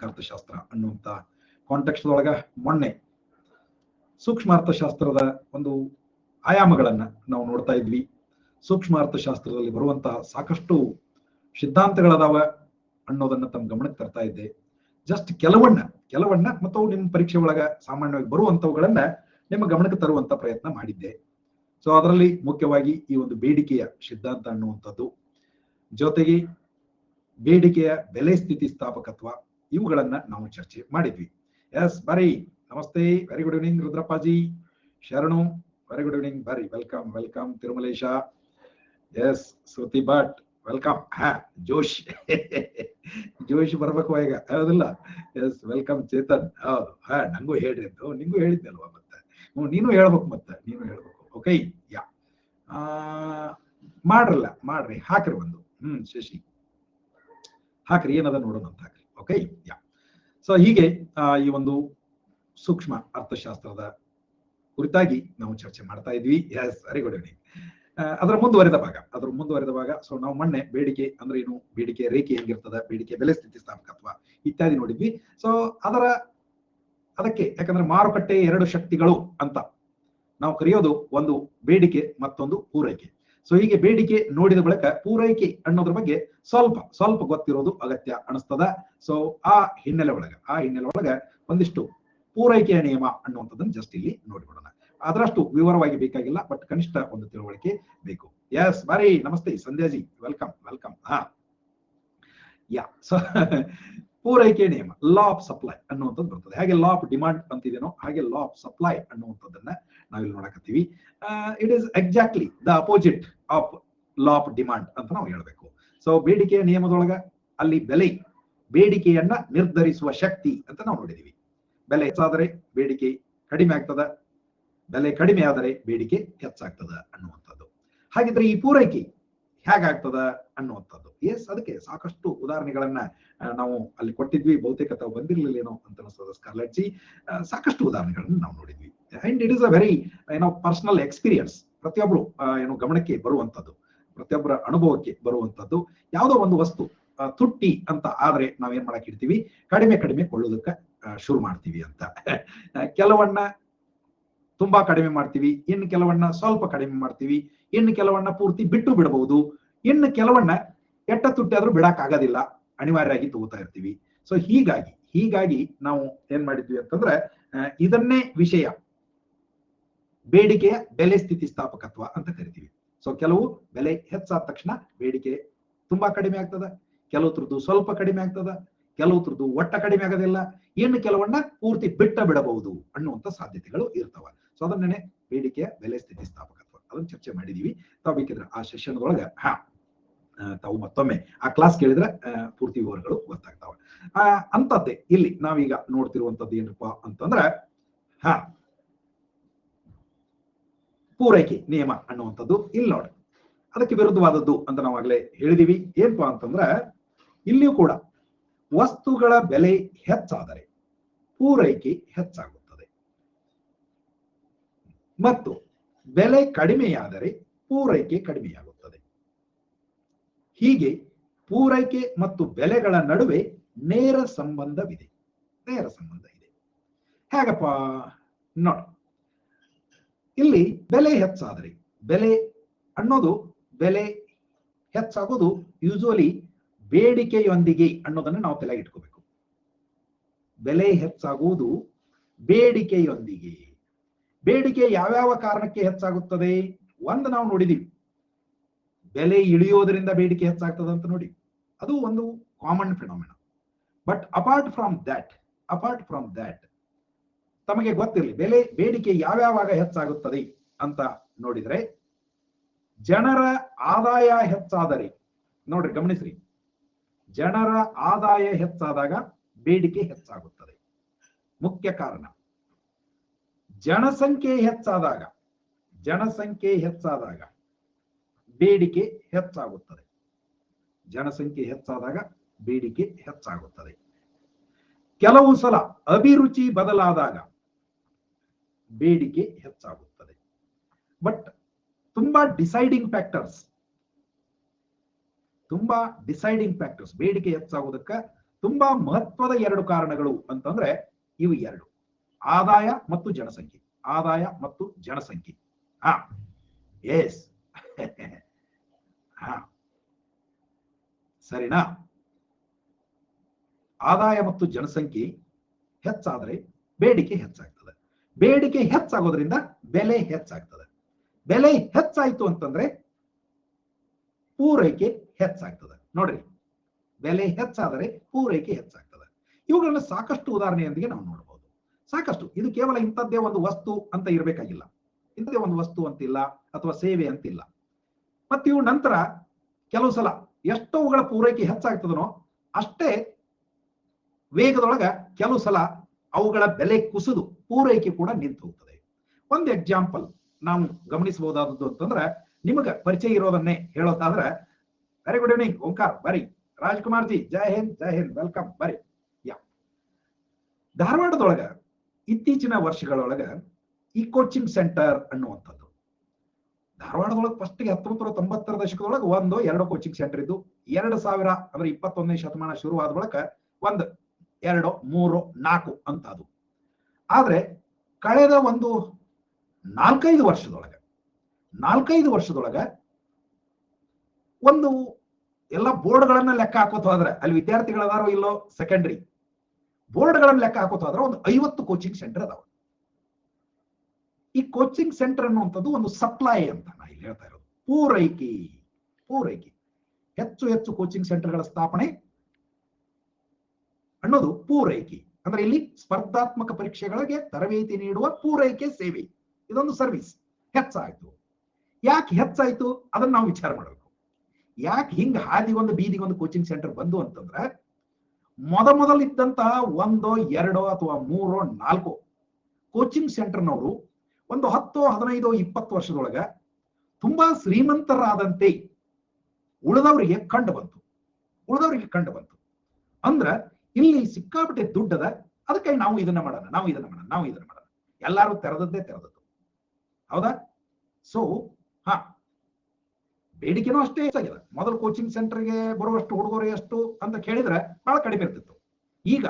ಸಕಾರಾತ್ಮಕ ಅರ್ಥಶಾಸ್ತ್ರ ಅನ್ನುವಂಥ ಕಾಂಟೆಕ್ಸ್ಟ್ ಒಳಗ ಮೊನ್ನೆ ಸೂಕ್ಷ್ಮ ಅರ್ಥಶಾಸ್ತ್ರದ ಒಂದು ಆಯಾಮಗಳನ್ನ ನಾವು ನೋಡ್ತಾ ಇದ್ವಿ. ಸೂಕ್ಷ್ಮ ಅರ್ಥಶಾಸ್ತ್ರದಲ್ಲಿ ಬರುವಂತಹ ಸಾಕಷ್ಟು ಸಿದ್ಧಾಂತಗಳದಾವ ಅನ್ನೋದನ್ನ ತಮ್ಮ ಗಮನಕ್ಕೆ ತರ್ತಾ ಇದ್ದೆ. ಜಸ್ಟ್ ಕೆಲವನ್ನ ಮತ್ತು ನಿಮ್ಮ ಪರೀಕ್ಷೆ ಒಳಗ ಸಾಮಾನ್ಯವಾಗಿ ಬರುವಂತವುಗಳನ್ನ ನಿಮ್ಮ ಗಮನಕ್ಕೆ ತರುವಂತ ಪ್ರಯತ್ನ ಮಾಡಿದ್ದೆ. ಸೊ ಅದರಲ್ಲಿ ಮುಖ್ಯವಾಗಿ ಈ ಒಂದು ಬೇಡಿಕೆಯ ಸಿದ್ಧಾಂತ ಅನ್ನುವಂಥದ್ದು, ಜೊತೆಗೆ ಬೇಡಿಕೆಯ ಬೆಲೆ ಸ್ಥಿತಿಸ್ಥಾಪಕತ್ವ, ಇವುಗಳನ್ನ ನಾವು ಚರ್ಚೆ ಮಾಡಿದ್ವಿ. ಎಸ್ ಬರೀ ನಮಸ್ತೆ, ವೆರಿ ಗುಡ್ ಈವ್ನಿಂಗ್ ರುದ್ರಪ್ಪಾಜಿ, ಶರಣು ವೆರಿ ಗುಡ್ ಈವ್ನಿಂಗ್, ಬರ್ರಿ, ವೆಲ್ಕಮ್ ವೆಲ್ಕಮ್ ತಿರುಮಲೇಶ, ಎಸ್ ಶ್ರುತಿ ಭಟ್ ವೆಲ್ಕಮ್, ಜೋಶ್ ಜೋಶ್ ಬರ್ಬೇಕು ಈಗ, ಹೌದಿಲ್ಲ? ಎಸ್ ವೆಲ್ಕಮ್ ಚೇತನ್, ಹೌದು, ನಂಗೂ ಹೇಳ್ರಿ ಅಂತ ನಿಂಗೂ ಹೇಳಿದ್ನಲ್ವಾ, ಮತ್ತೆ ನೀನು ಹೇಳ್ಬೇಕು, ಮತ್ತೆ ನೀನು ಹೇಳ್ಬೇಕು. ಓಕೆ, ಯಾ ಮಾಡ್ರಿ ಹಾಕ್ರಿ ಒಂದು, ಶಶಿ ಹಾಕ್ರಿ, ಏನದ ನೋಡೋಣ ಅಂತ ಹಾಕ್ರಿ. ಓಕೆ, ಯಾ. ಸೊ ಹೀಗೆ ಈ ಒಂದು ಸೂಕ್ಷ್ಮ ಅರ್ಥಶಾಸ್ತ್ರದ ಕುರಿತಾಗಿ ನಾವು ಚರ್ಚೆ ಮಾಡ್ತಾ ಇದ್ವಿ. Yes very good evening. ಅದರ ಮುಂದುವರೆದ ಭಾಗ. ಸೊ ನಾವು ಮೊನ್ನೆ ಬೇಡಿಕೆ ಅಂದ್ರೆ ಏನು, ಬೇಡಿಕೆ ರೇಖೆ ಹೆಂಗಿರ್ತದ, ಬೇಡಿಕೆ ಬೆಲೆ ಸ್ಥಿತಿಸ್ಥಾಪಕತ್ವ ಇತ್ಯಾದಿ ನೋಡಿದ್ವಿ. ಸೊ ಅದಕ್ಕೆ ಯಾಕಂದ್ರೆ ಮಾರುಕಟ್ಟೆ ಎರಡು ಶಕ್ತಿಗಳು ಅಂತ ನಾವು ಕರೆಯೋದು, ಒಂದು ಬೇಡಿಕೆ ಮತ್ತೊಂದು ಪೂರೈಕೆ. ಸೊ ಹೀಗೆ ಬೇಡಿಕೆ ನೋಡಿದ ಬಳಿಕ ಪೂರೈಕೆ ಅನ್ನೋದ್ರ ಬಗ್ಗೆ ಸ್ವಲ್ಪ ಗೊತ್ತಿರೋದು ಅಗತ್ಯ ಅನಿಸ್ತದ. ಸೊ ಆ ಹಿನ್ನೆಲೆ ಒಳಗ ಒಂದಿಷ್ಟು ಪೂರೈಕೆಯ ನಿಯಮ ಅನ್ನುವಂಥದ್ದನ್ನು ಜಸ್ಟ್ ಇಲ್ಲಿ ನೋಡಿಬಿಡೋಣ. ಅದರಷ್ಟು ವಿವರವಾಗಿ ಬೇಕಾಗಿಲ್ಲ, ಬಟ್ ಕನಿಷ್ಠ ಒಂದು ತಿಳುವಳಿಕೆ ಬೇಕು. ಎಸ್ ಬಾರಿ, ನಮಸ್ತೆ ಸಂಧ್ಯಾಜಿ, ವೆಲ್ಕಮ್. ಯಾ, ಸೊ ಪೂರೈಕೆ ನಿಯಮ, ಲಾ ಆಫ್ ಸಪ್ಲೈ ಅನ್ನುವಂಥದ್ದು ಬರ್ತದೆ. ಹಾಗೆ ಲಾ ಆಫ್ ಡಿಮಾಂಡ್ ಅಂತಿದೇನೋ ಹಾಗೆ ಲಾ ಆಫ್ ಸಪ್ಲೈ ಅನ್ನುವಂಥದ್ದನ್ನ ನಾವಿಲ್ಲಿ ನೋಡಕತ್ತೀವಿ. It is exactly the opposite of law of demand ಅಂತ ನಾವು ಹೇಳ್ಬೇಕು. ಸೊ ಬೇಡಿಕೆಯ ನಿಯಮದೊಳಗ ಅಲ್ಲಿ ಬೇಡಿಕೆಯನ್ನ ನಿರ್ಧರಿಸುವ ಶಕ್ತಿ ಅಂತ ನಾವು ನೋಡಿದೀವಿ. ಬೆಲೆ ಹೆಚ್ಚಾದರೆ ಬೇಡಿಕೆ ಕಡಿಮೆ ಆಗ್ತದ, ಬೆಲೆ ಕಡಿಮೆ ಆದರೆ ಬೇಡಿಕೆ ಹೆಚ್ಚಾಗ್ತದ ಅನ್ನುವಂಥದ್ದು. ಹಾಗಿದ್ರೆ ಈ ಪೂರೈಕೆ ಹೇಗಾಗ್ತದ ಅನ್ನುವಂಥದ್ದು, ಎಸ್ ಅದಕ್ಕೆ ಸಾಕಷ್ಟು ಉದಾಹರಣೆಗಳನ್ನ ನಾವು ಅಲ್ಲಿ ಕೊಟ್ಟಿದ್ವಿ. ಬಹುತೇಕ ತಾವು ಬಂದಿರ್ಲಿಲ್ಲೇನೋ ಅಂತ ಅನಿಸ್ತದ ಸ್ಕಾರ್ಲೆಟ್ ಜಿ. ಸಾಕಷ್ಟು ಉದಾಹರಣೆಗಳನ್ನ ನಾವು ನೋಡಿದ್ವಿ. And it is a very personal experience. ಪ್ರತಿಯೊಬ್ರು ಗಮನಕ್ಕೆ ಬರುವಂಥದ್ದು, ಪ್ರತಿಯೊಬ್ಬರ ಅನುಭವಕ್ಕೆ ಬರುವಂಥದ್ದು. ಯಾವುದೋ ಒಂದು ವಸ್ತು ತುಟ್ಟಿ ಅಂತ ಆದ್ರೆ ನಾವೇನ್ ಮಾಡಕ್ ಇಡ್ತೀವಿ, ಕಡಿಮೆ ಕೊಳ್ಳೋದಕ್ಕೆ ಶುರು ಮಾಡ್ತೀವಿ ಅಂತ. ಕೆಲವನ್ನ ತುಂಬಾ ಕಡಿಮೆ ಮಾಡ್ತೀವಿ, ಇನ್ನು ಕೆಲವನ್ನ ಸ್ವಲ್ಪ ಕಡಿಮೆ ಮಾಡ್ತೀವಿ, ಇನ್ನು ಕೆಲವನ್ನ ಪೂರ್ತಿ ಬಿಟ್ಟು ಬಿಡಬಹುದು, ಇನ್ನು ಕೆಲವನ್ನ ಕೆಟ್ಟ ತುಟ್ಟಿ ಆದ್ರೂ ಬಿಡಕ್ ಆಗೋದಿಲ್ಲ, ಅನಿವಾರ್ಯವಾಗಿ ತಗೋತಾ ಇರ್ತೀವಿ. ಸೊ ಹೀಗಾಗಿ ನಾವು ಏನ್ ಮಾಡಿದ್ವಿ ಅಂತಂದ್ರೆ, ಇದನ್ನೇ ವಿಷಯ ಬೇಡಿಕೆಯ ಬೆಲೆ ಸ್ಥಿತಿಸ್ಥಾಪಕತ್ವ ಅಂತ ಕರಿತೀವಿ. ಸೊ ಕೆಲವು ಬೆಲೆ ಹೆಚ್ಚಾದ ತಕ್ಷಣ ಬೇಡಿಕೆ ತುಂಬಾ ಕಡಿಮೆ ಆಗ್ತದ, ಕೆಲವುದ್ರದ್ದು ಸ್ವಲ್ಪ ಕಡಿಮೆ ಆಗ್ತದ, ಕೆಲವುದ್ರದ್ದು ಒಟ್ಟ ಕಡಿಮೆ ಆಗೋದಿಲ್ಲ, ಇನ್ನು ಕೆಲವನ್ನ ಪೂರ್ತಿ ಬಿಡಬಹುದು ಅನ್ನುವಂಥ ಸಾಧ್ಯತೆಗಳು ಇರ್ತವ. ಸೊ ಅದನ್ನೇ ಬೇಡಿಕೆಯ ಬೆಲೆ ಸ್ಥಿತಿಸ್ಥಾಪಕತ್ವ, ಅದನ್ನ ಚರ್ಚೆ ಮಾಡಿದೀವಿ. ತಾವು ಬೇಕಿದ್ರೆ ಆ ಸೆಷನ್ ಒಳಗ ತಾವು ಮತ್ತೊಮ್ಮೆ ಆ ಕ್ಲಾಸ್ ಕೇಳಿದ್ರೆ ಪೂರ್ತಿ ವಿವರಗಳು ಗೊತ್ತಾಗ್ತಾವ. ಅಂತದ್ದೇ ಇಲ್ಲಿ ನಾವೀಗ ನೋಡ್ತಿರುವಂತದ್ದು ಏನಪ್ಪಾ ಅಂತಂದ್ರೆ, ಪೂರೈಕೆ ನಿಯಮ ಅನ್ನುವಂಥದ್ದು ಇಲ್ಲಿ ನೋಡಿ, ಅದಕ್ಕೆ ವಿರುದ್ಧವಾದದ್ದು ಅಂತ ನಾವಾಗಲೇ ಹೇಳಿದೀವಿ. ಏನಪ್ಪಾ ಅಂತಂದ್ರೆ, ಇಲ್ಲಿಯೂ ಕೂಡ ವಸ್ತುಗಳ ಬೆಲೆ ಹೆಚ್ಚಾದರೆ ಪೂರೈಕೆ ಹೆಚ್ಚಾಗುತ್ತದೆ, ಮತ್ತು ಬೆಲೆ ಕಡಿಮೆಯಾದರೆ ಪೂರೈಕೆ ಕಡಿಮೆಯಾಗುತ್ತದೆ. ಹೀಗೆ ಪೂರೈಕೆ ಮತ್ತು ಬೆಲೆಗಳ ನಡುವೆ ನೇರ ಸಂಬಂಧ ಇದೆ. ಹೇಗಪ್ಪ ನೋಡಿ, ಇಲ್ಲಿ ಬೆಲೆ ಹೆಚ್ಚಾದರೆ, ಬೆಲೆ ಹೆಚ್ಚಾಗೋದು ಯೂಶುವಲಿ ಬೇಡಿಕೆಯೊಂದಿಗೆ ಅನ್ನೋದನ್ನು ನಾವು ತಲೆಗೆ ಇಟ್ಕೋಬೇಕು. ಬೆಲೆ ಹೆಚ್ಚಾಗುವುದು ಬೇಡಿಕೆಯೊಂದಿಗೆ. ಬೇಡಿಕೆ ಯಾವ್ಯಾವ ಕಾರಣಕ್ಕೆ ಹೆಚ್ಚಾಗುತ್ತದೆ? ಒಂದು ನಾವು ನೋಡಿದೀವಿ, ಬೆಲೆ ಇಳಿಯೋದ್ರಿಂದ ಬೇಡಿಕೆ ಹೆಚ್ಚಾಗ್ತದೆ ಅಂತ ನೋಡಿ, ಅದು ಒಂದು common phenomena. But apart from that ತಮಗೆ ಗೊತ್ತಿರಲಿ, ಬೇಡಿಕೆ ಯಾವ್ಯಾವಾಗ ಹೆಚ್ಚಾಗುತ್ತದೆ ಅಂತ ನೋಡಿದ್ರೆ, ಜನರ ಆದಾಯ ಹೆಚ್ಚಾದರೆ, ನೋಡ್ರಿ ಗಮನಿಸ್ರಿ, ಜನರ ಆದಾಯ ಹೆಚ್ಚಾದಾಗ ಬೇಡಿಕೆ ಹೆಚ್ಚಾಗುತ್ತದೆ. ಮುಖ್ಯ ಕಾರಣ ಜನಸಂಖ್ಯೆ ಹೆಚ್ಚಾದಾಗ ಬೇಡಿಕೆ ಹೆಚ್ಚಾಗುತ್ತದೆ. ಕೆಲವು ಸಲ ಅಭಿರುಚಿ ಬದಲಾದಾಗ ಬೇಡಿಕೆ ಹೆಚ್ಚಾಗುತ್ತದೆ. ಬಟ್ ತುಂಬಾ ಡಿಸೈಡಿಂಗ್ ಫ್ಯಾಕ್ಟರ್ಸ್ ಬೇಡಿಕೆ ಹೆಚ್ಚಾಗುವುದಕ್ಕೆ ತುಂಬಾ ಮಹತ್ವದ ಎರಡು ಕಾರಣಗಳು ಅಂತಂದ್ರೆ ಇವು ಎರಡು, ಆದಾಯ ಮತ್ತು ಜನಸಂಖ್ಯೆ. ಆದಾಯ ಮತ್ತು ಜನಸಂಖ್ಯೆ. ಹಾ ಎಸ್ ಹಾ ಸರಿನಾ? ಆದಾಯ ಮತ್ತು ಜನಸಂಖ್ಯೆ ಹೆಚ್ಚಾದ್ರೆ ಬೇಡಿಕೆ ಹೆಚ್ಚಾಗ್ತದೆ. ಬೇಡಿಕೆ ಹೆಚ್ಚಾಗೋದ್ರಿಂದ ಬೆಲೆ ಹೆಚ್ಚಾಗ್ತದೆ. ಬೆಲೆ ಹೆಚ್ಚಾಯ್ತು ಅಂತಂದ್ರೆ ಪೂರೈಕೆ ಹೆಚ್ಚಾಗ್ತದೆ. ನೋಡ್ರಿ, ಬೆಲೆ ಹೆಚ್ಚಾದರೆ ಪೂರೈಕೆ ಹೆಚ್ಚಾಗ್ತದೆ. ಇವುಗಳನ್ನ ಸಾಕಷ್ಟು ಉದಾಹರಣೆಯೊಂದಿಗೆ ನಾವು ನೋಡಬಹುದು. ಸಾಕಷ್ಟು. ಇದು ಕೇವಲ ಇಂಥದ್ದೇ ಒಂದು ವಸ್ತು ಅಂತ ಇರಬೇಕಾಗಿಲ್ಲ, ಇಂಥದ್ದೇ ಒಂದು ವಸ್ತು ಅಂತಿಲ್ಲ ಅಥವಾ ಸೇವೆ ಅಂತಿಲ್ಲ. ಮತ್ತೆ ಇವು ನಂತರ ಕೆಲವು ಸಲ ಎಷ್ಟವುಗಳ ಪೂರೈಕೆ ಹೆಚ್ಚಾಗ್ತದನೋ ಅಷ್ಟೇ ವೇಗದೊಳಗ ಕೆಲವು ಸಲ ಅವುಗಳ ಬೆಲೆ ಕುಸಿದು ಪೂರೈಕೆ ಕೂಡ ನಿಂತು ಹೋಗ್ತದೆ. ಒಂದು ಎಕ್ಸಾಂಪಲ್ ನಾವು ಗಮನಿಸಬಹುದಾದದ್ದು ಅಂತಂದ್ರೆ, ನಿಮಗೆ ಪರಿಚಯ ಇರೋದನ್ನೇ ಹೇಳೋದಾದ್ರೆ, ವೆರಿ ಗುಡ್ ಈವ್ನಿಂಗ್ ಓಂಕಾರ್, ಬರಿ. ರಾಜ್ಕುಮಾರ್ ಜಿ, ಜೈ ಹಿಂದ್, ಜೈ ಹಿಂದ್, ವೆಲ್ಕಮ್, ಬರಿ. ಯಾ ಧಾರವಾಡದೊಳಗ ಇತ್ತೀಚಿನ ವರ್ಷಗಳೊಳಗ ಈ ಕೋಚಿಂಗ್ ಸೆಂಟರ್ ಅನ್ನುವಂಥದ್ದು ಧಾರವಾಡದೊಳಗೆ ಫಸ್ಟ್ಗೆ 1990ರ ದಶಕದೊಳಗೆ 1-2 ಕೋಚಿಂಗ್ ಸೆಂಟರ್ ಇದ್ದು, 2000 ಅಂದ್ರೆ 21ನೇ ಶತಮಾನ ಶುರುವಾದ ಬಳಿಕ 1, 2, 3, 4 ಅಂತ ಅದು. ಆದ್ರೆ ಕಳೆದ ಒಂದು 4-5 ವರ್ಷದೊಳಗ ಒಂದು ಎಲ್ಲ ಬೋರ್ಡ್ಗಳನ್ನ ಲೆಕ್ಕ ಹಾಕೋತ ಹೋದ್ರೆ, ಅಲ್ಲಿ ವಿದ್ಯಾರ್ಥಿಗಳದಾರೋ ಇಲ್ಲೋ ಸೆಕೆಂಡರಿ, ಬೋರ್ಡ್ಗಳನ್ನ ಲೆಕ್ಕ ಹಾಕೋತ ಹೋದ್ರೆ ಒಂದು 50 ಕೋಚಿಂಗ್ ಸೆಂಟರ್ ಅದಾವ. ಈ ಕೋಚಿಂಗ್ ಸೆಂಟರ್ ಅನ್ನುವಂಥದ್ದು ಒಂದು ಸಪ್ಲೈ ಅಂತ ನಾ ಇಲ್ಲಿ ಹೇಳ್ತಾ ಇರೋದು. ಪೂರೈಕೆ ಹೆಚ್ಚು ಹೆಚ್ಚು ಕೋಚಿಂಗ್ ಸೆಂಟರ್ಗಳ ಸ್ಥಾಪನೆ ಅನ್ನೋದು ಪೂರೈಕೆ. ಅಂದ್ರೆ ಇಲ್ಲಿ ಸ್ಪರ್ಧಾತ್ಮಕ ಪರೀಕ್ಷೆಗಳಿಗೆ ತರಬೇತಿ ನೀಡುವ ಪೂರೈಕೆ ಸೇವೆ, ಇದೊಂದು ಸರ್ವಿಸ್ ಹೆಚ್ಚಾಯ್ತು. ಯಾಕೆ ಹೆಚ್ಚಾಯ್ತು ಅದನ್ನ ನಾವು ವಿಚಾರ ಮಾಡಬೇಕು. ಯಾಕೆ ಹಿಂಗ ಹಾದಿಗೊಂದು ಬೀದಿಗೊಂದು ಕೋಚಿಂಗ್ ಸೆಂಟರ್ ಬಂದು ಅಂತಂದ್ರೆ, ಮೊದಲಿದ್ದಂತಹ 1, 2 ಅಥವಾ 3, 4 ಕೋಚಿಂಗ್ ಸೆಂಟರ್ನವರು ಒಂದು 10, 15, 20 ವರ್ಷದೊಳಗ ತುಂಬಾ ಶ್ರೀಮಂತರಾದಂತೆ ಉಳಿದವರಿಗೆ ಕಂಡು ಬಂತು. ಅಂದ್ರ ಇಲ್ಲಿ ಸಿಕ್ಕಾಪಟ್ಟೆ ದುಡ್ಡದ, ಅದಕ್ಕೆ ನಾವು ಇದನ್ನ ಮಾಡೋಣ. ಎಲ್ಲಾರು ತೆರೆದದ್ದೇ. ಹೌದಾ? ಸೊ ಬೇಡಿಕೆನೂ ಅಷ್ಟೇ ಹೆಚ್ಚಾಗಿದೆ. ಮೊದಲು ಕೋಚಿಂಗ್ ಸೆಂಟರ್ಗೆ ಬರುವಷ್ಟು ಹುಡುಗರು ಎಷ್ಟು ಅಂತ ಕೇಳಿದ್ರೆ ಬಹಳ ಕಡಿಮೆ ಇರ್ತಿತ್ತು. ಈಗ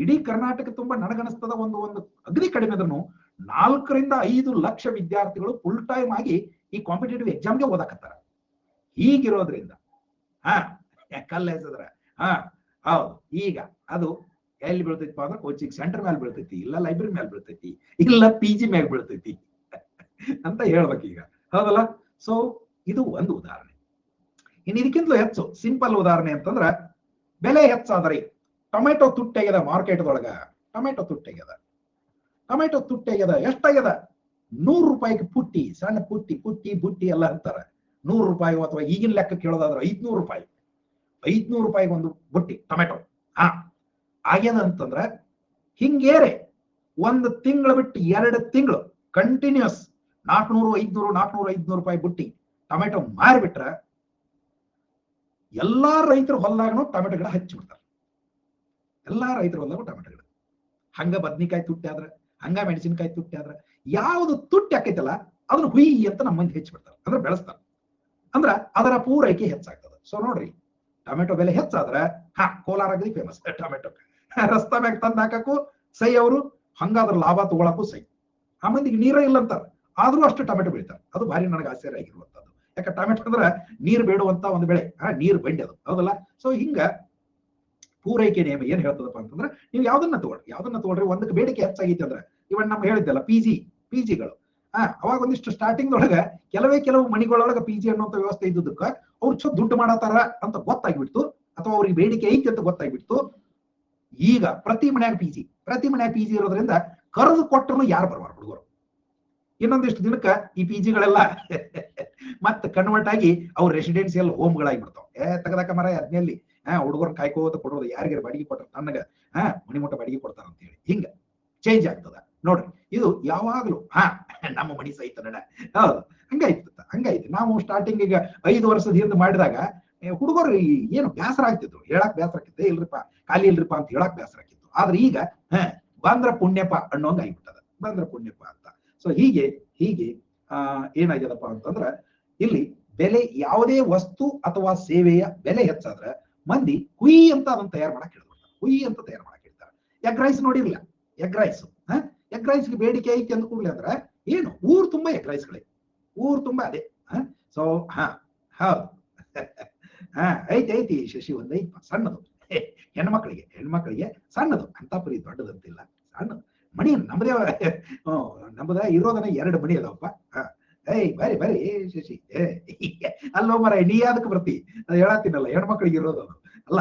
ಇಡೀ ಕರ್ನಾಟಕ ತುಂಬಾ ನನಗನಿಸ್ತದ ಒಂದು ಅಗದಿ ಕಡಿಮೆ ಇದ್ರು 4-5 ಲಕ್ಷ ವಿದ್ಯಾರ್ಥಿಗಳು ಫುಲ್ ಟೈಮ್ ಆಗಿ ಈ ಕಾಂಪಿಟೇಟಿವ್ ಎಕ್ಸಾಮ್ಗೆ ಓದಾಕತ್ತಾರ. ಹೀಗಿರೋದ್ರಿಂದ ಕಲ್ಲೆಸದ್ರ ಹೌದು, ಈಗ ಅದು ಎಲ್ಲಿ ಬೀಳ್ತೈತಿ ಅಂದ್ರೆ ಕೋಚಿಂಗ್ ಸೆಂಟರ್ ಮೇಲೆ ಬೀಳ್ತೈತಿ, ಇಲ್ಲ ಲೈಬ್ರರಿ ಮೇಲೆ ಬೀಳ್ತೈತಿ, ಇಲ್ಲ PG ಮೇಲೆ ಬೀಳ್ತೈತಿ ಅಂತ ಹೇಳ್ಬೇಕು ಈಗ. ಹೌದಲ್ಲ? ಸೊ ಇದು ಒಂದು ಉದಾಹರಣೆ. ಇನ್ನು ಇದಕ್ಕಿಂತಲೂ ಹೆಚ್ಚು ಸಿಂಪಲ್ ಉದಾಹರಣೆ ಅಂತಂದ್ರ, ಬೆಲೆ ಹೆಚ್ಚಾದರೆ ಟೊಮೆಟೊ ತುಟ್ಟೆಗೆದ ಮಾರ್ಕೆಟ್ದೊಳಗ. ಟೊಮೆಟೊ ತುಟ್ಟೆಗೆದ ಎಷ್ಟಾಗ್ಯದ? 100 ರೂಪಾಯಿಗೆ ಪುಟ್ಟಿ, ಸಣ್ಣ ಬುಟ್ಟಿ ಎಲ್ಲ ಅಂತಾರ. 100 ರೂಪಾಯಿ ಅಥವಾ ಈಗಿನ ಲೆಕ್ಕ ಕೇಳೋದಾದ್ರೆ 500 ರೂಪಾಯಿ. 500 ರೂಪಾಯಿಗೆ ಒಂದು ಬುಟ್ಟಿ ಟೊಮೆಟೊ ಆಗ್ಯದ ಅಂತಂದ್ರ ಹಿಂಗೇರೆ 1 ತಿಂಗಳು ಬಿಟ್ಟು 2 ತಿಂಗಳು ಕಂಟಿನ್ಯೂಸ್ 400-500 ರೂಪಾಯಿ ಬುಟ್ಟಿ ಟೊಮೆಟೊ ಮಾರಿಬಿಟ್ರ ಎಲ್ಲಾ ರೈತರ ಹೊಲದಾಗನು ಟೊಮೆಟೊ ಗಿಡ ಹಚ್ಚಿಬಿಡ್ತಾರೆ. ಎಲ್ಲಾ ರೈತರ ಹೊಲದಾಗೂ ಟೊಮೆಟೊ ಗಿಡ. ಹಂಗ ಬದ್ನಿಕಾಯಿ ತುಟ್ಟಿ ಆದ್ರೆ, ಹಂಗ ಮೆಣಸಿನಕಾಯಿ ತುಟ್ಟಿ ಆದ್ರೆ, ಯಾವ್ದು ತುಟ್ಟಿ ಆಕೈತಲ್ಲ ಅದನ್ನ ಹುಯಿ ಅಂತ ನಮ್ಮ ಮಂದಿ ಹೆಚ್ಚಿಬಿಡ್ತಾರೆ, ಅಂದ್ರೆ ಬೆಳೆಸ್ತಾರೆ. ಅಂದ್ರ ಅದರ ಪೂರೈಕೆ ಹೆಚ್ಚಾಗ್ತದೆ. ಸೊ ನೋಡ್ರಿ, ಟೊಮೆಟೊ ಬೆಲೆ ಹೆಚ್ಚಾದ್ರೆ ಕೋಲಾರ ಅಗದಿ ಫೇಮಸ್ ಟೊಮೆಟೊ. ರಸ್ತಾ ಮ್ಯಾಗ ತಂದು ಹಾಕಕ್ಕೂ ಸೈ ಅವರು, ಹಂಗಾದ್ರ ಲಾಭ ತಗೊಳಕ್ಕೂ ಸೈ. ಆ ಮಂದಿಗೆ ನೀರೇ ಇಲ್ಲ ಅಂತಾರೆ, ಆದ್ರೂ ಅಷ್ಟು ಟೊಮೆಟೊ ಬೆಳಿತಾರೆ. ಅದು ಭಾರಿ ನನಗೆ ಆಶ್ಚರ್ಯ ಆಗಿರುವಂತದ್ದು. ಯಾಕೆ ಟೊಮೆಟೊ ಅಂದ್ರೆ ನೀರು ಬೇಡುವಂತ ಒಂದು ಬೆಳೆ, ನೀರು ಬಂಡಿ ಅದು, ಹೌದಲ್ಲ? ಸೊ ಹಿಂಗ ಪೂರೈಕೆ ನಿಯಮ ಏನ್ ಹೇಳ್ತದಪ್ಪ ಅಂತಂದ್ರೆ, ನೀವು ಯಾವ್ದನ್ನ ತಗೊಳ್ರಿ, ಒಂದಕ್ಕೆ ಬೇಡಿಕೆ ಹೆಚ್ಚಾಗೈತೆ ಅಂದ್ರೆ, ಇವನ್ ನಮ್ಗೆ ಹೇಳಿದ್ದಲ್ಲ ಪಿಜಿಗಳು. ಅವಾಗ ಒಂದಿಷ್ಟು ಸ್ಟಾರ್ಟಿಂಗ್ ಒಳಗ ಕೆಲವು ಮಣಿಗಳೊಳಗ PG ಅನ್ನುವಂತ ವ್ಯವಸ್ಥೆ ಇದ್ದುದಕ್ಕ ಅವ್ರು ದುಡ್ಡು ಮಾಡತಾರ ಅಂತ ಗೊತ್ತಾಗ್ಬಿಡ್ತು, ಅಥವಾ ಅವ್ರಿಗೆ ಬೇಡಿಕೆ ಐತಿ ಅಂತ ಗೊತ್ತಾಗ್ಬಿಡ್ತು. ಈಗ ಪ್ರತಿ ಮನ್ಯಾಗ PG ಇರೋದ್ರಿಂದ ಕರೆದು ಕೊಟ್ಟರು ಯಾರು ಬರಬಾರ ಹುಡುಗರು. ಇನ್ನೊಂದಿಷ್ಟು ದಿನಕ್ಕ ಈ PGಗಳೆಲ್ಲ ಮತ್ತೆ ಕನ್ವರ್ಟ್ ಆಗಿ ಅವ್ರ ರೆಸಿಡೆನ್ಸಿಯಲ್ ಹೋಮ್ಗಳಾಗಿಬಿಡ್ತಾವ. ತೆಗದಾಕ ಮರ ಅದ್ನಲ್ಲಿ ಹುಡುಗರನ್ನ ಕಾಯ್ಕೋತ ಕೊಡೋದು, ಯಾರಿಗಾರ ಬಾಡಿಗೆ ಕೊಟ್ಟ ತನ್ನಗ ಮಣಿಮುಟ್ಟ ಬಾಡಿಗೆ ಕೊಡ್ತಾರ ಅಂತ ಹೇಳಿ ಹಿಂಗ ಚೇಂಜ್ ಆಗ್ತದ. ನೋಡ್ರಿ, ಇದು ಯಾವಾಗ್ಲೂ ನಮ್ಮ ಮಣಿ ಸಹಿತ ನಡ. ಹೌದು, ಹಂಗಾಯ್ತು. ನಾವು ಸ್ಟಾರ್ಟಿಂಗ್ ಈಗ 5 ವರ್ಷದ ಹಿಂದೆ ಮಾಡಿದಾಗ ಹುಡುಗರು ಏನು ಬೇಸರ ಆಗ್ತಿದ್ರು, ಹೇಳಕ್ ಬೇಸರ ಆಗ್ತಿತ್ತು, ಇಲ್ರಿಪ್ಪ ಖಾಲಿ ಇಲ್ರಿಪ್ಪ ಅಂತ ಹೇಳಕ್ ಬೇಸರ ಆಗ್ತಿತ್ತು. ಆದ್ರೆ ಈಗ ಬಂದ್ರ ಪುಣ್ಯಪ್ಪ ಅನ್ನೋಂಗ ಆಗಿಬಿಟ್ಟದ, ಬಂದ್ರ ಪುಣ್ಯಪ್ಪ ಅಂತ. ಸೊ ಹೀಗೆ ಏನಾಗ್ಯದಪ್ಪ ಅಂತಂದ್ರ, ಇಲ್ಲಿ ಬೆಲೆ, ಯಾವುದೇ ವಸ್ತು ಅಥವಾ ಸೇವೆಯ ಬೆಲೆ ಹೆಚ್ಚಾದ್ರೆ ಮಂದಿ ಹುಯಿ ಅಂತ ಅದನ್ನ ತಯಾರು ಮಾಡಕ್ ಹೇಳ್ಬಿಡ್ತಾರೆ. ಹುಯಿ ಅಂತ ತಯಾರು ಮಾಡಕ್ಕೆ ಹೇಳ್ತಾರೆ. ಎಗ್ ರೈಸ್ ನೋಡಿರ್ಲಿಲ್ಲ, ಎಗ್ ರೈಸ್. ಎಗ್ ರೈಸ್ಗೆ ಬೇಡಿಕೆ ಐತಿ ಅಂದ ಕೂಡಲೇ ಅಂದ್ರೆ ಏನು, ಊರು ತುಂಬಾ ಎಗ್ ರೈಸ್ಗಳೇ, ಊರು ತುಂಬಾ ಅದೇ. ಸೊ ಹೌದು ಐತಿ ಐತಿ ಶಶಿ, ಒಂದೈತಿ ಸಣ್ಣದು ಹೆಣ್ಮಕ್ಳಿಗೆ ಸಣ್ಣದು, ಅಂತ ಪರಿ ದೊಡ್ಡದಂತಿಲ್ಲ, ಸಣ್ಣದು ಮಣಿ. ನಮ್ಮದ ಇರೋದನ್ನ 2 ಮಣಿ ಅದಾವಪ್ಪ. ಬರಿ ಬರಿ ಶಶಿ, ಅಲ್ಲೋ ಮರ ನೀ ಅದಕ್ಕೆ ಬರ್ತಿ, ಅದು ಹೇಳತ್ತೀನಲ್ಲ, ಹೆಣ್ಮಕ್ಳಿಗೆ ಇರೋದು ಅದು ಅಲ್ಲ.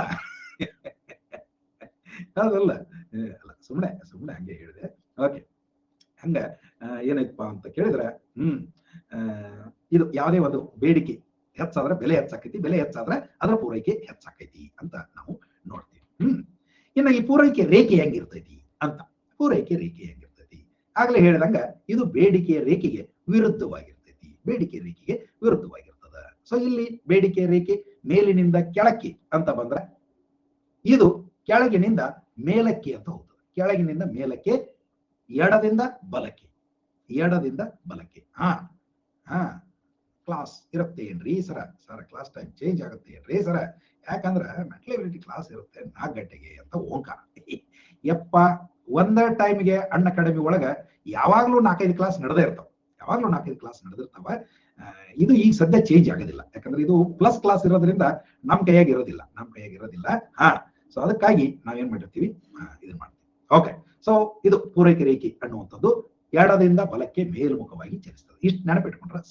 ಹೌದಲ್ಲ, ಅಲ್ಲ ಸುಮ್ಮನೆ ಹಂಗೆ ಹೇಳಿದೆ. ಓಕೆ, ಹಂಗ ಏನೈತಪ್ಪ ಅಂತ ಕೇಳಿದ್ರೆ ಇದು ಯಾವುದೇ ಒಂದು ಬೇಡಿಕೆ ಹೆಚ್ಚಾದ್ರೆ ಬೆಲೆ ಹೆಚ್ಚಾಕೈತಿ, ಬೆಲೆ ಹೆಚ್ಚಾದ್ರೆ ಅದರ ಪೂರೈಕೆ ಹೆಚ್ಚಾಕೈತಿ ಅಂತ ನಾವು ನೋಡ್ತೀವಿ. ಇನ್ನು ಈ ಪೂರೈಕೆ ರೇಖೆ ಹೆಂಗಿರ್ತೈತಿ ಅಂತ, ಪೂರೈಕೆ ರೇಖೆ ಹೆಂಗಿರ್ತೈತಿ ಆಗ್ಲೇ ಹೇಳಿದಂಗ ಇದು ಬೇಡಿಕೆಯ ರೇಖೆಗೆ ವಿರುದ್ಧವಾಗಿರ್ತೈತಿ, ಬೇಡಿಕೆ ರೇಖೆಗೆ ವಿರುದ್ಧವಾಗಿರ್ತದ. ಸೊ ಇಲ್ಲಿ ಬೇಡಿಕೆ ರೇಖೆ ಮೇಲಿನಿಂದ ಕೆಳಕ್ಕೆ ಅಂತ ಬಂದ್ರೆ ಇದು ಕೆಳಗಿನಿಂದ ಮೇಲಕ್ಕೆ ಅಂತ ಹೋಗ್ತದೆ, ಕೆಳಗಿನಿಂದ ಮೇಲಕ್ಕೆ, ಎಡದಿಂದ ಬಲಕ್ಕೆ, ಎಡದಿಂದ ಬಲಕ್ಕೆ. ಕ್ಲಾಸ್ ಇರುತ್ತೆ ಏನ್ರಿ ಸರ, ಕ್ಲಾಸ್ ಟೈಮ್ ಚೇಂಜ್ ಆಗುತ್ತೆ ಏನ್ರಿ ಸರ, ಯಾಕಂದ್ರೆ ಮೆಂಟಲ್ ಎಬಿಲಿಟಿ ಕ್ಲಾಸ್ ಇರುತ್ತೆ 4 ಗಂಟೆಗೆ ಅಂತ ಓಂಕಾರ. ಯಪ್ಪ, ಒಂದೇ ಟೈಮ್ಗೆ ಅಣ್ಣ ಅಕಾಡೆಮಿ ಒಳಗ ಯಾವಾಗ್ಲೂ 4-5 ಕ್ಲಾಸ್ ನಡೆದೇ ಇರ್ತಾವ, ಯಾವಾಗ್ಲೂ 4-5 ಕ್ಲಾಸ್ ನಡೆದಿರ್ತಾವ. ಇದು ಈಗ ಸದ್ಯ ಚೇಂಜ್ ಆಗೋದಿಲ್ಲ, ಯಾಕಂದ್ರೆ ಇದು ಪ್ಲಸ್ ಕ್ಲಾಸ್ ಇರೋದ್ರಿಂದ ನಮ್ ಕೈಯಾಗಿರೋದಿಲ್ಲ. ಸೊ ಅದಕ್ಕಾಗಿ ನಾವೇನ್ ಮಾಡಿರ್ತೀವಿ, ಇದನ್ನ ಮಾಡ್ತೀವಿ. ಓಕೆ, ಸೊ ಇದು ಪೂರೈಕೆ ರೇಖೆ ಅನ್ನುವಂಥದ್ದು ಎಡದಿಂದ ಬಲಕ್ಕೆ ಮೇಲ್ಮುಖವಾಗಿ ಚಲಿಸ್ತದೆ. ಇಷ್ಟು ನೆನಪಿಟ್ಕೊಂಡ್ರೆ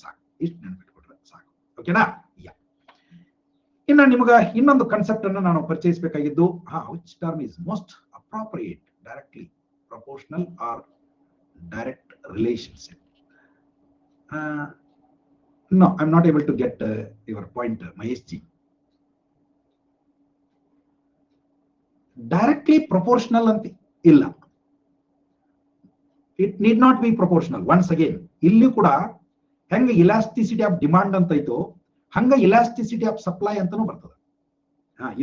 ಸಾಕು, ಓಕೆನಾ? ಇನ್ನು ನಿಮ್ಗ ಇನ್ನೊಂದು ಕಾನ್ಸೆಪ್ಟ್ ಅನ್ನು ನಾನು ಪರಿಚಯಿಸಬೇಕಾಗಿದ್ದು, which term is most appropriate, directly proportional or direct relationship. No, I'm not able to get your point, Mahesh ji. Directly proportional ಅಂತ ಇಲ್ಲ, it need not be proportional. Once again, ಇಲ್ಲಿ ಕೂಡ ಹೆಂಗ ಇಲಾಸ್ಟಿಸಿಟಿ ಆಫ್ ಡಿಮಾಂಡ್ ಅಂತ ಐತೋ ಹಂಗ elasticity of supply ಅಂತಾನೂ ಬರ್ತದೆ.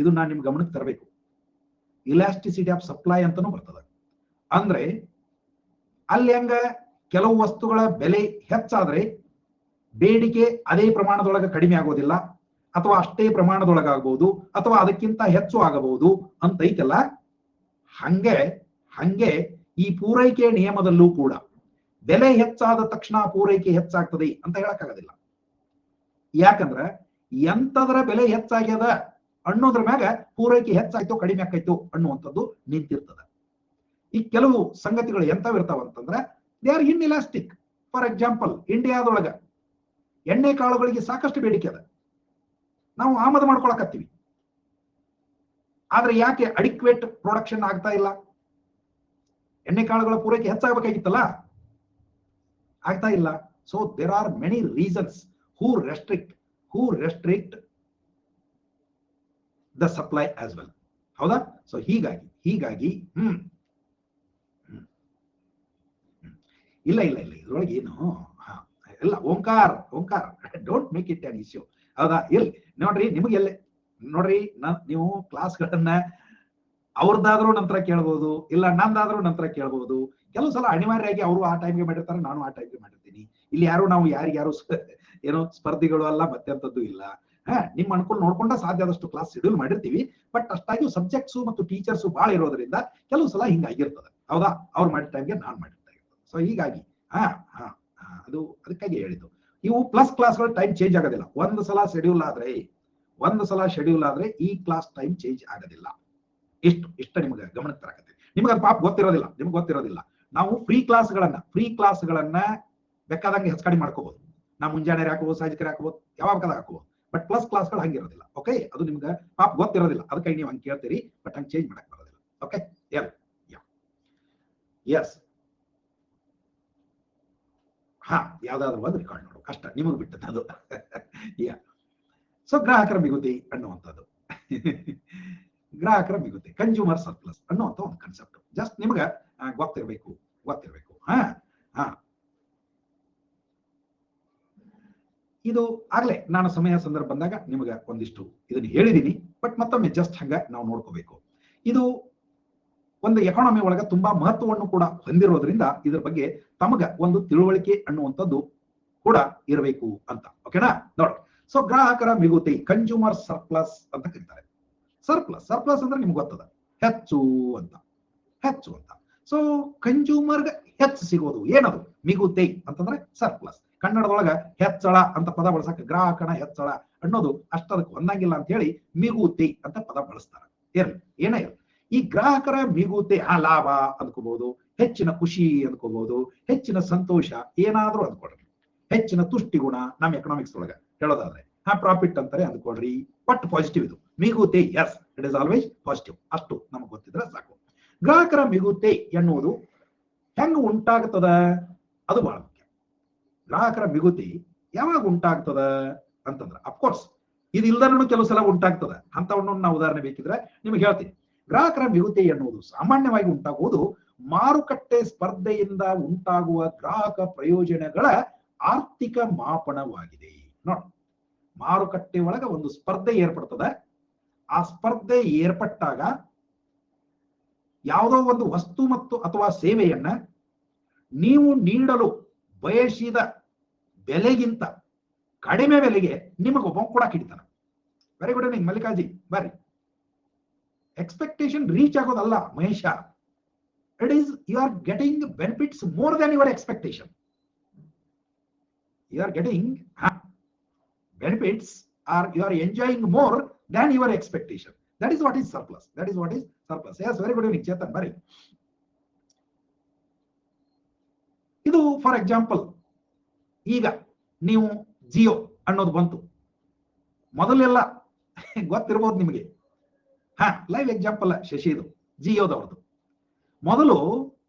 ಇದು ನಾನು ನಿಮ್ ಗಮನಕ್ಕೆ ತರಬೇಕು. ಇಲಾಸ್ಟಿಸಿಟಿ ಆಫ್ ಸಪ್ಲೈ ಅಂತಾನೂ ಬರ್ತದೆ. ಅಂದ್ರೆ ಅಲ್ಲಿ ಹೆಂಗ ಕೆಲವು ವಸ್ತುಗಳ ಬೆಲೆ ಹೆಚ್ಚಾದ್ರೆ ಬೇಡಿಕೆ ಅದೇ ಪ್ರಮಾಣದೊಳಗೆ ಕಡಿಮೆ ಆಗೋದಿಲ್ಲ, ಅಥವಾ ಅಷ್ಟೇ ಪ್ರಮಾಣದೊಳಗಾಗಬಹುದು, ಅಥವಾ ಅದಕ್ಕಿಂತ ಹೆಚ್ಚು ಆಗಬಹುದು ಅಂತ ಐತಲ್ಲ, ಹಂಗೆ ಈ ಪೂರೈಕೆ ನಿಯಮದಲ್ಲೂ ಕೂಡ ಬೆಲೆ ಹೆಚ್ಚಾದ ತಕ್ಷಣ ಪೂರೈಕೆ ಹೆಚ್ಚಾಗ್ತದೆ ಅಂತ ಹೇಳಕ್ಕಾಗೋದಿಲ್ಲ. ಯಾಕಂದ್ರೆ ಎಂತದ್ರ ಬೆಲೆ ಹೆಚ್ಚಾಗ್ಯದ ಅನ್ನೋದ್ರ ಮ್ಯಾಗ ಪೂರೈಕೆ ಹೆಚ್ಚಾಯ್ತು ಕಡಿಮೆ ಆಕೈತು ಅನ್ನುವಂಥದ್ದು ನಿಂತಿರ್ತದ. ಈ ಕೆಲವು ಸಂಗತಿಗಳು ಎಂತವಿರ್ತಾವ ಅಂತಂದ್ರೆ ದೇ ಆರ್ ಇನ್ಇಲಾಸ್ಟಿಕ್. ಫಾರ್ ಎಕ್ಸಾಂಪಲ್, ಇಂಡಿಯಾದೊಳಗ ಎಣ್ಣೆ ಕಾಳುಗಳಿಗೆ ಸಾಕಷ್ಟು ಬೇಡಿಕೆ ಅದ, ನಾವು ಆಮದು ಮಾಡ್ಕೊಳಕತ್ತೀವಿ, ಆದ್ರೆ ಯಾಕೆ ಅಡಿಕ್ವೇಟ್ ಪ್ರೊಡಕ್ಷನ್ ಆಗ್ತಾ ಇಲ್ಲ? ಎಣ್ಣೆ ಕಾಳುಗಳ ಪೂರೈಕೆ ಹೆಚ್ಚಾಗಬೇಕಾಗಿತ್ತಲ್ಲ, ಆಗ್ತಾ ಇಲ್ಲ. So there are many reasons who restrict the supply as well. ಹೌದಾ? ಸೊ ಹೀಗಾಗಿ ಇಲ್ಲ ಇದ್ರೊಳಗೆ ಏನು ಇಲ್ಲ, Omkara don't make it an issue. ಹೌದಾ? ಎಲ್ಲಿ ನೋಡ್ರಿ, ನಿಮಗೆಲ್ಲ ನೋಡ್ರಿ, ನೀವು ಕ್ಲಾಸ್ಗಳನ್ನ ಅವ್ರದ್ದಾದ್ರೂ ನಂತರ ಕೇಳ್ಬೋದು, ಇಲ್ಲ ನಂದಾದ್ರೂ ನಂತರ ಕೇಳ್ಬೋದು. ಕೆಲವು ಸಲ ಅನಿವಾರ್ಯವಾಗಿ ಅವರು ಆ ಟೈಮ್ಗೆ ಮಾಡಿರ್ತಾರೆ, ನಾನು ಆ ಟೈಮ್ಗೆ ಮಾಡಿರ್ತೀನಿ. ಇಲ್ಲಿ ನಾವು ಯಾರಿಗ್ಯಾರು ಏನೋ ಸ್ಪರ್ಧಿಗಳು ಅಲ್ಲ, ಮತ್ತೆಂತದ್ದು ಇಲ್ಲ. ನಿಮ್ಮ ಅನುಕೂಲ ನೋಡ್ಕೊಂಡ ಸಾಧ್ಯ ಆದಷ್ಟು ಕ್ಲಾಸ್ ಶೆಡ್ಯೂಲ್ ಮಾಡಿರ್ತೀವಿ. ಬಟ್ ಅಷ್ಟಾಗಿ ಸಬ್ಜೆಕ್ಟ್ಸ್ ಮತ್ತು ಟೀಚರ್ಸ್ ಬಹಳ ಇರೋದ್ರಿಂದ ಕೆಲವು ಸಲ ಹಿಂಗಾಗಿರ್ತದೆ. ಹೌದಾ? ಅವ್ರು ಮಾಡಿದ ಟೈಮ್ಗೆ ನಾನು ಮಾಡಿರ್ತಾ ಇರ್ತದೆ. ಸೊ ಹೀಗಾಗಿ ಅದಕ್ಕಾಗಿ ಹೇಳಿದ್ದು, ಇವು ಪ್ಲಸ್ ಕ್ಲಾಸ್ಗಳು ಟೈಮ್ ಚೇಂಜ್ ಆಗೋದಿಲ್ಲ. ಒಂದು ಸಲ ಶೆಡ್ಯೂಲ್ ಆದ್ರೆ ಈ ಕ್ಲಾಸ್ ಟೈಮ್ ಚೇಂಜ್ ಆಗೋದಿಲ್ಲ. ಇಷ್ಟ ನಿಮ್ಗೆ ಗಮನಕ್ಕೆ ತರಕತ್ತೀವಿ. ನಿಮ್ಗೆ ಅದು ಪಾಪ ಗೊತ್ತಿರೋದಿಲ್ಲ. ನಾವು ಫ್ರೀ ಕ್ಲಾಸ್ಗಳನ್ನ ಬೇಕಾದಂಗೆ ಹೆಚ್ಚು ಕಡಿಮೆ ಮಾಡ್ಕೋಬಹುದು. ನಾವು ಮುಂಜಾನೆ ಹಾಕೋಬಹುದು, ಸಾಯಂಕಾಲ ಹಾಕೋಬಹುದು, ಯಾವಾಗ ಬೇಕಾದಾಗ ಹಾಕೋಬಹುದು. ಬಟ್ ಪ್ಲಸ್ ಕ್ಲಾಸ್ಗಳು ಹಂಗಿರೋದಿಲ್ಲ. ಓಕೆ, ಅದು ನಿಮ್ಗೆ ಪಾಪ ಗೊತ್ತಿರೋದಿಲ್ಲ, ಅದಕ್ಕಾಗಿ ನೀವು ಹಂಗೆ ಕೇಳ್ತೀರಿ, ಬಟ್ ಹಂಗೆ ಚೇಂಜ್ ಮಾಡಕ್ ಬರೋದಿಲ್ಲ. ಓಕೆ, ಎಸ್, ಯಾವ್ದಾದ್ರು ಒಂದು ರೆಕಾರ್ಡ್ ನೋಡು, ಕಷ್ಟ ನಿಮಗೆ ಬಿಟ್ಟದ್ದು ಅದು. ಸೊ ಗ್ರಾಹಕರ ಮಿಗುತಿ ಅನ್ನುವಂಥದ್ದು, ಗ್ರಾಹಕರ ಮಿಗುತಿ, ಕನ್ಸ್ಯೂಮರ್ ಸರ್ಪ್ಲಸ್ ಅನ್ನುವಂಥ ಒಂದು ಕಾನ್ಸೆಪ್ಟ್ ಜಸ್ಟ್ ನಿಮ್ಗೆ ಗೊತ್ತಿರಬೇಕು. ಇದು ಆಗ್ಲೇ ನಾನು ಸಮಯ ಸಂದರ್ಭ ಬಂದಾಗ ನಿಮ್ಗೆ ಒಂದಿಷ್ಟು ಇದನ್ನ ಹೇಳಿದೀನಿ, ಬಟ್ ಮತ್ತೊಮ್ಮೆ ಜಸ್ಟ್ ಹಂಗ ನಾವು ನೋಡ್ಕೋಬೇಕು. ಇದು ಒಂದು ಎಕಾನಮಿ ಒಳಗೆ ತುಂಬಾ ಮಹತ್ವವನ್ನು ಕೂಡ ಹೊಂದಿರೋದ್ರಿಂದ ಇದ್ರ ಬಗ್ಗೆ ತಮಗ ಒಂದು ತಿಳುವಳಿಕೆ ಅನ್ನುವಂಥದ್ದು ಕೂಡ ಇರಬೇಕು ಅಂತ. ಓಕೆನಾ? ನೋಡಿ, ಸೊ ಗ್ರಾಹಕರ ಮಿಗುತಿ, ಕನ್ಸ್ಯೂಮರ್ ಸರ್ಪ್ಲಸ್ ಅಂತ ಕರೀತಾರೆ. ಸರ್ಪ್ಲಸ್ ಅಂದ್ರೆ ನಿಮ್ಗೆ ಗೊತ್ತದ, ಹೆಚ್ಚು ಅಂತ, ಹೆಚ್ಚು ಅಂತ. ಸೊ ಕನ್ಸ್ಯೂಮರ್ಗೆ ಹೆಚ್ಚು ಸಿಗೋದು ಏನದು? ಮಿಗುತೆ ಅಂತಂದ್ರೆ ಸರ್ಪ್ಲಸ್. ಕನ್ನಡದೊಳಗ ಹೆಚ್ಚಳ ಅಂತ ಪದ ಬಳಸಕ್ಕೆ ಗ್ರಾಹಕನ ಹೆಚ್ಚಳ ಅನ್ನೋದು ಅಷ್ಟದಕ್ಕೆ ಹೊಂದಂಗಿಲ್ಲ ಅಂತ ಹೇಳಿ ಮಿಗುತೆ ಅಂತ ಪದ ಬಳಸ್ತಾರೆ. ಇರ್ಲಿ, ಏನೇ ಇರಲಿ, ಈ ಗ್ರಾಹಕರ ಮಿಗುತೆ ಲಾಭ ಅಂದ್ಕೋಬಹುದು, ಹೆಚ್ಚಿನ ಖುಷಿ ಅಂದ್ಕೋಬಹುದು, ಹೆಚ್ಚಿನ ಸಂತೋಷ, ಏನಾದ್ರೂ ಅಂದ್ಕೊಳ್ರಿ. ಹೆಚ್ಚಿನ ತುಷ್ಟಿಗುಣ ನಮ್ಮ ಎಕನಾಮಿಕ್ಸ್ ಒಳಗ ಹೇಳೋದಾದ್ರೆ ಪ್ರಾಫಿಟ್ ಅಂತಾರೆ ಅಂದ್ಕೊಳ್ರಿ. ಬಟ್ ಪಾಸಿಟಿವ್ ಇದು ಮಿಗುತೆ. Yes, it is always positive. ಅಷ್ಟು ನಮಗೆ ಗೊತ್ತಿದ್ರೆ ಸಾಕು. ಗ್ರಾಹಕರ ಮಿಗುತೆ ಎನ್ನುವುದು ಹೆಂಗ ಉಂಟಾಗ್ತದ ಅದು ಬಹಳ ಮುಖ್ಯ. ಗ್ರಾಹಕರ ಮಿಗುತಿ ಯಾವಾಗ ಉಂಟಾಗ್ತದ ಅಂತಂದ್ರ ಅಫ್ಕೋರ್ಸ್ ಇದು ಇಲ್ದನೂ ಕೆಲವು ಸಲ ಉಂಟಾಗ್ತದ. ಅಂತವನ್ನು ನಾವು ಉದಾಹರಣೆ ಬೇಕಿದ್ರೆ ನಿಮ್ಗೆ ಹೇಳ್ತೀನಿ. ಗ್ರಾಹಕರ ಮಿಗುತಿ ಎನ್ನುವುದು ಸಾಮಾನ್ಯವಾಗಿ ಉಂಟಾಗುವುದು ಮಾರುಕಟ್ಟೆ ಸ್ಪರ್ಧೆಯಿಂದ ಉಂಟಾಗುವ ಗ್ರಾಹಕ ಪ್ರಯೋಜನಗಳ ಆರ್ಥಿಕ ಮಾಪನವಾಗಿದೆ. ನೋಡಿ, ಮಾರುಕಟ್ಟೆ ಒಳಗ ಒಂದು ಸ್ಪರ್ಧೆ ಏರ್ಪಡ್ತದ. ಆ ಸ್ಪರ್ಧೆ ಏರ್ಪಟ್ಟಾಗ ಯಾವುದೋ ಒಂದು ವಸ್ತು ಮತ್ತು ಅಥವಾ ಸೇವೆಯನ್ನ ನೀವು ನೀಡಲು ಬಯಸಿದ ಬೆಲೆಗಿಂತ ಕಡಿಮೆ ಬೆಲೆಗೆ ನಿಮಗೊಬ್ಬ ಕೊಡಕ್ಕೆ ಹಿಡಿತಾನೆ. ವೆರಿ ಗುಡ್ ಈವ್ನಿಂಗ್ ಮಲ್ಲಿಕಾಜಿ, ಬರ್ರಿ. ಎಕ್ಸ್ಪೆಕ್ಟೇಷನ್ ರೀಚ್ ಆಗೋದಲ್ಲ Mahesha. It is you are getting benefits more than your expectation. You are getting benefits or you are enjoying more than your expectation. That is what is surplus. That is what is surplus. Yes, very good evening Chetan, bari. ಇದು for example, ಈಗ ನೀವು ಜಿಯೋ ಅನ್ನೋದು ಬಂತು. ಮೊದಲೆಲ್ಲ ಗೊತ್ತಿರ್ಬೋದು ನಿಮಗೆ. Live example Shashi, ಇದು ಜಿಯೋದವ್ರದ್ದು. ಮೊದಲು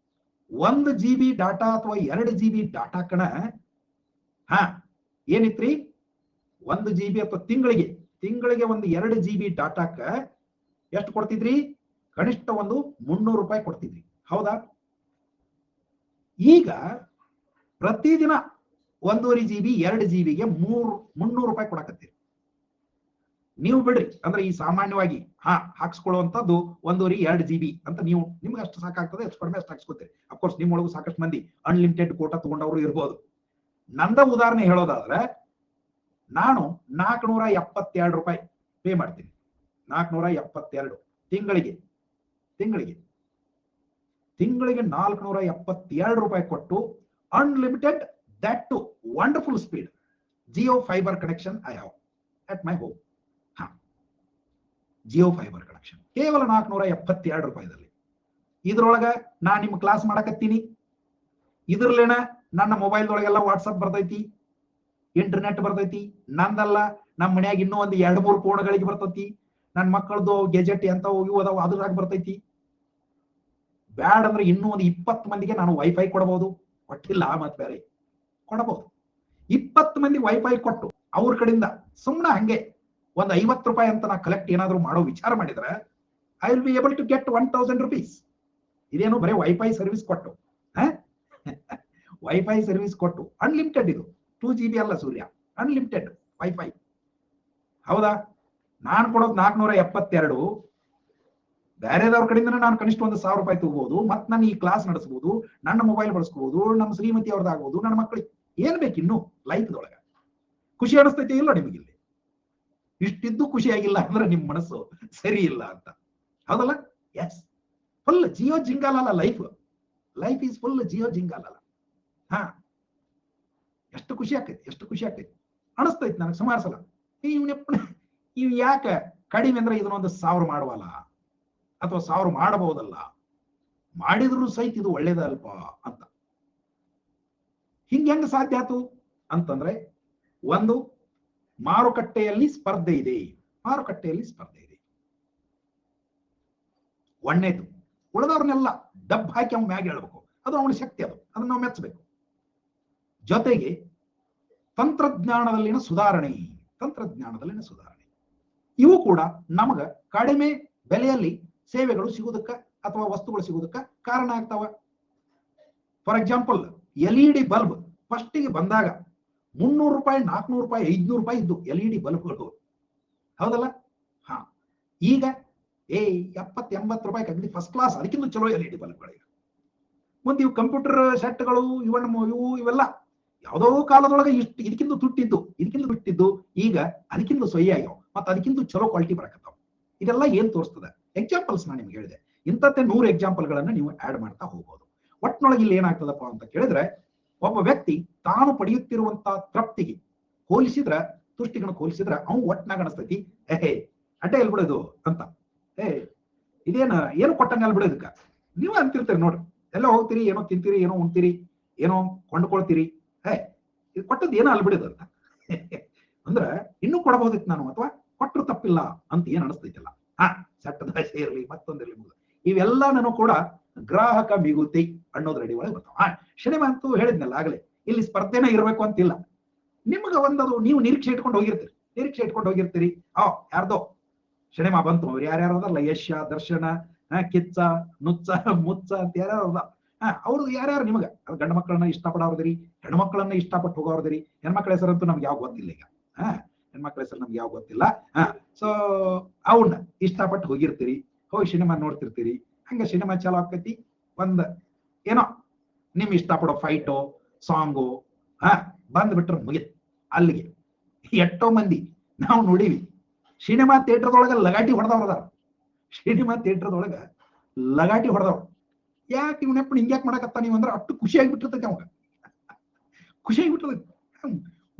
1 GB ಡಾಟಾ ಅಥವಾ 2 GB ಡಾಟಾಕಣ ಏನಿತ್ರಿ, 1 GB ಅಥವಾ ತಿಂಗಳಿಗೆ ಒಂದು 2 GB ಡಾಟಾಕ ಎಷ್ಟು ಕೊಡ್ತಿದ್ರಿ? ಕನಿಷ್ಠ ಒಂದು 300 ರೂಪಾಯಿ ಕೊಡ್ತಿದ್ರಿ. ಹೌದಾ? ಈಗ ಪ್ರತಿದಿನ 1.5 GB 2 GB-ಗೆ 300 ರೂಪಾಯಿ ಕೊಡಕತ್ತೀರಿ. ನೀವು ಬಿಡ್ರಿ, ಅಂದ್ರೆ ಈ ಸಾಮಾನ್ಯವಾಗಿ ಹಾಕ್ಸ್ಕೊಳ್ಳುವಂಥದ್ದು 1.5 GB ಅಂತ ನೀವು, ನಿಮ್ಗೆ ಅಷ್ಟು ಸಾಕಾಗ್ತದೆ, ಎಷ್ಟು ಕಡಿಮೆ ಅಷ್ಟು ಹಾಕ್ಸ್ಕೊತೀರಿ. ಅಫ್ಕೋರ್ಸ್ ನಿಮ್ಮೊಳಗೂ ಸಾಕಷ್ಟು ಮಂದಿ ಅನ್ಲಿಮಿಟೆಡ್ ಕೋಟಾ ತಗೊಂಡವರು ಇರ್ಬೋದು. ನಂದ ಉದಾಹರಣೆ ಹೇಳೋದಾದ್ರೆ, ನಾನು 472 ರೂಪಾಯಿ ಪೇ ಮಾಡ್ತೀನಿ. 472 ತಿಂಗಳಿಗೆ 472 ರೂಪಾಯಿ ಕೊಟ್ಟು unlimited, that too wonderful speed Jio fibre connection I have at my home. Jio fibre connection ಕೇವಲ 472 ರೂಪಾಯಿದಲ್ಲಿ. ಇದ್ರೊಳಗ ನಾ ನಿಮ್ ಕ್ಲಾಸ್ ಮಾಡಕತ್ತೀನಿ. ಇದ್ರಲ್ಲೇನ ನನ್ನ ಮೊಬೈಲ್ದೊಳಗೆಲ್ಲ ವಾಟ್ಸಪ್ ಬರ್ತೈತಿ, ಇಂಟರ್ನೆಟ್ ಬರ್ತೈತಿ. ನಂದಲ್ಲ, ನಮ್ಮ ಮನ್ಯಾಗ ಇನ್ನೂ ಒಂದು 2-3 ಫೋನ್ಗಳಿಗೆ ಬರ್ತೈತಿ. ನನ್ನ ಮಕ್ಕಳದು ಗೆಜೆಟ್ ಎಂತವು ಇವು ಅದಾವ, ಅದ್ರಾಗ ಬರ್ತೈತಿ. ಬ್ಯಾಡ್ ಅಂದ್ರೆ ಇನ್ನೂ ಒಂದು 20 ಮಂದಿಗೆ ನಾನು ವೈಫೈ ಕೊಡಬಹುದು. ಕೊಟ್ಟಿಲ್ಲ ಮತ್ ಬೇರೆ ಕೊಡಬಹುದು. 20 ಮಂದಿ ವೈಫೈ ಕೊಟ್ಟು ಅವ್ರ ಕಡೆಯಿಂದ ಸುಮ್ಮನೆ ಹಂಗೆ ಒಂದು 50 ರೂಪಾಯಿ ಅಂತ ನಾ ಕಲೆಕ್ಟ್ ಏನಾದ್ರು ಮಾಡೋ ವಿಚಾರ ಮಾಡಿದ್ರೆ I will be able to get 1000 rupees. ಇದೇನು ಬರೀ ವೈಫೈ ಸರ್ವಿಸ್ ಕೊಟ್ಟು, ವೈಫೈ ಸರ್ವಿಸ್ ಕೊಟ್ಟು ಅನ್ಲಿಮಿಟೆಡ್. ಇದು 2 GB ಅಲ್ಲ ಸೂರ್ಯ, ಅನ್ಲಿಮಿಟೆಡ್ ವೈಫೈ. ಹೌದಾ? ನಾನು ಕೊಡೋದು 472. ಬೇರೆದವ್ರ ಕಡೆಯಿಂದ ನಾನು ಕನಿಷ್ಠ ಒಂದು 1000 ರೂಪಾಯಿ ತಗೋಬಹುದು. ಮತ್ತೆ ನಾನು ಈ ಕ್ಲಾಸ್ ನಡೆಸಬಹುದು, ನನ್ನ ಮೊಬೈಲ್ ಬಳಸ್ಕೋಬಹುದು, ನಮ್ಮ ಶ್ರೀಮತಿ ಅವ್ರದ್ದಾಗಬಹುದು, ನನ್ನ ಮಕ್ಕಳಿಗೆ ಏನ್ ಬೇಕು ಇನ್ನು ಲೈಫ್ದೊಳಗ. ಖುಷಿ ಅನಿಸ್ತೈತಿ ಇಲ್ಲ ನಿಮಗಿಲ್ಲಿ? ಇಷ್ಟಿದ್ದು ಖುಷಿಯಾಗಿಲ್ಲ ಅಂದ್ರೆ ನಿಮ್ ಮನಸ್ಸು ಸರಿ ಇಲ್ಲ ಅಂತ. ಹೌದಲ್ಲ? ಎಸ್, ಫುಲ್ ಜಿಯೋ ಜಿಂಗಾಲ ಅಲ್ಲ ಲೈಫ್ ಈಸ್ ಫುಲ್ ಜಿಯೋ ಜಿಂಗಾಲ. ಎಷ್ಟು ಖುಷಿ ಆಕೈತಿ ಅನಿಸ್ತೈತಿ ನನಗೆ ಸುಮಾರು ಸಲ. ಇವ್ ಯಾಕೆ ಕಡಿಮೆ ಅಂದ್ರೆ ಇದನ್ನೊಂದು 1000 ಮಾಡುವಲ್ಲ, ಅಥವಾ 1000 ಮಾಡಬಹುದಲ್ಲ, ಮಾಡಿದ್ರು ಸಹಿತ ಇದು ಒಳ್ಳೇದಲ್ಪ ಅಂತ. ಹೆಂಗ ಸಾಧ್ಯ ಆಯ್ತು ಅಂತಂದ್ರೆ, ಒಂದು ಮಾರುಕಟ್ಟೆಯಲ್ಲಿ ಸ್ಪರ್ಧೆ ಇದೆ. ಒಣ್ಣೇದು ಉಳಿದವ್ರನ್ನೆಲ್ಲ ಡಬ್ ಹಾಕಿ ಅವ್ನ ಮ್ಯಾಗ ಹೇಳ್ಬೇಕು. ಅದು ಅವನ ಶಕ್ತಿ, ಅದನ್ನ ನಾವು ಮೆಚ್ಚಬೇಕು. ಜೊತೆಗೆ ತಂತ್ರಜ್ಞಾನದಲ್ಲಿನ ಸುಧಾರಣೆ ಇವು ಕೂಡ ನಮಗ ಕಡಿಮೆ ಬೆಲೆಯಲ್ಲಿ ಸೇವೆಗಳು ಸಿಗುವುದಕ್ಕ ಅಥವಾ ವಸ್ತುಗಳು ಸಿಗುವುದಕ್ಕ ಕಾರಣ ಆಗ್ತಾವ. ಫಾರ್ ಎಕ್ಸಾಂಪಲ್, LED ಬಲ್ಬ್ ಫಸ್ಟಿಗೆ ಬಂದಾಗ 300 ರೂಪಾಯಿ, 400 ರೂಪಾಯಿ, 500 ರೂಪಾಯಿ ಇದ್ದು LED ಬಲ್ಬ್ಗಳು. ಹೌದಲ್ಲ? ಈಗ 70-80 ರೂಪಾಯಿ ಅಗದಿ ಫಸ್ಟ್ ಕ್ಲಾಸ್, ಅದಕ್ಕಿಂತ ಚಲೋ LED ಬಲ್ಬ್ಗಳಿಗೆ. ಮುಂದೆ ಇವು ಕಂಪ್ಯೂಟರ್ ಸೆಟ್ಗಳು, ಇವೆಲ್ಲ ಯಾವುದೋ ಕಾಲದೊಳಗೆ ಇದಕ್ಕಿಂತ ತುಟ್ಟಿದ್ದು ಈಗ ಅದಕ್ಕಿಂತ ಸೊಯ್ಯ ಆಗ್ಯಾವ, ಮತ್ತೆ ಅದಕ್ಕಿಂತ ಚಲೋ ಕ್ವಾಲಿಟಿ ಬರಕತ್ತಾವ. ಇದೆಲ್ಲ ಏನ್ ತೋರಿಸ್ತದೆ? ಎಕ್ಸಾಂಪಲ್ಸ್ ನಾನು ನಿಮ್ಗೆ ಹೇಳಿದೆ. ಇಂಥದ್ದೇ 100 ಎಕ್ಸಾಂಪಲ್ಗಳನ್ನು ನೀವು ಆಡ್ ಮಾಡ್ತಾ ಹೋಗ್ಬೋದು. ಒಟ್ಟಿನೊಳಗೆ ಇಲ್ಲಿ ಏನಾಗ್ತದಪ್ಪ ಅಂತ ಕೇಳಿದ್ರೆ, ಒಬ್ಬ ವ್ಯಕ್ತಿ ತಾನು ಪಡೆಯುತ್ತಿರುವಂತಹ ತೃಪ್ತಿಗೆ ಹೋಲಿಸಿದ್ರ, ತುಷ್ಟಿಗಳನ್ನು ಹೋಲಿಸಿದ್ರ ಅವ್ನು ಒಟ್ಟಿನಾಗ ಅನಿಸ್ತೈತಿ, ಅಡ್ಡ ಎಲ್ ಬಿಡೋದು ಅಂತ. ಏನು ಕೊಟ್ಟಂಗ ಅಲ್ ಬಿಡೋದಕ್ಕ ನೀವು ಅಂತಿರ್ತೀರಿ ನೋಡ್ರಿ. ಎಲ್ಲ ಹೋಗ್ತೀರಿ, ಏನೋ ತಿಂತೀರಿ, ಏನೋ ಉಣ್ತೀರಿ, ಏನೋ ಕೊಂಡ್ಕೊಳ್ತೀರಿ, ಇದು ಕೊಟ್ಟದ್ದು ಏನೋ ಅಲ್ ಬಿಡೋದು ಅಂತ. ಅಂದ್ರ ಇನ್ನೂ ಕೊಡಬಹುದಿತ್ತು ನಾನು, ಅಥವಾ ಕೊಟ್ಟರು ತಪ್ಪಿಲ್ಲ ಅಂತ ಏನ್ ಅನಿಸ್ತೈತಿಲ್ಲ. ಸಟ್ಟದ ಸೇರ್ಲಿ, ಮತ್ತೊಂದಿರ್ಲಿ, ಇವೆಲ್ಲನೂ ಕೂಡ ಗ್ರಾಹಕ ಮಿಗುತಿ ಅನ್ನೋದ್ರಡಿ ಒಳಗೆ ಬರ್ತಾವ. ಸಿನಿಮಾ ಅಂತೂ ಹೇಳಿದ್ನಲ್ಲ ಆಗಲೇ, ಇಲ್ಲಿ ಸ್ಪರ್ಧೆನೇ ಇರಬೇಕು ಅಂತಿಲ್ಲ. ನಿಮ್ಗೆ ಒಂದದು ನೀವು ನಿರೀಕ್ಷೆ ಇಟ್ಕೊಂಡು ಹೋಗಿರ್ತೀರಿ. ಯಾರ್ದೋ ಸಿನಿಮಾ ಬಂತು, ಅವ್ರು ಯಾರ್ಯಾರು ಅದಲ್ಲ, ಯಶ, ದರ್ಶನ, ಕಿಚ್ಚ, ನುಚ್ಚ, ಮುಚ್ಚ ಅಂತ ಯಾರ್ಯಾರು ಅದ, ಅವ್ರು ಯಾರ್ಯಾರು ನಿಮ್ಗೆ ಗಂಡು ಮಕ್ಕಳನ್ನ ಇಷ್ಟಪಡೋರ್ದಿರಿ, ಹೆಣ್ಮಕ್ಳನ್ನ ಇಷ್ಟಪಟ್ಟು ಹೋಗೋರ್ದಿರಿ. ಹೆಣ್ಮಕ್ಳ ಹೆಸರಂತೂ ನಮ್ಗೆ ಯಾವ ಗೊತ್ತಿಲ್ಲ ಈಗ. ಹೆಣ್ಮಕ್ಳ ಹೆಸರು ನಮ್ಗೆ ಯಾವ ಗೊತ್ತಿಲ್ಲ. ಸೊ ಅವ್ನ ಇಷ್ಟಪಟ್ಟು ಹೋಗಿರ್ತೀರಿ, ಹೋಗಿ ಸಿನಿಮಾ ನೋಡ್ತಿರ್ತೀರಿ. ಹಂಗ ಸಿನಿಮಾ ಚಾಲು ಆಕೈತಿ, ಒಂದ್ ಏನೋ ನಿಮ್ ಇಷ್ಟಪಡೋ ಫೈಟೋ ಸಾಂಗು ಬಂದ್ಬಿಟ್ರೆ ಮುಗಿತ್ ಅಲ್ಲಿಗೆ. ಎಷ್ಟೋ ಮಂದಿ ನಾವು ನೋಡಿವಿ ಸಿನಿಮಾ ಥಿಯೇಟರ್ದೊಳಗ ಲಗಾಟಿ ಹೊಡೆದವ್ರದಾರ. ಯಾಕೆ ಇವನಪ್ಪ ಹಿಂಗ್ಯಾಕ್ ಮಾಡಕತ್ತ ನೀವು ಅಂದ್ರೆ ಅಷ್ಟು ಖುಷಿಯಾಗಿಬಿಟ್ಟಿರ್ತೈತಿ ಅವಾಗ.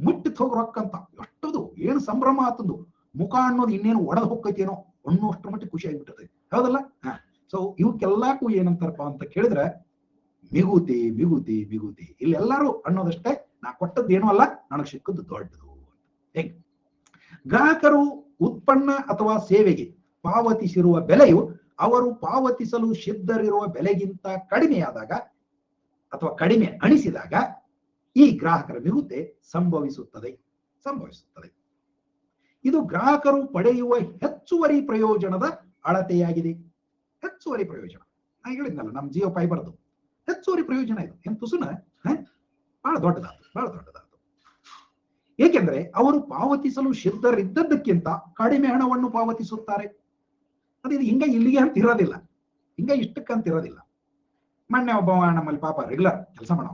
ಮುಟ್ಟಿತ್ ಹೋಗಿ ರೊಕ್ಕ ಅಂತ ಎಷ್ಟದು ಏನು ಸಂಭ್ರಮ ಆತಂದು, ಮುಖ ಅನ್ನೋದು ಇನ್ನೇನು ಒಡೆದು ಹೋಗ್ತೈತೇನೋ ಅನ್ನೋಷ್ಟ್ರ ಮಟ್ಟಿಗೆ ಖುಷಿ ಆಗಿಬಿಟ್ಟಿರ್ತೈತಿ, ಹೌದಲ್ಲ? ಸೊ ಇವಕ್ಕೆಲ್ಲಾಕು ಏನಂತಾರಪ್ಪ ಅಂತ ಕೇಳಿದ್ರೆ ಮಿಗುತಿ. ಇಲ್ಲಿ ಎಲ್ಲರೂ ಅನ್ನೋದಷ್ಟೇ, ನಾ ಕೊಟ್ಟದ್ದೇನೂ ಅಲ್ಲ, ನನಗೆ ಸಿಕ್ಕದ್ದು ದೊಡ್ಡದು. ಹೇಗೆ ಗ್ರಾಹಕರು ಉತ್ಪನ್ನ ಅಥವಾ ಸೇವೆಗೆ ಪಾವತಿಸಿರುವ ಬೆಲೆಯು ಅವರು ಪಾವತಿಸಲು ಸಿದ್ಧರಿರುವ ಬೆಲೆಗಿಂತ ಕಡಿಮೆಯಾದಾಗ ಅಥವಾ ಕಡಿಮೆ ಅನಿಸಿದಾಗ ಈ ಗ್ರಾಹಕರ ಮಿಗುತೆ ಸಂಭವಿಸುತ್ತದೆ. ಇದು ಗ್ರಾಹಕರು ಪಡೆಯುವ ಹೆಚ್ಚುವರಿ ಪ್ರಯೋಜನದ ಅಳತೆಯಾಗಿದೆ. ಹೆಚ್ಚುವರಿ ಪ್ರಯೋಜನ ನಾ ಹೇಳಿದ್ನಲ್ಲ, ನಮ್ಮ ಜಿಯೋ ಫೈಬರ್ದು ಹೆಚ್ಚುವರಿ ಪ್ರಯೋಜನ ಇದು. ಏನ್ ತುಸುನ ಬಹಳ ದೊಡ್ಡದಾದ. ಏಕೆಂದ್ರೆ ಅವರು ಪಾವತಿಸಲು ಸಿದ್ಧರಿದ್ದದ್ದಕ್ಕಿಂತ ಕಡಿಮೆ ಹಣವನ್ನು ಪಾವತಿಸುತ್ತಾರೆ. ಅದು ಇದು ಹಿಂಗ ಇಲ್ಲಿಗೆ ಅಂತ ಇರೋದಿಲ್ಲ, ಹಿಂಗ ಇಷ್ಟಕ್ಕಂತ ಇರೋದಿಲ್ಲ. ಮೊನ್ನೆ ಒಬ್ಬ ನಮ್ಮಲ್ಲಿ ಪಾಪ ರೆಗ್ಯುಲರ್ ಕೆಲಸ ಮಾಡೋ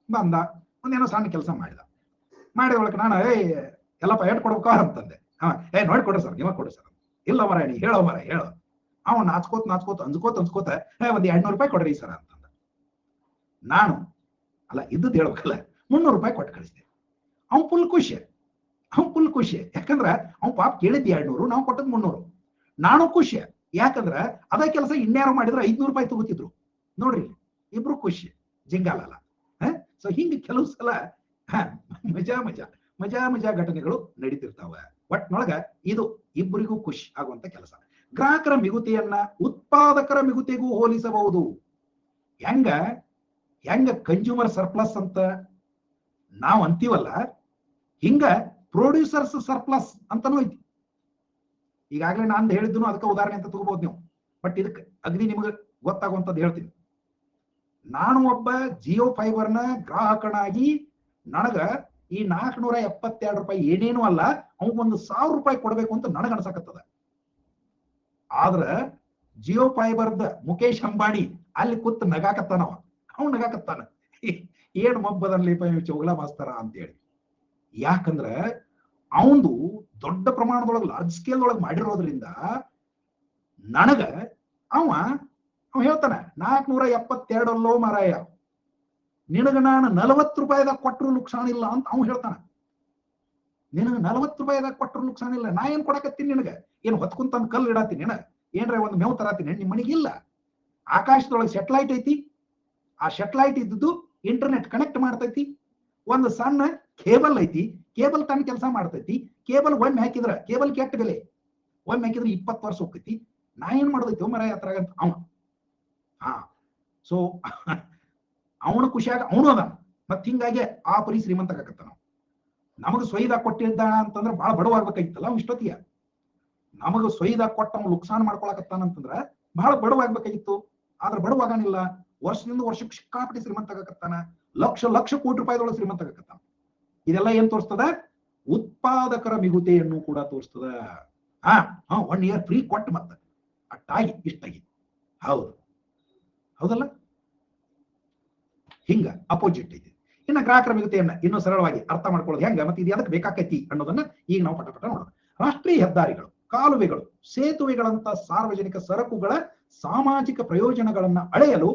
ಬಂದ ಒಂದೇನೋ ಸಣ್ಣ ಕೆಲಸ ಮಾಡಿದ ಒಳಗೆ ನಾನು ಎಲ್ಲಪ್ಪ ಏಟ್ ಕೊಡ್ಬೇಕ ಅಂತಂದೆ. ನೋಡ್ಕೊಡ್ರಿ ಸರ್, ನೀವ ಕೊಡ್ರಿ ಸರ್. ಇಲ್ಲ ಮರ ನೀ ಹೇಳೋ ಅವ್ನು ನಾಚ್ಕೋತ ಅಂಜ್ಕೋತ ಒಂದ್ 200 ರೂಪಾಯಿ ಕೊಡ್ರಿ ಸರ್ ಅಂತಂದ. ನಾನು ಅಲ್ಲ ಇದ್ದದ್ದು ಹೇಳ್ಬೇಕಲ್ಲ, 300 ರೂಪಾಯಿ ಕೊಟ್ಟು ಕಳಿಸ್ದೆ. ಅವ್ನು ಫುಲ್ ಖುಷಿ. ಯಾಕಂದ್ರ ಅವ್ನು ಪಾಪ ಕೇಳಿದ್ 200, ನಾವು ಕೊಟ್ಟದ್ 300. ನಾನು ಖುಷಿ, ಯಾಕಂದ್ರ ಅದ ಕೆಲಸ ಇನ್ಯಾರು ಮಾಡಿದ್ರೆ 500 ರೂಪಾಯಿ ತಗೋತಿದ್ರು. ನೋಡ್ರಿ, ಇಬ್ರು ಖುಷಿ, ಜಿಂಗಾಲಲ್ಲ. ಸೊ ಹಿಂಗ ಕೆಲವು ಸಲ ಮಜಾ ಘಟನೆಗಳು ನಡೀತಿರ್ತಾವ. ಒಟ್ನೊಳಗ ಇದು ಇಬ್ಬರಿಗೂ ಖುಷಿ ಆಗುವಂತ ಕೆಲಸ. ಗ್ರಾಹಕರ ಮಿಗುತಿಯನ್ನ ಉತ್ಪಾದಕರ ಮಿಗುತಿಗೂ ಹೋಲಿಸಬಹುದು. ಹೆಂಗ ಕನ್ಸ್ಯೂಮರ್ ಸರ್ಪ್ಲಸ್ ಅಂತ ನಾವು ಅಂತೀವಲ್ಲ, ಹಿಂಗ ಪ್ರೊಡ್ಯೂಸರ್ಸ್ ಸರ್ಪ್ಲಸ್ ಅಂತಾನೂ ಐತಿ. ಈಗಾಗಲೇ ನಾನು ಹೇಳಿದ್ದು ಅದಕ್ಕೆ ಉದಾಹರಣೆ ಅಂತ ತಗೋಬಹುದು ನೀವು. ಬಟ್ ಇದಕ್ಕೆ ಅಗ್ನಿ ನಿಮಗೆ ಗೊತ್ತಾಗುವಂಥದ್ದು ಹೇಳ್ತೀನಿ. ನಾನು ಒಬ್ಬ ಜಿಯೋ ಫೈಬರ್ನ ಗ್ರಾಹಕನಾಗಿ ನನಗ ಈ 472 ರೂಪಾಯಿ ಏನೇನು ಅಲ್ಲ, ಅವನಿಗೊಂದು 1000 ರೂಪಾಯಿ ಕೊಡ್ಬೇಕು ಅಂತ ನನಗ ಅನ್ಸಕತ್ತದ. ಆದ್ರ ಜಿಯೋ ಫೈಬರ್ದ ಮುಖೇಶ್ ಅಂಬಾನಿ ಅಲ್ಲಿ ಕೂತ್ ನಗಾಕತ್ತಾನವ. ಅವ್ನು ನಗಾಕತ್ತಾನ, ಏನ್ ಮಬ್ಬದಲ್ಲಿ ಚೌಗಲ ಮಾಸ್ತರ ಅಂತೇಳಿ. ಯಾಕಂದ್ರ ಅವಂದು ದೊಡ್ಡ ಪ್ರಮಾಣದೊಳಗೆ ಲಾರ್ಜ್ ಸ್ಕೇಲ್ ಒಳಗೆ ಮಾಡಿರೋದ್ರಿಂದ ನನಗ ಅವ ಹೇಳ್ತಾನ 472 ಅಲ್ಲೋ ಮಾರಾಯ, ನಿನಗ ನಾನು 40 ರೂಪಾಯಿದಾಗ ಕೊಟ್ಟರು ನುಕ್ಸಾನ ಇಲ್ಲ ಅಂತ ಅವ್ನು ಹೇಳ್ತಾನ. ನಿನಗ 40 ರೂಪಾಯಿದಾಗ ಕೊಟ್ಟರು ನುಕ್ಸಾನ ಇಲ್ಲ, ನಾ ಏನ್ ಕೊಡಕತ್ತೀನಿ ನಿನಗ? ಏನ್ ಹೊತ್ಕೊಂತಂದ್ ಕಲ್ಲು ಇಡಾತೀನಿ ಏನ? ಏನ್ರ ಒಂದು ಮೇವು ತರಾತೀನಿ ನಿಮ್ಮ ಮನೆಗಿಲ್ಲ? ಆಕಾಶದೊಳಗೆ ಸೆಟಲೈಟ್ ಐತಿ, ಆ ಸೆಟಲೈಟ್ ಇದ್ದು ಇಂಟರ್ನೆಟ್ ಕನೆಕ್ಟ್ ಮಾಡ್ತೈತಿ. ಒಂದು ಸಣ್ಣ ಕೇಬಲ್ ಐತಿ, ಕೇಬಲ್ ತನ್ನ ಕೆಲಸ ಮಾಡ್ತೈತಿ. ಕೇಬಲ್ ಒಮ್ಮೆ ಹಾಕಿದ್ರ ಕೇಬಲ್ ಕೆಟ್ಟ ಬೆಲೆ, ಒಮ್ಮೆ ಹಾಕಿದ್ರೆ 20 ವರ್ಷ ಹೋಗ್ತೈತಿ. ನಾ ಏನ್ ಮಾಡ್ದೈತಿ ಮರ ಹತ್ರಗಂತ ಅವ. ಸೊ ಅವನು ಖುಷಿಯಾಗ ಅವನು ಅದ. ಮತ್ ಹಿಂಗಾಗಿ ಆ ಪರಿ ಶ್ರೀಮಂತ ಆಗತ್ತ. ನಾವು ನಮಗ ಸೊಯ್ದಾಗ ಕೊಟ್ಟಿದ್ದಾನ ಅಂತಂದ್ರೆ ಬಹಳ ಬಡವಾಗ್ಬೇಕಾಗಿತ್ತಲ್ಲ ಅವ್ ಇಷ್ಟೊತ್ತಿಗೆ. ನಮಗ ಸೊಯ್ದಾಗ ಕೊಟ್ಟ ಅವ್ನು ನುಕ್ಸಾನ ಮಾಡ್ಕೊಳಕತ್ತಾನಂತಂದ್ರ ಬಹಳ ಬಡವಾಗ್ಬೇಕಾಗಿತ್ತು. ಆದ್ರೆ ಬಡವಾಗನಿಲ್ಲ, ವರ್ಷದಿಂದ ವರ್ಷಕ್ಕೆ ಸಿಕ್ಕಾಪಟ್ಟಿ ಶ್ರೀಮಂತ ಆಗಕತ್ತಾನ. ಲಕ್ಷ ಕೋಟಿ ರೂಪಾಯಿದೊಳಗೆ ಶ್ರೀಮಂತ ಆಗಕತ್ತಾನ. ಇದೆಲ್ಲ ಏನ್ ತೋರಿಸ್ತದ? ಉತ್ಪಾದಕರ ಮಿಗುತೆಯನ್ನು ಕೂಡ ತೋರಿಸ್ತದ. 1 ಇಯರ್ ಫ್ರೀ ಕೊಟ್ಟ ಮತ್ತ ಅಟ್ಟಾಗಿ ಇಷ್ಟಾಗಿ. ಹೌದಲ್ಲ? ಹಿಂಗ ಅಪೋಸಿಟ್ ಐತಿ. ಇನ್ನು ಗ್ರಾಹಕರ ಮಿಗುತೆಯನ್ನ ಇನ್ನೂ ಸರಳವಾಗಿ ಅರ್ಥ ಮಾಡ್ಕೊಳ್ಳೋದು ಹೆಂಗ, ಮತ್ತೆ ಇದು ಅದಕ್ಕೆ ಬೇಕಾಕೈತಿ ಅನ್ನೋದನ್ನ ಈಗ ನಾವು ಪಟ ನೋಡೋಣ. ರಾಷ್ಟ್ರೀಯ ಹೆದ್ದಾರಿಗಳು, ಕಾಲುವೆಗಳು, ಸೇತುವೆಗಳಂತ ಸಾರ್ವಜನಿಕ ಸರಕುಗಳ ಸಾಮಾಜಿಕ ಪ್ರಯೋಜನಗಳನ್ನ ಅಳೆಯಲು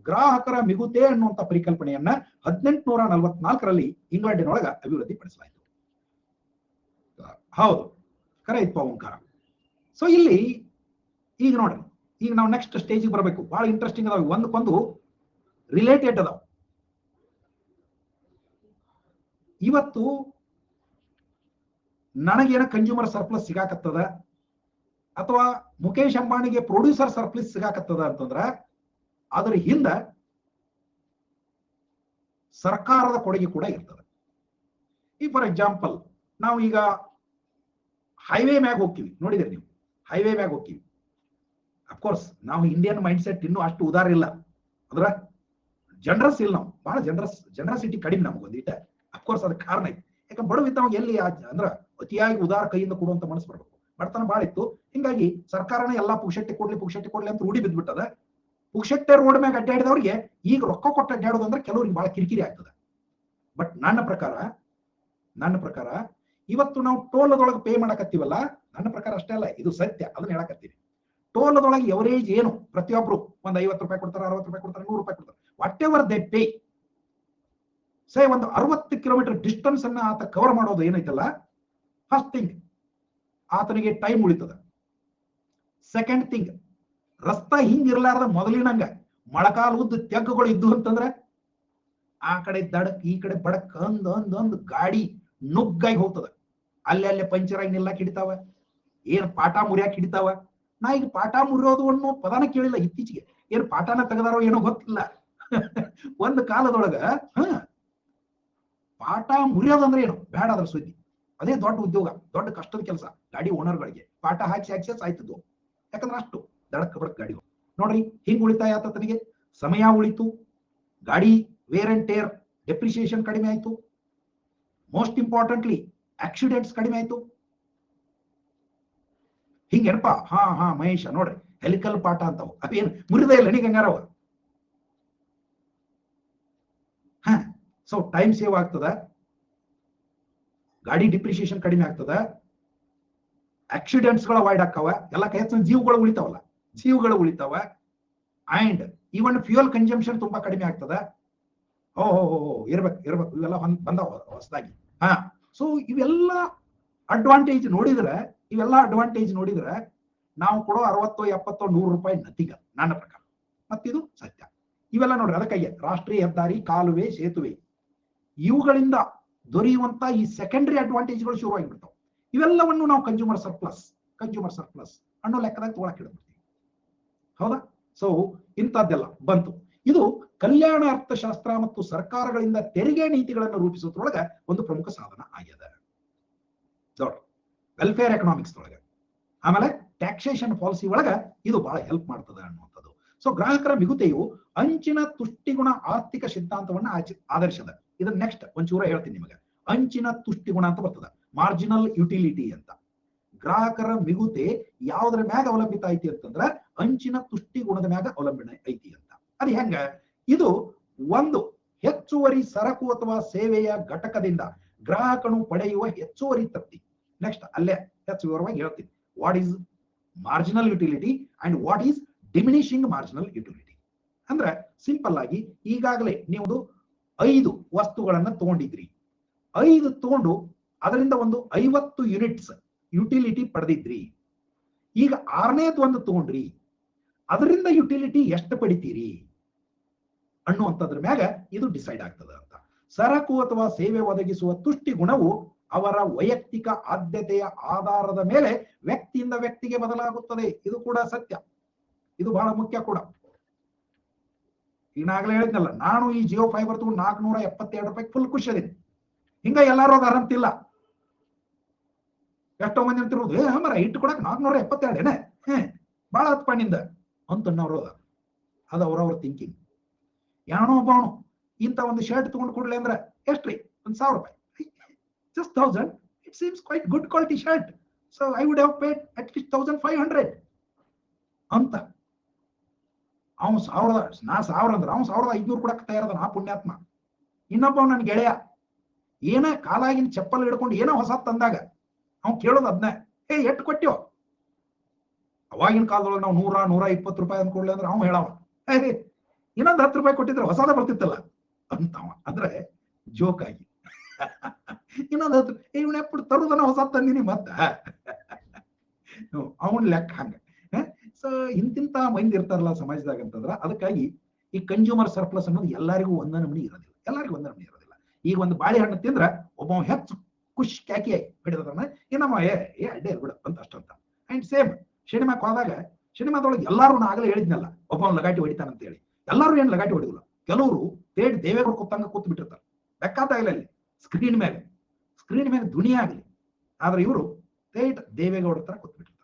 ಗ್ರಾಹಕರ ಮಿಗುತೆ ಅನ್ನುವಂಥ ಪರಿಕಲ್ಪನೆಯನ್ನ 1844ರಲ್ಲಿ ಇಂಗ್ಲೆಂಡಿನೊಳಗ ಅಭಿವೃದ್ಧಿಪಡಿಸಲಾಯಿತು. ಹೌದು, ಕರೆ ಇತ್ತು ಓಂಕಾರ. ಸೊ ಇಲ್ಲಿ ಈಗ ನೋಡ್ರಿ, ಈಗ ನಾವು ನೆಕ್ಸ್ಟ್ ಸ್ಟೇಜಿಗೆ ಬರಬೇಕು. ಬಹಳ ಇಂಟ್ರೆಸ್ಟಿಂಗ್ ಅದಾವ, ಒಂದಕ್ಕೊಂದು ರಿಲೇಟೆಡ್ ಅದಾವ. ಇವತ್ತು ನನಗೇನ ಕನ್ಸ್ಯೂಮರ್ ಸರ್ಪ್ಲಸ್ ಸಿಗಾಕತ್ತದ ಅಥವಾ ಮುಖೇಶ್ ಅಂಬಾನಿಗೆ ಪ್ರೊಡ್ಯೂಸರ್ ಸರ್ಪ್ಲಸ್ ಸಿಗಾಕತ್ತದ ಅಂತಂದ್ರ ಅದರ ಹಿಂದ ಸರ್ಕಾರದ ಕೊಡುಗೆ ಕೂಡ ಇರ್ತದೆ. ಈ ಫಾರ್ ಎಕ್ಸಾಂಪಲ್ ನಾವು ಈಗ ಹೈವೇ ಮ್ಯಾಗ ಹೋಗ್ತೀವಿ, ನೋಡಿದ್ರಿ ನೀವು, ಹೈವೇ ಮ್ಯಾಗ ಹೋಗ್ತೀವಿ. ಅಫ್ಕೋರ್ಸ್ ನಾವು ಇಂಡಿಯನ್ ಮೈಂಡ್ ಸೆಟ್ ಇನ್ನೂ ಅಷ್ಟು ಉದಾರ ಇಲ್ಲ, ಅಂದ್ರ ಜನರಸ್ ಇಲ್ಲ, ನಾವು ಬಹಳ ಜನರಸಿಟಿ ಕಡಿಮೆ ನಮಗೊಂದಿಟ್ಟ. ಅಫ್ಕೋರ್ಸ್ ಅದಕ್ಕೆ ಕಾರಣ ಐತಿ, ಯಾಕಂದ್ರೆ ಬಡವಿದ್ದವಾಗ ಎಲ್ಲಿ ಅಂದ್ರ ಅತಿಯಾಗಿ ಉದಾರ ಕೈಯಿಂದ ಕೊಡುವಂತ ಮನಸ್ಸು ಬರ್ಬೇಕು. ಬಡತನ ಬಾಳ ಇತ್ತು, ಹಿಂಗಾಗಿ ಸರ್ಕಾರನೇ ಎಲ್ಲಾ ಪುಕ್ಷಟ್ಟಿ ಕೊಡ್ಲಿ ಅಂತ ರೂಢಿ ಬಿದ್ದ್ಬಿಟ್ಟದ. ಪುಕ್ಷಟ್ಟೆ ರೋಡ್ ಮ್ಯಾಗ ಅಡ್ಡಾಡಿದವ್ರಿಗೆ ಈಗ ರೊಕ್ಕ ಕೊಟ್ಟು ಅಡ್ಡಾಡೋದು ಅಂದ್ರೆ ಕೆಲವ್ರಿಗೆ ಬಹಳ ಕಿರಿಕಿರಿ ಆಗ್ತದೆ. ಬಟ್ ನನ್ನ ಪ್ರಕಾರ ಇವತ್ತು ನಾವು ಟೋಲದೊಳಗೆ ಪೇ ಮಾಡಕತ್ತೀವಲ್ಲ, ನನ್ನ ಪ್ರಕಾರ ಅಷ್ಟೇ ಅಲ್ಲ, ಇದು ಸತ್ಯ, ಅದನ್ನ ಹೇಳಕತ್ತೀವಿ. ಟೋಲದೊಳಗೆ ಎವರೇಜ್ ಏನು, ಪ್ರತಿಯೊಬ್ರು ಒಂದ್ 50 ರೂಪಾಯಿ ಕೊಡ್ತಾರೆ, 60 ರೂಪಾಯಿ ಕೊಡ್ತಾರೆ, 100 ರೂಪಾಯಿ ಕೊಡ್ತಾರೆ, ವಾಟ್ ಎವರ್ ದೇ ಪೇ. ಸೇ ಒಂದು 60 ಕಿಲೋಮೀಟರ್ ಡಿಸ್ಟೆನ್ಸ್ ಅನ್ನ ಆತ ಕವರ್ ಮಾಡೋದು ಏನೈತಲ್ಲ, ಫಸ್ಟ್ ಥಿಂಗ್ ಆತನಿಗೆ ಟೈಮ್ ಉಳಿತದ. ಸೆಕೆಂಡ್ ಥಿಂಗ್, ರಸ್ತಾ ಹಿಂಗಿರ್ಲಾರ್ದ ಮೊದಲಿನಂಗ ಮೊಳಕಾಲು ಉದ್ದ ತೆಗ್ಗುಗಳು ಇದ್ದು ಅಂತಂದ್ರೆ ಆ ಕಡೆ ದಡಕ್ ಈ ಕಡೆ ಬಡಕ್ ಅಂದ್ ಗಾಡಿ ನುಗ್ಗಾಗಿ ಹೋಗ್ತದ. ಅಲ್ಲೇ ಪಂಚರ್ ಆಗಿ ನಿಲ್ಲಕ್ ಹಿಡಿತಾವ, ಏನ್ ಪಾಠ ಮುರಿಯಾಕ್ ಹಿಡಿತಾವ. ನಾ ಈಗ ಪಾಠ ಮುರಿಯೋದು ಅನ್ನೋ ಪದಾನ ಕೇಳಿಲ್ಲ ಇತ್ತೀಚೆಗೆ, ಏನ್ ಪಾಠನ ತೆಗೆದಾರೋ ಏನೋ ಗೊತ್ತಿಲ್ಲ. ಒಂದು ಕಾಲದೊಳಗ ಪಾಠ ಮುರಿಯೋದಂದ್ರೆ ಏನು ಬೇಡ, ಅದ್ರ ಸುದ್ದಿ, ಅದೇ ದೊಡ್ಡ ಉದ್ಯೋಗ, ದೊಡ್ಡ ಕಷ್ಟದ ಕೆಲಸ. ಗಾಡಿ ಓನರ್ಗಳಿಗೆ ಪಾಠ ಹಾಕಿ ಸಾಯ್ತಿದ್ವು, ಯಾಕಂದ್ರೆ ಅಷ್ಟು ದಡಕ್ ಬಡಕ್ ಗಾಡಿ. ನೋಡ್ರಿ ಹಿಂಗ್ ಉಳಿತಾಯ ಆತನಿಗೆ, ಸಮಯ ಉಳಿತು, ಗಾಡಿ ವೇರ್ ಅಂಡ್ ಟೇರ್ ಡೆಪ್ರಿಸಿಯೇಷನ್ ಕಡಿಮೆ ಆಯ್ತು, ಮೋಸ್ಟ್ ಇಂಪಾರ್ಟೆಂಟ್ಲಿ ಆಕ್ಸಿಡೆಂಟ್ಸ್ ಕಡಿಮೆ ಆಯ್ತು. ಹಿಂಗೇನಪ್ಪ, ಹಾ ಮಹೇಶ ನೋಡ್ರಿ ಹೆಲಿಕಲ್ ಪಾಠ ಅಂತಾವ, ಅವೇನು ಮುರಿದ ಇಲ್ಲ ನೀ ಗಂಗಾರವ. ಸೊ ಟೈಮ್ ಸೇವ್ ಆಗ್ತದ, ಗಾಡಿ ಡಿಪ್ರಿಸಿಯೇಷನ್ ಕಡಿಮೆ ಆಗ್ತದ, ಆಕ್ಸಿಡೆಂಟ್ಸ್ ಗಳು ಅವಾಯ್ಡ್ ಆಕಾವ, ಎಲ್ಲ ಹೆಚ್ಚಿನ ಜೀವಗಳು ಉಳಿತಾವ, ಅಂಡ್ ಈವನ್ ಫ್ಯೂಯಲ್ ಕನ್ಸಂಪ್ಷನ್ ತುಂಬಾ ಕಡಿಮೆ ಆಗ್ತದ. ಇರ್ಬೇಕು ಇವೆಲ್ಲ ಬಂದಾವ ಹೊಸದಾಗಿ. ಸೊ ಇವೆಲ್ಲ ಅಡ್ವಾಂಟೇಜ್ ನೋಡಿದ್ರೆ ನಾವು ಕೊಡೋ 60, 70, 100 ರೂಪಾಯಿ ನತಿಗ ನನ್ನ ಪ್ರಕಾರ. ಮತ್ತಿದು ಸತ್ಯ. ಇವೆಲ್ಲ ನೋಡ್ರಿ, ಅದಕ್ಕಾಗಿ ರಾಷ್ಟ್ರೀಯ ಹೆದ್ದಾರಿ, ಕಾಲುವೆ, ಸೇತುವೆ ಇವುಗಳಿಂದ ದೊರೆಯುವಂತ ಈ ಸೆಕೆಂಡರಿ ಅಡ್ವಾಂಟೇಜ್ಗಳು ಶುರುವಾಗಿಬಿಡ್ತಾವ. ಇವೆಲ್ಲವನ್ನು ನಾವು ಕನ್ಸ್ಯೂಮರ್ ಸರ್ಪ್ಲಸ್ ಅನ್ನೋ ಲೆಕ್ಕದಾಗ ತಗೊಳಕ್ ಇಡ್ಬಿಡ್ತೀವಿ. ಹೌದಾ? ಸೊ ಇಂಥದ್ದೆಲ್ಲ ಬಂತು. ಇದು ಕಲ್ಯಾಣ ಅರ್ಥಶಾಸ್ತ್ರ ಮತ್ತು ಸರ್ಕಾರಗಳಿಂದ ತೆರಿಗೆ ನೀತಿಗಳನ್ನು ರೂಪಿಸೋದ್ರೊಳಗ ಒಂದು ಪ್ರಮುಖ ಸಾಧನ ಆಗ್ಯದ. ನೋಡ್ರಿ, ವೆಲ್ಫೇರ್ ಎಕನಾಮಿಕ್ಸ್ ಒಳಗೆ, ಆಮೇಲೆ ಟ್ಯಾಕ್ಸೇಷನ್ ಪಾಲಿಸಿ ಒಳಗ ಇದು ಬಹಳ ಹೆಲ್ಪ್ ಮಾಡ್ತದೆ ಅನ್ನುವಂಥದ್ದು. ಸೊ ಗ್ರಾಹಕರ ಮಿಗುತೆಯು ಅಂಚಿನ ತುಷ್ಟಿಗುಣ ಆರ್ಥಿಕ ಸಿದ್ಧಾಂತವನ್ನ ಆಧರಿಸದ. ಇದನ್ನ ನೆಕ್ಸ್ಟ್ ಒಂಚೂರ ಹೇಳ್ತೀನಿ ನಿಮಗೆ. ಅಂಚಿನ ತುಷ್ಟಿಗುಣ ಅಂತ ಬರ್ತದ, ಮಾರ್ಜಿನಲ್ ಯುಟಿಲಿಟಿ ಅಂತ. ಗ್ರಾಹಕರ ಮಿಗುತೆ ಯಾವುದರ ಮ್ಯಾಗ ಅವಲಂಬಿತ ಐತಿ ಅಂತಂದ್ರ ಅಂಚಿನ ತುಷ್ಟಿಗುಣದ ಮ್ಯಾಗ ಅವಲಂಬನೆ ಐತಿ ಅಂತ. ಅದು ಹೆಂಗ? ಇದು ಒಂದು ಹೆಚ್ಚುವರಿ ಸರಕು ಅಥವಾ ಸೇವೆಯ ಘಟಕದಿಂದ ಗ್ರಾಹಕನು ಪಡೆಯುವ ಹೆಚ್ಚುವರಿ ತೃಪ್ತಿ. ನೆಕ್ಸ್ಟ್ ಅಲ್ಲೇ ಹೆಚ್ಚು ವಿವರವಾಗಿ ಹೇಳ್ತೀನಿ, what is marginal utility and what is diminishing marginal utility. ಅಂದ್ರೆ ಸಿಂಪಲ್ ಆಗಿ, ಈಗಾಗಲೇ ನೀವು 5 ವಸ್ತುಗಳನ್ನ ತಗೊಂಡಿದ್ರಿ, 5 ತಗೊಂಡು ಅದರಿಂದ ಒಂದು 50 ಯೂನಿಟ್ಸ್ ಯುಟಿಲಿಟಿ ಪಡೆದಿದ್ರಿ. ಈಗ 6ನೇದು ಒಂದು ತಗೊಂಡ್ರಿ, ಅದರಿಂದ ಯುಟಿಲಿಟಿ ಎಷ್ಟು ಪಡಿತೀರಿ ಅನ್ನುವಂಥದ್ರ ಮ್ಯಾಗ ಇದು ಡಿಸೈಡ್ ಆಗ್ತದೆ ಅಂತ. ಸರಕು ಅಥವಾ ಸೇವೆ ಒದಗಿಸುವ ತುಷ್ಟಿ ಗುಣವು ಅವರ ವೈಯಕ್ತಿಕ ಆದ್ಯತೆಯ ಆಧಾರದ ಮೇಲೆ ವ್ಯಕ್ತಿಯಿಂದ ವ್ಯಕ್ತಿಗೆ ಬದಲಾಗುತ್ತದೆ. ಇದು ಕೂಡ ಸತ್ಯ, ಇದು ಬಹಳ ಮುಖ್ಯ ಕೂಡ. ಈಗಾಗಲೇ ಹೇಳಿದ್ನಲ್ಲ, ನಾನು ಈ ಜಿಯೋ ಫೈಬರ್ ತಗೊಂಡು 472 ರೂಪಾಯಿ ಫುಲ್ ಖುಷಿ ಅದೀನಿ. ಹಿಂಗ ಎಲ್ಲಾರು ಅದ ಅರಂತಿಲ್ಲ. ಎಷ್ಟೋ ಮಂದಿ ಅಂತಿರೋದು, ಮರ ಇಟ್ಟು ಕೊಡಕ್ 472 ಬಹಳ ಹತ್ಪಣ್ಣಿಂದ ಅಂತನ್ನೋರು ಅದು ಅವ್ರವ್ರ ಥಿಂಕಿಂಗ್. ಯಾವನೋ ಒಬ್ಬವನು ಇಂಥ ಒಂದು ಶರ್ಟ್ ತಗೊಂಡು ಕೊಡ್ಲಿ ಅಂದ್ರೆ ಎಷ್ಟ್ರಿ, 1000 ರೂಪಾಯಿ, just 1000. It seems quite good quality shirt, so I would have paid at least 1500 ಅಂತ. ಅವನು 1000 ಅಂದ್ರೆ ಅವನು 1500 ಕೊಡಕ್ ತಯಾರದ ನಾ ಪುಣ್ಯಾತ್ಮ. ಇನ್ನೊಬ್ಬ ನನ್ನ ಗೆಳೆಯ ಏನ ಕಾಲಾಗಿನ ಚಪ್ಪಲ್ ಹಿಡ್ಕೊಂಡು ಏನೋ ಹೊಸ ತಂದಾಗ ಅವ್ನು ಕೇಳೋದು ಅದನ್ನ, ಎಷ್ಟು ಕೊಟ್ಟಿವ? ಅವಾಗಿನ ಕಾಲದೊಳಗೆ ನಾವು 100-120 ರೂಪಾಯಿ ಅಂದ್ಕೊಳ್ಳಿ ಅಂದ್ರೆ ಅವ್ನು ಹೇಳವ, ಇನ್ನೊಂದು 10 ರೂಪಾಯಿ ಕೊಟ್ಟಿದ್ರೆ ಹೊಸದ ಬರ್ತಿತ್ತಲ್ಲ ಅಂತವ. ಅಂದ್ರೆ ಜೋಕ್ ಆಗಿ ಇನ್ನೊಂದು 10 ಇವನ್ ಎప్పుడు ತರುದನ್ನ ಹೊಸ ತಂದಿನಿ ಮತ್ತ ಅವನ್ ಲೆಕ್ಕ ಹಂಗ. ಸೊ ಇಂತಿಂತ ಮಂದಿ ಇರ್ತಾರಲ್ಲ ಸಮಾಜದಾಗ ಅಂತಂದ್ರ, ಅದಕ್ಕಾಗಿ ಈ ಕನ್ಸ್ಯೂಮರ್ ಸರ್ಪ್ಲಸ್ ಅನ್ನೋದು ಎಲ್ಲರಿಗೂ ಒಂದ ನಮೂನಿ ಇರೋದಿಲ್ಲ, ಎಲ್ಲರಿಗೂ ಒಂದ ನಮೂನಿ ಇರೋದಿಲ್ಲ. ಈಗ ಒಂದು ಬಾಳೆಹಣ್ಣು ತಿಂದ್ರ ಒಬ್ಬ ಹೆಚ್ಚು ಖುಷ್ ಕ್ಯಾಕಿ ಹಿಡಿದದನ್ನ, ಇನ್ನಮ್ಮ ಅಡ್ಡೆ ಬಿಡ ಅಂತ ಅಷ್ಟಂತ. ಅಂಡ್ ಸೇಮ್ ಸಿನಿಮಾಕ್ ಹೋದಾಗ, ಸಿನಿಮಾದೊಳಗೆ ಎಲ್ಲಾರು ನಾ ಆಗಲೇ ಹೇಳಿದ್ನಲ್ಲ ಒಬ್ಬ ಲಗಾಟಿ ಹೊಡಿತಾನಂತ ಹೇಳಿ, ಎಲ್ಲಾರು ಏನ್ ಲಗಾಟಿ ಹೊಡಿದಿಲ್ಲ. ಕೆಲವರು ತೇಡ್ ದೇವೇಗೌಡ ಕೂತಂಗ ಕೂತ್ ಬಿಟ್ಟಿರ್ತಾರೆ, ಲೆಕ್ಕಾತಾಗಲಿ ಅಲ್ಲಿ ಸ್ಕ್ರೀನ್ ಮೇಲೆ ಧ್ವನಿ ಆಗಲಿ, ಆದ್ರೆ ಇವರು ತೇಟ್ ದೇವೇಗೌಡ ತರ ಕೂತ್ ಬಿಟ್ಟಿರ್ತಾರೆ.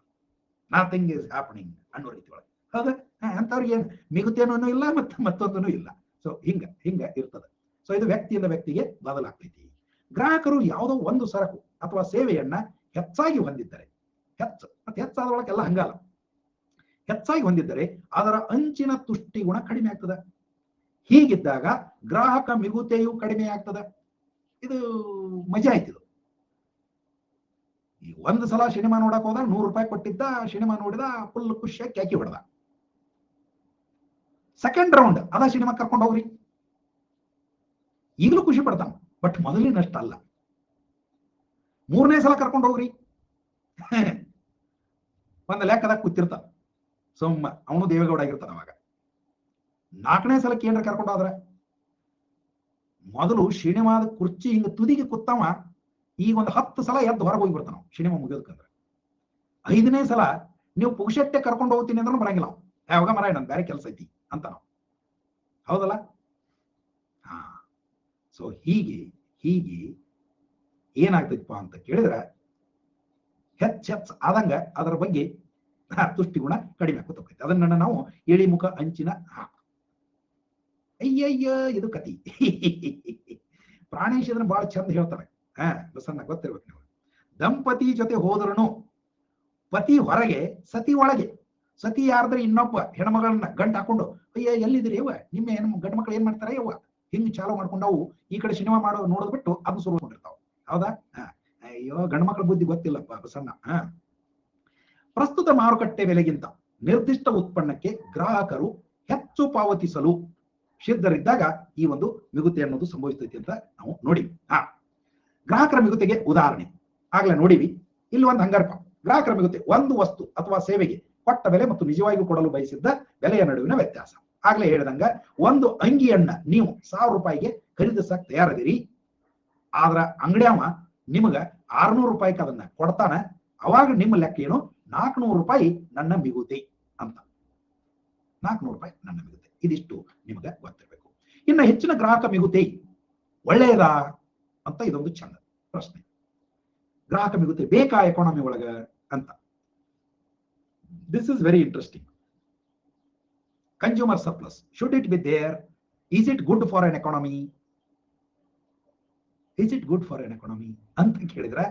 ನಥಿಂಗ್ ಈಸ್ ಹ್ಯಾಪನಿಂಗ್ ಅನ್ನೋ ರೀತಿ ಒಳಗೆ. ಹೌದಾ? ಅಂತವ್ರಿಗೆ ಏನ್ ಮಿಗುತೇನೂ ಇಲ್ಲ, ಮತ್ತೊಂದೂ ಇಲ್ಲ. ಸೊ ಹಿಂಗ ಇರ್ತದೆ. ಸೊ ಇದು ವ್ಯಕ್ತಿಯಿಂದ ವ್ಯಕ್ತಿಗೆ ಬದಲಾಗ್ತೈತಿ. ಗ್ರಾಹಕರು ಯಾವುದೋ ಒಂದು ಸರಕು ಅಥವಾ ಸೇವೆಯನ್ನ ಹೆಚ್ಚಾಗಿ ಹೊಂದಿದ್ದರೆ, ಹೆಚ್ಚಾದೊಳಗೆಲ್ಲ ಹಂಗಲ್ಲ, ಹೆಚ್ಚಾಗಿ ಹೊಂದಿದ್ದರೆ ಅದರ ಅಂಚಿನ ತುಷ್ಟಿ ಗುಣ ಕಡಿಮೆ ಆಗ್ತದೆ. ಹೀಗಿದ್ದಾಗ ಗ್ರಾಹಕ ಮಿಗುತೆಯು ಕಡಿಮೆ ಆಗ್ತದೆ. ಇದು ಮಜಾ ಆಯ್ತಿದು. ಈ ಒಂದು ಸಲ ಸಿನಿಮಾ ನೋಡಕ್ ಹೋದ, 100 ರೂಪಾಯಿ ಕೊಟ್ಟಿದ್ದ, ಸಿನಿಮಾ ನೋಡಿದ, ಫುಲ್ ಖುಷಿಯಾಗಿ ಕ್ಯಾಕಿ ಹೊಡೆದ. ಸೆಕೆಂಡ್ ರೌಂಡ್ ಅದ ಸಿನಿಮಾ ಕರ್ಕೊಂಡು ಹೋಗ್ರಿ, ಈಗಲೂ ಖುಷಿ ಪಡ್ತಾನ, ಬಟ್ ಮೊದಲಿನಷ್ಟ ಅಲ್ಲ. 3ನೇ ಸಲ ಕರ್ಕೊಂಡು ಹೋಗ್ರಿ, ಒಂದ್ ಲೆಕ್ಕದಾಗ ಕೂತಿರ್ತಾನ ಸೊಮ್ಮ, ಅವನು ದೇವೇಗೌಡ ಆಗಿರ್ತಾನ ಅವಾಗ. 4ನೇ ಸಲಕ್ಕೆ ಏನ್ರ ಕರ್ಕೊಂಡು ಹೋದ್ರ, ಮೊದಲು ಸಿನಿಮಾದ ಕುರ್ಚಿ ಹಿಂಗ ತುದಿಗೆ ಕೂತವ, ಈಗ ಒಂದು 10 ಸಲ ಎದ್ದು ಹೊರಗೆ ಹೋಗಿ ಬರ್ತಾನ ಸಿನಿಮಾ ಮುಗಿಯೋದಕ್ಕಂದ್ರೆ. 5ನೇ ಸಲ ನೀವು ಪುಕ್ಷಟ್ಟೆ ಕರ್ಕೊಂಡು ಹೋಗ್ತೀನಿ ಅಂದ್ರೂ ಬರಂಗಿಲ್ಲ, ಯಾವಾಗ ಮರ ನನ್ ಬೇರೆ ಕೆಲಸ ಐತಿ ಅಂತ ನಾವು. ಹೌದಲ್ಲ? ಹಾ. ಸೊ ಹೀಗೆ ಏನಾಗ್ತೈತಪ್ಪ ಅಂತ ಕೇಳಿದ್ರೆ, ಹೆಚ್ಚ ಆದಂಗ ಅದರ ಬಗ್ಗೆ ತುಷ್ಟಿ ಗುಣ ಕಡಿಮೆ ಆಗುತ್ತೆ ಹೋಗ್ತೈತಿ. ಅದನ್ನ ನಾವು ಇಳಿಮುಖ ಅಂಚಿನ ಅಯ್ಯಯ್ಯ ಇದು ಕತಿ. ಪ್ರಾಣೇಶ್ ಅದನ್ನ ಬಹಳ ಚಂದ ಹೇಳ್ತಾರೆ. ಬಸನ್ನ ಗೊತ್ತಿರ್ಬೇಕು ನೀವು. ದಂಪತಿ ಜೊತೆ ಹೋದ್ರೂ ಪತಿ ಹೊರಗೆ ಸತಿ ಒಳಗೆ. ಸತಿ ಯಾರ್ದ್ರೆ ಇನ್ನೊಬ್ಬ ಹೆಣ್ಮಗಳನ್ನ ಗಂಟು ಹಾಕೊಂಡು, ಅಯ್ಯ ಎಲ್ಲಿದ್ರಿ ಯವ್ವ, ನಿಮ್ಮ ಗಂಡು ಮಕ್ಳು ಏನ್ ಮಾಡ್ತಾರೆ ಯವ್ವ, ಹಿಂಗ್ ಚಾಲು ಮಾಡ್ಕೊಂಡವು ಈ ಕಡೆ ಸಿನಿಮಾ ನೋಡೋದ್ ಬಿಟ್ಟು ಅದನ್ನ ಸುರುಕೊಂಡಿರ್ತಾವ. ಹೌದಾ? ಅಯ್ಯೋ ಗಂಡು ಮಕ್ಳ ಬುದ್ಧಿ ಗೊತ್ತಿಲ್ಲಪ್ಪ ಬಸನ್ನ. ಪ್ರಸ್ತುತ ಮಾರುಕಟ್ಟೆ ಬೆಲೆಗಿಂತ ನಿರ್ದಿಷ್ಟ ಉತ್ಪನ್ನಕ್ಕೆ ಗ್ರಾಹಕರು ಹೆಚ್ಚು ಪಾವತಿಸಲು ಸಿದ್ಧರಿದ್ದಾಗ ಈ ಒಂದು ಮಿಗುತೆ ಅನ್ನೋದು ಸಂಭವಿಸ್ತೈತಿ ಅಂತ ನಾವು ನೋಡಿವಿ. ಗ್ರಾಹಕರ ಮಿಗುತೆಗೆ ಉದಾಹರಣೆ ಆಗ್ಲೇ ನೋಡಿವಿ. ಇಲ್ಲಿ ಒಂದು ಹಂಗಾರಪ್ಪ, ಗ್ರಾಹಕರ ಮಿಗುತೆ ಒಂದು ವಸ್ತು ಅಥವಾ ಸೇವೆಗೆ ಕೊಟ್ಟ ಬೆಲೆ ಮತ್ತು ನಿಜವಾಗಿಯೂ ಕೊಡಲು ಬಯಸಿದ್ದ ಬೆಲೆಯ ನಡುವಿನ ವ್ಯತ್ಯಾಸ. ಆಗ್ಲೇ ಹೇಳಿದಂಗ ಒಂದು ಅಂಗಿಯನ್ನ ನೀವು 1000 ರೂಪಾಯಿಗೆ ಖರೀದಿಸಕ್ ತಯಾರದಿರಿ, ಆದ್ರ ಅಂಗಡಿಯವ ನಿಮಗ 600 ರೂಪಾಯಿಗೆ ಅದನ್ನ ಕೊಡ್ತಾನ. ಅವಾಗ ನಿಮ್ಮ ಲೆಕ್ಕ ಏನು? 400 ರೂಪಾಯಿ ನನ್ನ ಮಿಗುತೆ ಅಂತ. 400 ರೂಪಾಯಿ ನನ್ನ ಮಿಗುತೆ. ಇದಿಷ್ಟು ನಿಮಗೆ ಗೊತ್ತಿರಬೇಕು. ಇನ್ನು ಹೆಚ್ಚಿನ ಗ್ರಾಹಕ ಮಿಗುತೆ ಒಳ್ಳೆಯದಾ ಅಂತ ಇದೊಂದು ಚಂದ ಪ್ರಶ್ನೆ. ಗ್ರಾಹಕ ಮಿಗುತೆ ಬೇಕಾ ಎಕಾನಮಿ ಒಳಗ ಅಂತ. This is very interesting. Consumer surplus, should it be there? Is it good for an economy? Is it good for an economy ಅಂತ ಕೇಳಿದ್ರೆ,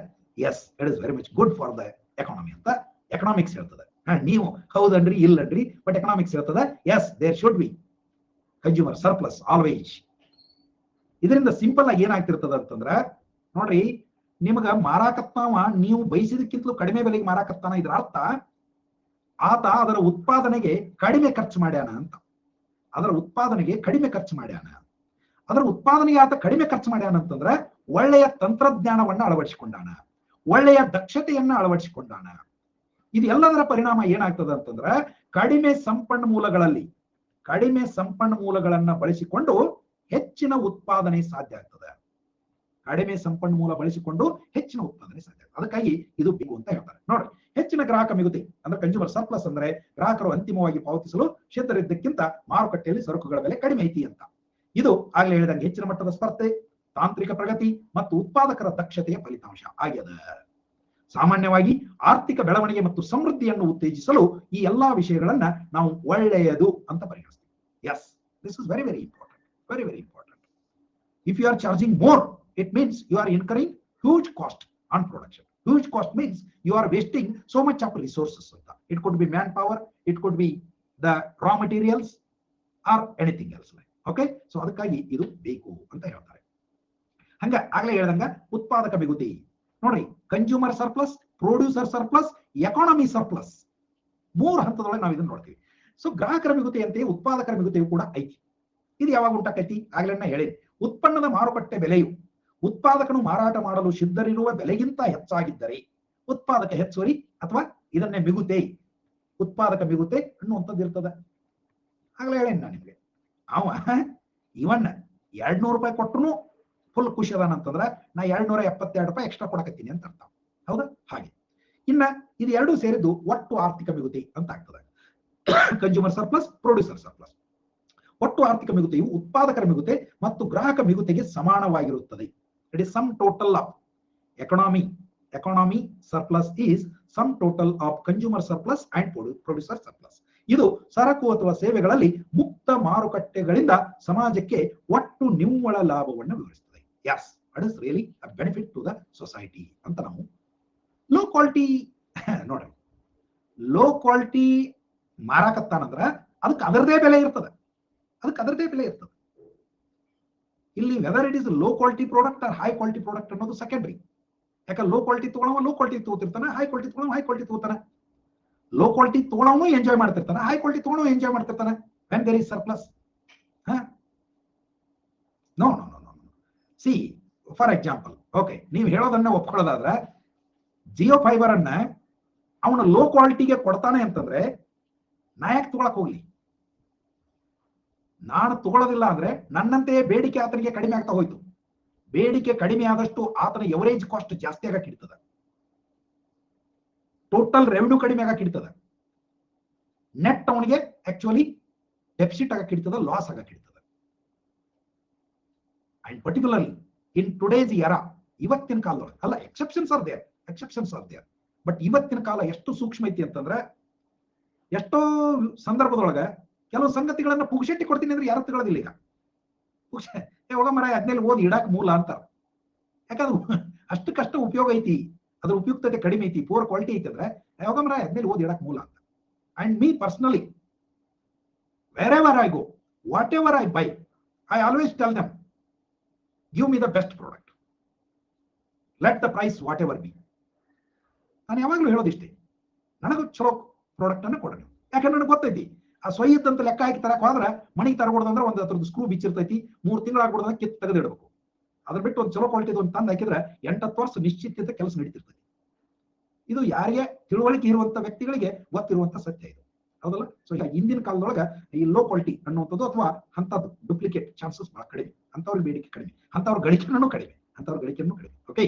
yes, it is very much good for the economy ಅಂತ economics ಹೇಳ್ತದೆ. ನೀವು ಹೌದನ್ರಿ ಇಲ್ಲನ್ರಿ, but economics ಹೇಳ್ತದೆ yes, there should be consumer surplus always. ಇದರಿಂದ simple ಆಗಿ ಏನಾಗ್ತಿರ್ತದ ಅಂತಂದ್ರ, ನೋಡ್ರಿ, ನಿಮಗ ಮಾರಾಕತ್ತಾವ ನೀವು ಬಯಸಿದಕ್ಕಿಂತಲೂ ಕಡಿಮೆ ಬೆಲೆಗೆ ಮಾರಾಕತ್ತಾನ. ಇದ್ರ ಅರ್ಥ ಆತ ಅದರ ಉತ್ಪಾದನೆಗೆ ಕಡಿಮೆ ಖರ್ಚು ಮಾಡ್ಯಾನ ಅಂತ. ಅದರ ಉತ್ಪಾದನೆಗೆ ಕಡಿಮೆ ಖರ್ಚು ಮಾಡ್ಯಾನ. ಅದರ ಉತ್ಪಾದನೆಗೆ ಆತ ಕಡಿಮೆ ಖರ್ಚು ಮಾಡ್ಯಾನ ಅಂತಂದ್ರ ಒಳ್ಳೆಯ ತಂತ್ರಜ್ಞಾನವನ್ನ ಅಳವಡಿಸಿಕೊಂಡಾನ, ಒಳ್ಳೆಯ ದಕ್ಷತೆಯನ್ನ ಅಳವಡಿಸಿಕೊಂಡಾನ. ಇದು ಎಲ್ಲದರ ಪರಿಣಾಮ ಏನಾಗ್ತದ ಅಂತಂದ್ರ, ಕಡಿಮೆ ಸಂಪನ್ಮೂಲಗಳನ್ನ ಬಳಸಿಕೊಂಡು ಹೆಚ್ಚಿನ ಉತ್ಪಾದನೆ ಸಾಧ್ಯ ಆಗ್ತದೆ. ಕಡಿಮೆ ಸಂಪನ್ಮೂಲ ಬಳಸಿಕೊಂಡು ಹೆಚ್ಚಿನ ಉತ್ಪಾದನೆ ಸಾಧ್ಯ ಆಗ್ತದೆ. ಅದಕ್ಕಾಗಿ ಇದು ಬೇಕು ಅಂತ ಹೇಳ್ತಾರೆ. ನೋಡ್ರಿ, ಹೆಚ್ಚಿನ ಗ್ರಾಹಕ ಮಿಗುತೆ ಅಂದ್ರೆ ಕನ್ಸ್ಯೂಮರ್ ಸರ್ಪ್ಲಸ್ ಅಂದ್ರೆ ಗ್ರಾಹಕರು ಅಂತಿಮವಾಗಿ ಪಾವತಿಸಲು ಸಿದ್ಧರಿದ್ದಕ್ಕಿಂತ ಮಾರುಕಟ್ಟೆಯಲ್ಲಿ ಸರಕುಗಳ ಬೆಲೆ ಕಡಿಮೆ ಐತಿ ಅಂತ. ಇದು ಆಗ್ಲೇ ಹೇಳಿದಂಗೆ ಹೆಚ್ಚಿನ ಮಟ್ಟದ ಸ್ಪರ್ಧೆ, ತಾಂತ್ರಿಕ ಪ್ರಗತಿ ಮತ್ತು ಉತ್ಪಾದಕರ ದಕ್ಷತೆಯ ಫಲಿತಾಂಶ ಆಗ್ಯದ. ಸಾಮಾನ್ಯವಾಗಿ ಆರ್ಥಿಕ ಬೆಳವಣಿಗೆ ಮತ್ತು ಸಮೃದ್ಧಿಯನ್ನು ಉತ್ತೇಜಿಸಲು ಈ ಎಲ್ಲಾ ವಿಷಯಗಳನ್ನ ನಾವು ಒಳ್ಳೆಯದು ಅಂತ ಪರಿಗಣಿಸ್ತೀವಿ. Yes, this is very very important, very very important. If you are charging more, it means you are incurring huge cost on production. Huge cost means you are wasting so much of resources. It could be manpower, it could be the raw materials or anything else. Okay, so ಅದಕ್ಕಾಗಿ ಇದು ಬೇಕು ಅಂತ ಹೇಳ್ತಾರೆ. ಹಂಗ ಆಗ್ಲೇ ಹೇಳ್ದಂಗ ಉತ್ಪಾದಕ ಮಿಗುತಿ ನೋಡ್ರಿ, consumer surplus, producer surplus, economy surplus. ಮೂರು ಹಂತದೊಳಗೆ ನಾವು ಇದನ್ನ ನೋಡ್ತೀವಿ. ಸೊ ಗ್ರಾಹಕರ ಮಿಗುತೆಯಂತೆಯೇ ಉತ್ಪಾದಕರ ಮಿಗುತೆಯು ಕೂಡ ಐತಿ. ಇದು ಯಾವಾಗ ಉಂಟಾಕೈತಿ? ಆಗ್ಲೇ ಹೇಳಿ, ಉತ್ಪನ್ನದ ಮಾರುಕಟ್ಟೆ ಬೆಲೆಯು ಉತ್ಪಾದಕನು ಮಾರಾಟ ಮಾಡಲು ಸಿದ್ಧರಿರುವ ಬೆಲೆಗಿಂತ ಹೆಚ್ಚಾಗಿದ್ದರೆ ಉತ್ಪಾದಕ ಹೆಚ್ಚುವರಿ ಅಥವಾ ಇದನ್ನೇ ಮಿಗುತೆ, ಉತ್ಪಾದಕ ಮಿಗುತೆ ಅನ್ನುವಂಥದ್ದು ಇರ್ತದೆ. ಆಗ್ಲೇ ಹೇಳೇನಿ ನಾನು ನಿಮ್ಗೆ. ಅವ ಇವನ್ 200 ರೂಪಾಯಿ ಕೊಟ್ಟರು ಫುಲ್ ಖುಷಿ ಅದಾನಂತಂದ್ರೆ ನಾ 272 ರೂಪಾಯಿ ಎಕ್ಸ್ಟ್ರಾ ಕೊಡಕತ್ತೀನಿ ಅಂತ ಅರ್ಥ. ಹೌದಾ? ಹಾಗೆ ಇನ್ನ ಇದು ಎರಡೂ ಸೇರಿದ್ದು ಒಟ್ಟು ಆರ್ಥಿಕ ಮಿಗುತಿ ಅಂತ ಆಗ್ತದೆ. Consumer surplus, producer surplus. ಒಟ್ಟು ಆರ್ಥಿಕ ಮಿಗುತೆಯು ಉತ್ಪಾದಕರ ಮಿಗುತೆ ಮತ್ತು ಗ್ರಾಹಕ ಮಿಗುತೆಗೆ ಸಮಾನವಾಗಿರುತ್ತದೆ. It is some total of economy surplus is some total of consumer surplus and producer surplus. ಇದು ಸರಕು ಅಥವಾ ಸೇವೆಗಳಲ್ಲಿ ಮುಕ್ತ ಮಾರುಕಟ್ಟೆಗಳಿಂದ ಸಮಾಜಕ್ಕೆ ಒಟ್ಟು ನಿವ್ವಳ ಲಾಭವನ್ನು ವಿವರಿಸುತ್ತದೆ. Yes, it is really a benefit to the society ಅಂತ ನಾವು. ಲೋ ಕ್ವಾಲಿಟಿ ನೋಡ್ರಿ, ಲೋ ಕ್ವಾಲಿಟಿ ಮಾರಾಕತ್ತಾನಂದ್ರ ಅದಕ್ಕೆ ಅದರದೇ ಬೆಲೆ ಇರ್ತದೆ. ಇಲ್ಲಿ whether it is low quality product or high quality product ಅನ್ನೋದು ಸೆಕೆಂಡ್ರಿ. ಯಾಕಂದ್ರೆ ಲೋ ಕ್ವಾಲಿಟಿ ತಗೊಳ್ಳವ ಲೋ ಕ್ವಾಲಿಟಿ ತಗೋತಿರ್ತಾನೆ, ಹೈ ಕ್ವಾಲಿಟಿ ತಗೊಳ್ಳವ ಹೈ ಕ್ವಾಲಿಟಿ ತಗೋತಾನೆ. ಲೋ ಕ್ವಾಲಿಟಿ ತಗೊಳ್ಳವನು ಎಂಜಾಯ್ ಮಾಡ್ತಿರ್ತಾನೆ, ಹೈ ಕ್ವಾಲಿಟಿ ತಗೊಳ್ಳವ ಎಂಜಾಯ್ ಮಾಡ್ತಿರ್ತಾನೆ. When there is surplus. No no no no C for example, okay, ನೀವು ಹೇಳೋದನ್ನ ಒಪ್ಕೊಳ್ಳೋದಾದ್ರೆ ಜಿಯೋ ಫೈಬರ್ ಅನ್ನ ಅವನ ಲೋ ಕ್ವಾಲಿಟಿಗೆ ಕೊಡ್ತಾನೆ ಅಂತಂದ್ರೆ ನಾ ಯಾಕೆ ತಗೊಳಕ್ ಹೋಗ್ಲಿ? ನಾನು ತಗೊಳ್ಳೋದಿಲ್ಲ ಅಂದ್ರೆ ನನ್ನಂತೆಯೇ ಬೇಡಿಕೆ ಆತನಿಗೆ ಕಡಿಮೆ ಆಗ್ತಾ ಹೋಯ್ತು. ಬೇಡಿಕೆ ಕಡಿಮೆ ಆದಷ್ಟು ಆತನ ಎವರೇಜ್ ಕಾಸ್ಟ್ ಜಾಸ್ತಿ ಆಗಕ್ಕೆ ಇಡ್ತದೆ, ಟೋಟಲ್ ರೆವೆನ್ಯೂ ಕಡಿಮೆ ಆಗಕ್ಕೆ ಇಡ್ತದೆ, ನೆಟ್ ಅವನಿಗೆ ಆಕ್ಚುಲಿ ಡೆಫಿಸಿಟ್ ಆಗಕ್ಕೆ ಇಡ್ತದೆ, ಲಾಸ್ ಆಗಕ್ಕೆ ಇಡ್ತದೆ. And particularly in today's era, ಇವತ್ತಿನ ಕಾಲದೊಳಗೆ ಅಲ್ಲ, ಎಕ್ಸೆಪ್ಷನ್ಸ್ ಆರ್ ದೇರ್, ಬಟ್ ಇವತ್ತಿನ ಕಾಲ ಎಷ್ಟು ಸೂಕ್ಷ್ಮ ಐತಿ ಅಂತಂದ್ರೆ ಎಷ್ಟೋ ಸಂದರ್ಭದೊಳಗೆ ಕೆಲವು ಸಂಗತಿಗಳನ್ನ ಪುಗ್ಶೆಟ್ಟಿ ಕೊಡ್ತೀನಿ ಅಂದ್ರೆ ಯಾರು ತಗೊಳ್ಳೋದಿಲ್ಲ. ಈಗ ಹೋಗ ಮರ 15 ಓದಿ ಇಡಾಕ್ ಮೂಲ ಅಂತಾರ. ಯಾಕಂದ್ರೆ ಅಷ್ಟಕ್ಕಷ್ಟ ಉಪಯೋಗ ಐತಿ, ಅದ್ರ ಉಪಯುಕ್ತತೆ ಕಡಿಮೆ ಐತಿ, ಪೂರ್ ಕ್ವಾಲಿಟಿ ಐತಿ ಅಂದ್ರೆ ಹೋಗ ಮರ 15 ಓದಿ ಇಡಾಕ್ ಮೂಲ ಅಂತ. And me personally, wherever I go, whatever I buy, I always tell them give me the best product, let the price whatever be. ನಾನು ಯಾವಾಗಲೂ ಹೇಳೋದಿಷ್ಟೇ, ನನಗೂ ಚಲೋ ಪ್ರಾಡಕ್ಟ್ ಅನ್ನು ಕೊಡೋಣ. ಯಾಕಂದ್ರೆ ನನಗೆ ಗೊತ್ತೈತಿ ಆ ಸ್ವಯ್ಯತ್ ಅಂತ ಲೆಕ್ಕ ಹಾಕಿ ತರಕ್ ಹೋದ್ರೆ ಮನೆಗೆ ತರಗೊಡೋದಂದ್ರೆ ಒಂದು ಅದ್ರದ್ದು ಸ್ಕ್ರೂ ಬಿಚ್ಚಿರ್ತೈತಿ, 3 ತಿಂಗಳು ಆಗ್ಬಿಡೋದನ್ನ ಕಿತ್ತು ತೆಗೆದಿಡಬೇಕು. ಅದ್ರ ಬಿಟ್ಟು ಒಂದು ಚಲೋ ಕ್ವಾಲಿಟಿ ಒಂದು ತಂದು ಹಾಕಿದ್ರೆ 8-10 ವರ್ಷ ನಿಶ್ಚಿತ ಕೆಲಸ ನಡೀತಿರ್ತೈತಿ. ಇದು ಯಾರಿಗೆ ತಿಳುವಳಿಕೆ ಇರುವಂತ ವ್ಯಕ್ತಿಗಳಿಗೆ ಗೊತ್ತಿರುವಂತ ಸತ್ಯ ಇದು, ಹೌದಲ್ಲ? ಸೊ ಹಿಂದಿನ ಕಾಲದೊಳಗೆ ಈ ಲೋ ಕ್ವಾಲಿಟಿ ಅನ್ನುವಂಥದ್ದು ಅಥವಾ ಅಂತದ್ದು ಡೂಪ್ಲಿಕೇಟ್ ಚಾನ್ಸಸ್ ಬಹಳ ಕಡಿಮೆ, ಅಂತವ್ರ ಬೇಡಿಕೆ ಕಡಿಮೆ, ಅಂತವ್ರ ಗಳಿಕೆನೂ ಕಡಿಮೆ. ಓಕೆ,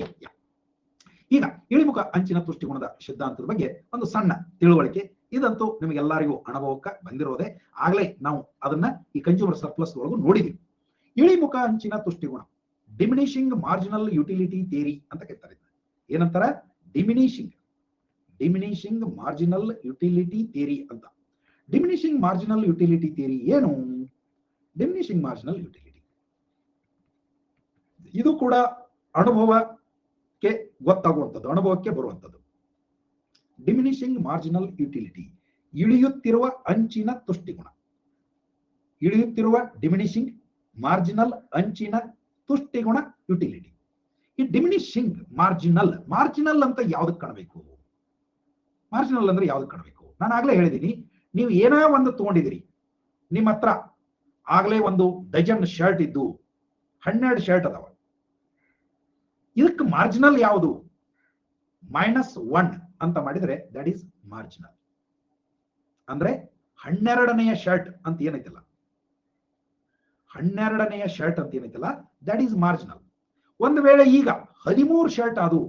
ಈಗ ಇಳಿಮುಖ ಅಂಚಿನ ದೃಷ್ಟಿಕೋನದ ಸಿದ್ಧಾಂತದ ಬಗ್ಗೆ ಒಂದು ಸಣ್ಣ ತಿಳುವಳಿಕೆ. ಇದಂತೂ ನಿಮಗೆಲ್ಲರಿಗೂ ಅನುಭವಕ್ಕೆ ಬಂದಿರೋದೆ, ಆಗ್ಲೇ ನಾವು ಅದನ್ನ ಈ ಕನ್ಸ್ಯೂಮರ್ ಸರ್ಪ್ಲಸ್ ಒಳಗೂ ನೋಡಿದ್ವಿ. ಇಳಿಮುಖ ಅಂಚಿನ ದೃಷ್ಟಿಕೋನ, ಡಿಮಿನಿಷಿಂಗ್ ಮಾರ್ಜಿನಲ್ ಯುಟಿಲಿಟಿ ಥಿಯರಿ ಅಂತ ಕರೀತಾರೆ. ಏನಂತಾರ? ಡಿಮಿನಿಷಿಂಗ್ ಮಾರ್ಜಿನಲ್ ಯುಟಿಲಿಟಿ ಥಿಯರಿ ಅಂತ. ಡಿಮಿನಿಷಿಂಗ್ ಮಾರ್ಜಿನಲ್ ಯುಟಿಲಿಟಿ ಥಿಯರಿ ಏನು? ಡಿಮಿನಿಷಿಂಗ್ ಮಾರ್ಜಿನಲ್ ಯುಟಿಲಿಟಿ ಇದು ಕೂಡ ಅನುಭವಕ್ಕೆ ಗೊತ್ತಾಗುವಂಥದ್ದು, ಅನುಭವಕ್ಕೆ ಬರುವಂಥದ್ದು. ಡಿಮಿನಿಷಿಂಗ್ ಮಾರ್ಜಿನಲ್ ಯುಟಿಲಿಟಿ, ಇಳಿಯುತ್ತಿರುವ ಅಂಚಿನ ತುಷ್ಟಿಗುಣ. ಇಳಿಯುತ್ತಿರುವ ಡಿಮಿನಿಷಿಂಗ್ ಮಾರ್ಜಿನಲ್ ಅಂಚಿನ ತುಷ್ಟಿಗುಣ ಯುಟಿಲಿಟಿ. ಈ ಡಿಮಿನಿಷಿಂಗ್ ಮಾರ್ಜಿನಲ್ ಅಂತ ಯಾವ್ದಕ್ಕೆ ಕಾಣಬೇಕು? ಮಾರ್ಜಿನಲ್ ಅಂದ್ರೆ ಯಾವ್ದಕ್ಕೆ ಕಾಣಬೇಕು? ನಾನು ಆಗ್ಲೇ ಹೇಳಿದ್ದೀನಿ, ನೀವು ಏನೋ ಒಂದು ತಗೊಂಡಿದ್ದೀರಿ, ನಿಮ್ಮ ಹತ್ರ ಆಗ್ಲೇ ಒಂದು ಡಜನ್ ಶರ್ಟ್ ಇದ್ದು 12 ಶರ್ಟ್ ಅದಾವ. ಇದಕ್ಕೆ ಮಾರ್ಜಿನಲ್ ಯಾವುದು? -1 ಅಂತ ಮಾಡಿದ್ರೆ ದಟ್ ಈಸ್ ಮಾರ್ಜಿನಲ್. ಅಂದ್ರೆ 12ನೇ ಶರ್ಟ್ ಅಂತ ಏನೈತಲ್ಲ, 12ನೇ ಶರ್ಟ್ ಅಂತ ಏನೈತಲ್ಲ ದಟ್ ಈಸ್ ಮಾರ್ಜಿನಲ್. ಒಂದು ವೇಳೆ ಈಗ 13 ಶರ್ಟ್ ಅದು,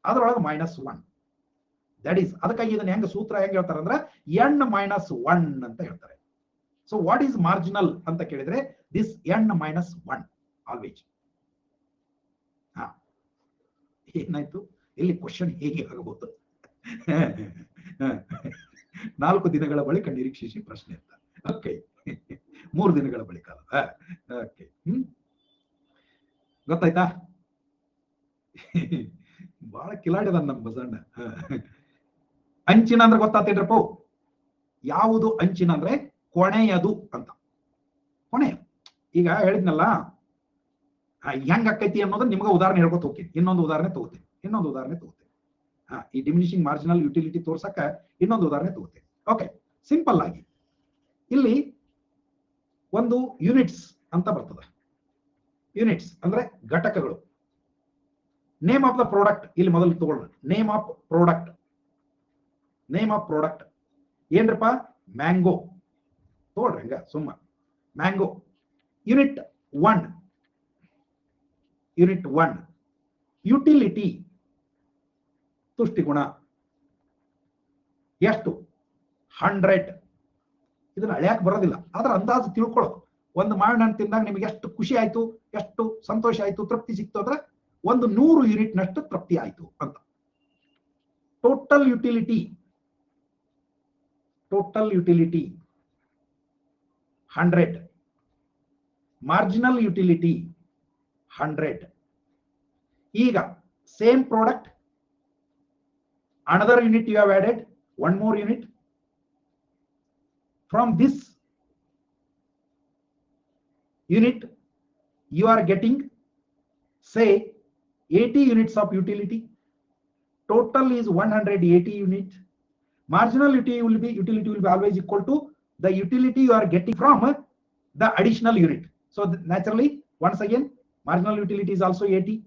ಅದರೊಳಗೆ -1 ದಟ್ ಈಸ್, ಅದಕ್ಕಾಗಿ ಇದನ್ನ ಹೆಂಗ ಸೂತ್ರ ಹೆಂಗ್ ಹೇಳ್ತಾರೆ ಅಂದ್ರೆ n-1 ಅಂತ ಹೇಳ್ತಾರೆ. ಸೊ ವಾಟ್ ಈಸ್ ಮಾರ್ಜಿನಲ್ ಅಂತ ಕೇಳಿದ್ರೆ ದಿಸ್ n-1 ಆಲ್ವೇಸ್. ಏನಾಯ್ತು ಇಲ್ಲಿ ಕ್ವಶನ್ ಹೇಗೆ ಆಗಬಹುದು? 4 ದಿನಗಳ ಬಳಿಕ ನಿರೀಕ್ಷಿಸಿ ಪ್ರಶ್ನೆ ಅಂತ. ಓಕೆ, 3 ದಿನಗಳ ಬಳಿಕ. ಓಕೆ, ಗೊತ್ತಾಯ್ತಾ? ಬಹಳ ಕಿಲಾಡಿದ ನಮ್ಮ ಬಸಣ್ಣ. ಅಂಚಿನ ಅಂದ್ರೆ ಗೊತ್ತಾತೇನ್ರಪ್ಪ? ಯಾವುದು ಅಂಚಿನ ಅಂದ್ರೆ ಕೊನೆಯದು ಅಂತ. ಕೊನೆಯದು. ಈಗ ಹೇಳಿದ್ನಲ್ಲ ಹೆಂಗ್ ಆಕೈತಿ ಅನ್ನೋದನ್ನ ನಿಮ್ಗೆ ಉದಾಹರಣೆ ಹೇಳ್ಕೊತ ಹೋಗ್ತೀನಿ. ಇನ್ನೊಂದು ಉದಾಹರಣೆ ತಗೋತೀನಿ. ಈ ಡಿಮಿನಿಷಿಂಗ್ ಮಾರ್ಜಿನಲ್ ಯುಟಿಲಿಟಿ ತೋರ್ಸಕ್ಕ ಇನ್ನೊಂದು ಉದಾಹರಣೆ ತಗೋತೇವೆ. ಓಕೆ, ಸಿಂಪಲ್ ಆಗಿ ಇಲ್ಲಿ ಒಂದು ಯೂನಿಟ್ಸ್ ಅಂತ ಬರ್ತದೆ. ಯೂನಿಟ್ಸ್ ಅಂದ್ರೆ ಘಟಕಗಳು. ನೇಮ್ ಆಫ್ ದ ಪ್ರಾಡಕ್ಟ್ ಇಲ್ಲಿ ಮೊದಲು ತಗೊಳ್ಳೋಣ. Name of product, name of product ಏನ್ರಪ್ಪ? ಮ್ಯಾಂಗೋ ತಗೊಳ್ರಿ, ಹಂಗ ಸುಮ್ಮ ಮ್ಯಾಂಗೋ. ಯೂನಿಟ್ 1, ಯೂನಿಟ್ 1 ಯುಟಿಲಿಟಿ ತುಷ್ಟಿಗುಣ ಎಷ್ಟು? 100. ಇದನ್ನ ಅಳ್ಯಾಕ್ ಬರೋದಿಲ್ಲ, ಆದ್ರೆ ಅಂದಾಜು ತಿಳ್ಕೊಳ್ಳೋದು. ಒಂದು ಮಾವಿನ ಹಣ್ಣು ತಿಂದಾಗ ನಿಮಗೆ ಎಷ್ಟು ಖುಷಿ ಆಯ್ತು, ಎಷ್ಟು ಸಂತೋಷ ಆಯ್ತು, ತೃಪ್ತಿ ಸಿಕ್ತು ಅಂದ್ರೆ ಒಂದು 100 ಯೂನಿಟ್ ನಷ್ಟು ತೃಪ್ತಿ ಆಯ್ತು ಅಂತ. Total utility, total utility 100. Marginal utility 100. ಈಗ same product, another unit you have added, one more unit. From this unit you are getting say 80 units of utility. Total is 180 unit. Marginal utility will be always equal to the utility you are getting from the additional unit. So naturally once again marginal utility is also 80.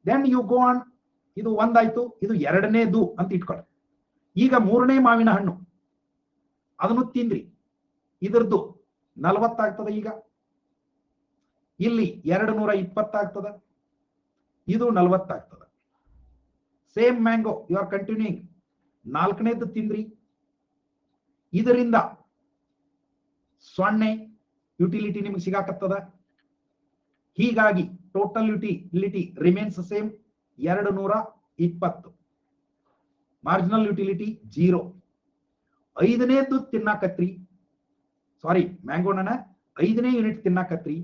Then you go on, ಇದು ಒಂದಾಯ್ತು, ಇದು ಎರಡನೇದು ಅಂತ ಇಟ್ಕೊಳ್ಳಿ. ಈಗ ಮೂರನೇ ಮಾವಿನ ಹಣ್ಣು ಅದನ್ನು ತಿಂದ್ರಿ, ಇದರದ್ದು 40 ಆಗ್ತದೆ. ಈಗ ಇಲ್ಲಿ 220 ಆಗ್ತದೆ, ಇದು 40 ಆಗ್ತದೆ. Same mango you are continuing, 4ನೇದು ತಿಂದ್ರಿ, ಇದರಿಂದ 0 ಯುಟಿಲಿಟಿ ನಿಮ್ಗೆ ಸಿಗಾಕತ್ತದ. ಹೀಗಾಗಿ total utility remains same 220. Marginal utility 0. 5ನೇದು ತಿನ್ನಾಕತ್ರಿ, ಸಾರಿ ಮ್ಯಾಂಗೋನ 5ನೇ ಯೂನಿಟ್ ತಿನ್ನಾಕತ್ರಿ.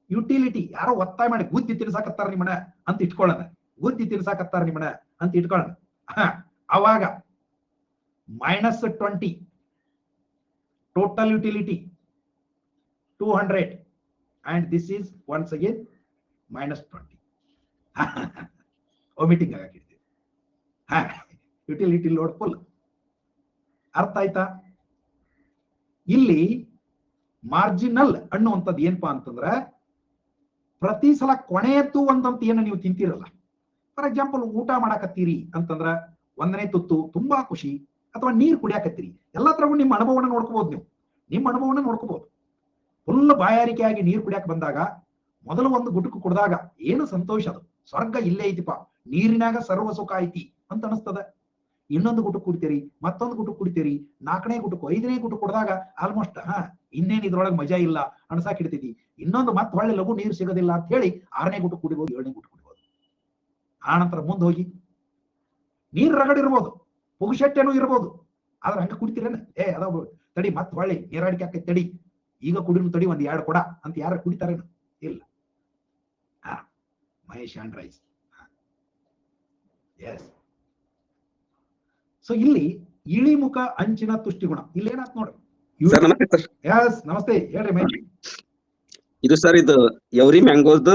ಯುಟಿಲಿಟಿ ಯಾರೋ ಒತ್ತಾಯ ಮಾಡಿ ಗುದ್ದಿ ತಿನ್ಸಾಕತ್ತಾರ ನಿಮ್ಮನ ಅಂತ ಇಟ್ಕೊಳ್ಳೋಣ, ಗುದ್ದಿ ತಿನ್ಸಾಕತ್ತಾರ ನಿಮ್ಮನ ಅಂತ ಇಟ್ಕೊಳ್ಳೋಣ. ಅವಾಗ -20. Total utility 200 and this is once again -20. Omitting ಆಗಿರ್ತೀವಿ. Utility load full. ಅರ್ಥ ಆಯ್ತಾ? ಇಲ್ಲಿ ಮಾರ್ಜಿನಲ್ ಅನ್ನುವಂಥದ್ದು ಏನಪ್ಪಾ ಅಂತಂದ್ರೆ ಪ್ರತಿ ಸಲ ಕೊನೆಯತ್ತು ಒಂದಂತ ಏನು ನೀವು ತಿಂತೀರಲ್ಲ. ಫಾರ್ ಎಕ್ಸಾಂಪಲ್ ಊಟ ಮಾಡಾಕತ್ತೀರಿ ಅಂತಂದ್ರ 1ನೇ ತುತ್ತು ತುಂಬಾ ಖುಷಿ, ಅಥವಾ ನೀರು ಕುಡಿಯಾಕತ್ತೀರಿ, ಎಲ್ಲಾ ತರಗೂ ನಿಮ್ಮ ಅನುಭವನ ನೋಡ್ಕೋಬಹುದು. ನೀವು ನಿಮ್ಮ ಅನುಭವನ ನೋಡ್ಕೋಬಹುದು. ಫುಲ್ ಬಾಯಾರಿಕೆಯಾಗಿ ನೀರು ಕುಡಿಯಾಕ ಬಂದಾಗ ಮೊದಲು ಒಂದು ಗುಟುಕು ಕುಡಿದಾಗ ಏನು ಸಂತೋಷ, ಅದು ಸ್ವರ್ಗ ಇಲ್ಲೇ ಐತಿಪ್ಪ, ನೀರಿನಾಗ ಸರ್ವ ಸುಖ ಐತಿ ಅಂತ ಅನಿಸ್ತದ. ಇನ್ನೊಂದು ಗುಟುಕು ಕುಡಿತೀರಿ, ಮತ್ತೊಂದು ಗುಟುಕು ಕುಡಿತೀರಿ, 4ನೇ ಗುಟುಕು 5ನೇ ಗುಟುಕು ಕುಡಿದಾಗ ಆಲ್ಮೋಸ್ಟ್ ಇನ್ನೇನ್ ಇದ್ರೊಳಗೆ ಮಜಾ ಇಲ್ಲ ಅನ್ಸಾಕ್ ಹಿಡ್ತೈತಿ. ಇನ್ನೊಂದು ಮತ್ತೆ ಹೊಳ್ಳಿ ಲಘು ನೀರು ಸಿಗೋದಿಲ್ಲ ಅಂತ ಹೇಳಿ 6ನೇ ಗುಟುಕು ಕುಡಿಬಹುದು, 7ನೇ ಗುಟುಕು ಕುಡಿಬಹುದು. ಆ ನಂತರ ಮುಂದೆ ಹೋಗಿ ನೀರ್ ರಗಡಿರ್ಬೋದು, ಪುಗುಶೆಟ್ಟೇನೂ ಇರ್ಬೋದು, ಆದ್ರೆ ಹಂಗ ಕುಡಿತೀರೇನ? ಅದಾವ ತಡಿ, ಮತ್ತೆ ಹೊಳ್ಳಿ ನೀರಾಡಿಕೆ ಆಕೈತಿ, ತಡಿ ಈಗ ಕುಡಿರು, ತಡಿ 1-2 ಕೊಡ ಅಂತ ಯಾರ ಕುಡಿತಾರೇನು? ಇಲ್ಲ. Mahesh and rice. Yes. So ಇಲ್ಲಿ ಇಳಿಮುಖ ಅಂಚಿನ ತುಷ್ಟಿಗುಣ ಇಲ್ಲಿ ಏನಾಯ್ತು ನೋಡ್ರಿ. ಎಸ್, ನಮಸ್ತೆ, ಹೇಳ್ರಿ ಮಹೇಶ್. ಇದು ಸರ್, ಇದು ಎವ್ರಿ ಮ್ಯಾಂಗೋಸ್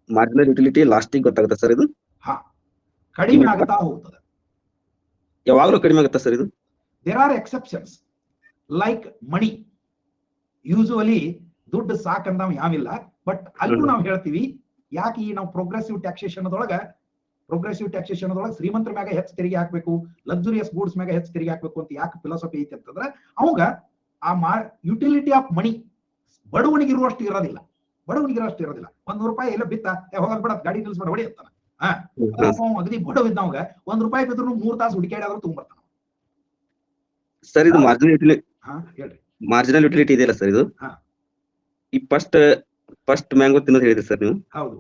ಮಾರ್ಜಿನಲ್ ಯುಟಿಲಿಟಿ ಲಾಸ್ಟಿಗೆ ಗೊತ್ತಾಗುತ್ತೆ ಸರ್. ಇದು ಕಡಿಮೆ ಆಗುತ್ತಾ ಹೋಗ್ತದೆ, ಯಾವಾಗಲೂ ಕಡಿಮೆ ಆಗುತ್ತಾ ಸರ್ ಇದು? There are exceptions like money. Usually ದುಡ್ಡು ಸಾಕಂತ ಯಾವಿಲ್ಲ, ಬಟ್ ಅಲ್ಲೂ ನಾವು ಹೇಳ್ತೀವಿ ಯಾಕೆ ಈ ನಾವು ಪ್ರೋಗ್ರೆಸಿವ್ ಟ್ಯಾಕ್ಸೇಷನ್ ಶ್ರೀಮಂತರ ಮ್ಯಾಗ ಹೆಚ್ಚು ತೆರಿಗೆ ಹಾಕ್ಬೇಕು, ಲಕ್ಸುರಿಯಸ್ ಗೂಡ್ಸ್ ಮ್ಯಾಗ ಹೆಚ್ಚು ತೆರಿಗೆ ಹಾಕ್ಬೇಕು ಅಂತ ಯಾಕೆ ಫಿಲಾಸಫಿ ಐತಿ ಅಂತಂದ್ರೆ ಅವಾಗ ಆ ಯುಟಿಲಿಟಿ ಆಫ್ ಮಣಿ ಬಡವನಿಗೆ ಇರುವಷ್ಟು ಇರೋದಿಲ್ಲ. 100 ರೂಪಾಯಿ ಎಲ್ಲ ಬಿತ್ತ ಹೋಗೋದ್ ಬೇಡ, ಗಾಡಿ ನಿಲ್ಸ್ಬೇಡ, ಹೊಡಿ ಅಂತಾನ. ಅಗದಿ ಬಡವಿದ್ ನಾವಾಗ 1 ರೂಪಾಯಿ ಬಿದ್ರು 3 ತಾಸು ಹುಡುಕಾಡಿದ್ರು ತುಂಬಿರ್ತಾನ. ಸರ್ ಇದು ಹೇಳ್ರಿ, ಮಾರ್ಜಿನಲ್ ಯುಟಿಲಿಟಿ ಇದೆಯಲ್ಲ ಸರ್, ಇದು ಈ ಫಸ್ಟ್ ಮ್ಯಾಂಗೋ ತಿನ್ನೋದು ಹೇಳಿದ್ರಿ ಸರ್ ನೀವು. ಹೌದು.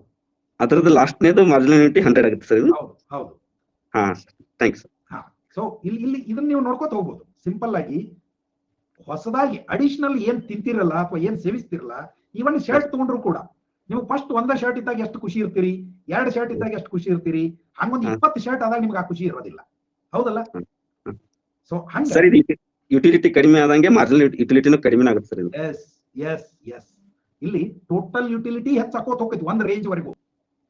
ಅದರದ್ದು ಲಾಸ್ಟ್ನೇದು ಮಾರ್ಜಿನಲ್ ಯುಟಿಲಿಟಿ 100 ಆಗುತ್ತೆ ಸರ್ ಇದು. ಹೌದು. ಹಾ, ಥ್ಯಾಂಕ್ಸ್. ಸೊ ಇಲ್ಲಿ ಇದನ್ನ ನೀವು ನೋಡ್ಕೋತ ಹೋಗ್ಬೋದು. ಸಿಂಪಲ್ ಆಗಿ ಹೊಸದಾಗಿ ಅಡಿಷನಲ್ ಏನ್ ತಿಂತಿರಲ್ಲ ಅಥವಾ ಏನ್ ಸೇವಿಸ್ತಿರಲ್ಲ, ಇವನ್ ಶರ್ಟ್ ತಗೊಂಡ್ರು ಕೂಡ ನೀವು ಫಸ್ಟ್ 1 ಶರ್ಟ್ ಇದ್ದಾಗ ಎಷ್ಟು ಖುಷಿ ಇರ್ತೀರಿ, 2 ಶರ್ಟ್ ಇದ್ದಾಗ ಎಷ್ಟು ಖುಷಿ ಇರ್ತೀರಿ, ಹಂಗೊಂದು 20 ಶರ್ಟ್ ಆದಾಗ ನಿಮ್ಗೆ ಆ ಖುಷಿ ಇರೋದಿಲ್ಲ. ಹೌದಲ್ಲ? ಸೊ ಸರ್ ಯುಟಿಲಿಟಿ ಕಡಿಮೆ ಆದಂಗೆ ಮಾರ್ಜಿನಲ್ ಯುಟಿಲಿಟಿನೂ ಕಡಿಮೆ ಆಗುತ್ತೆ ಸರ್ ಇದು. ಎಸ್. ಇಲ್ಲಿ ಟೋಟಲ್ ಯುಟಿಲಿಟಿ ಹೆಚ್ಚಾಕೋತ ಹೋಗ್ತೈತಿ 1 ರೇಂಜ್ ವರೆಗೂ.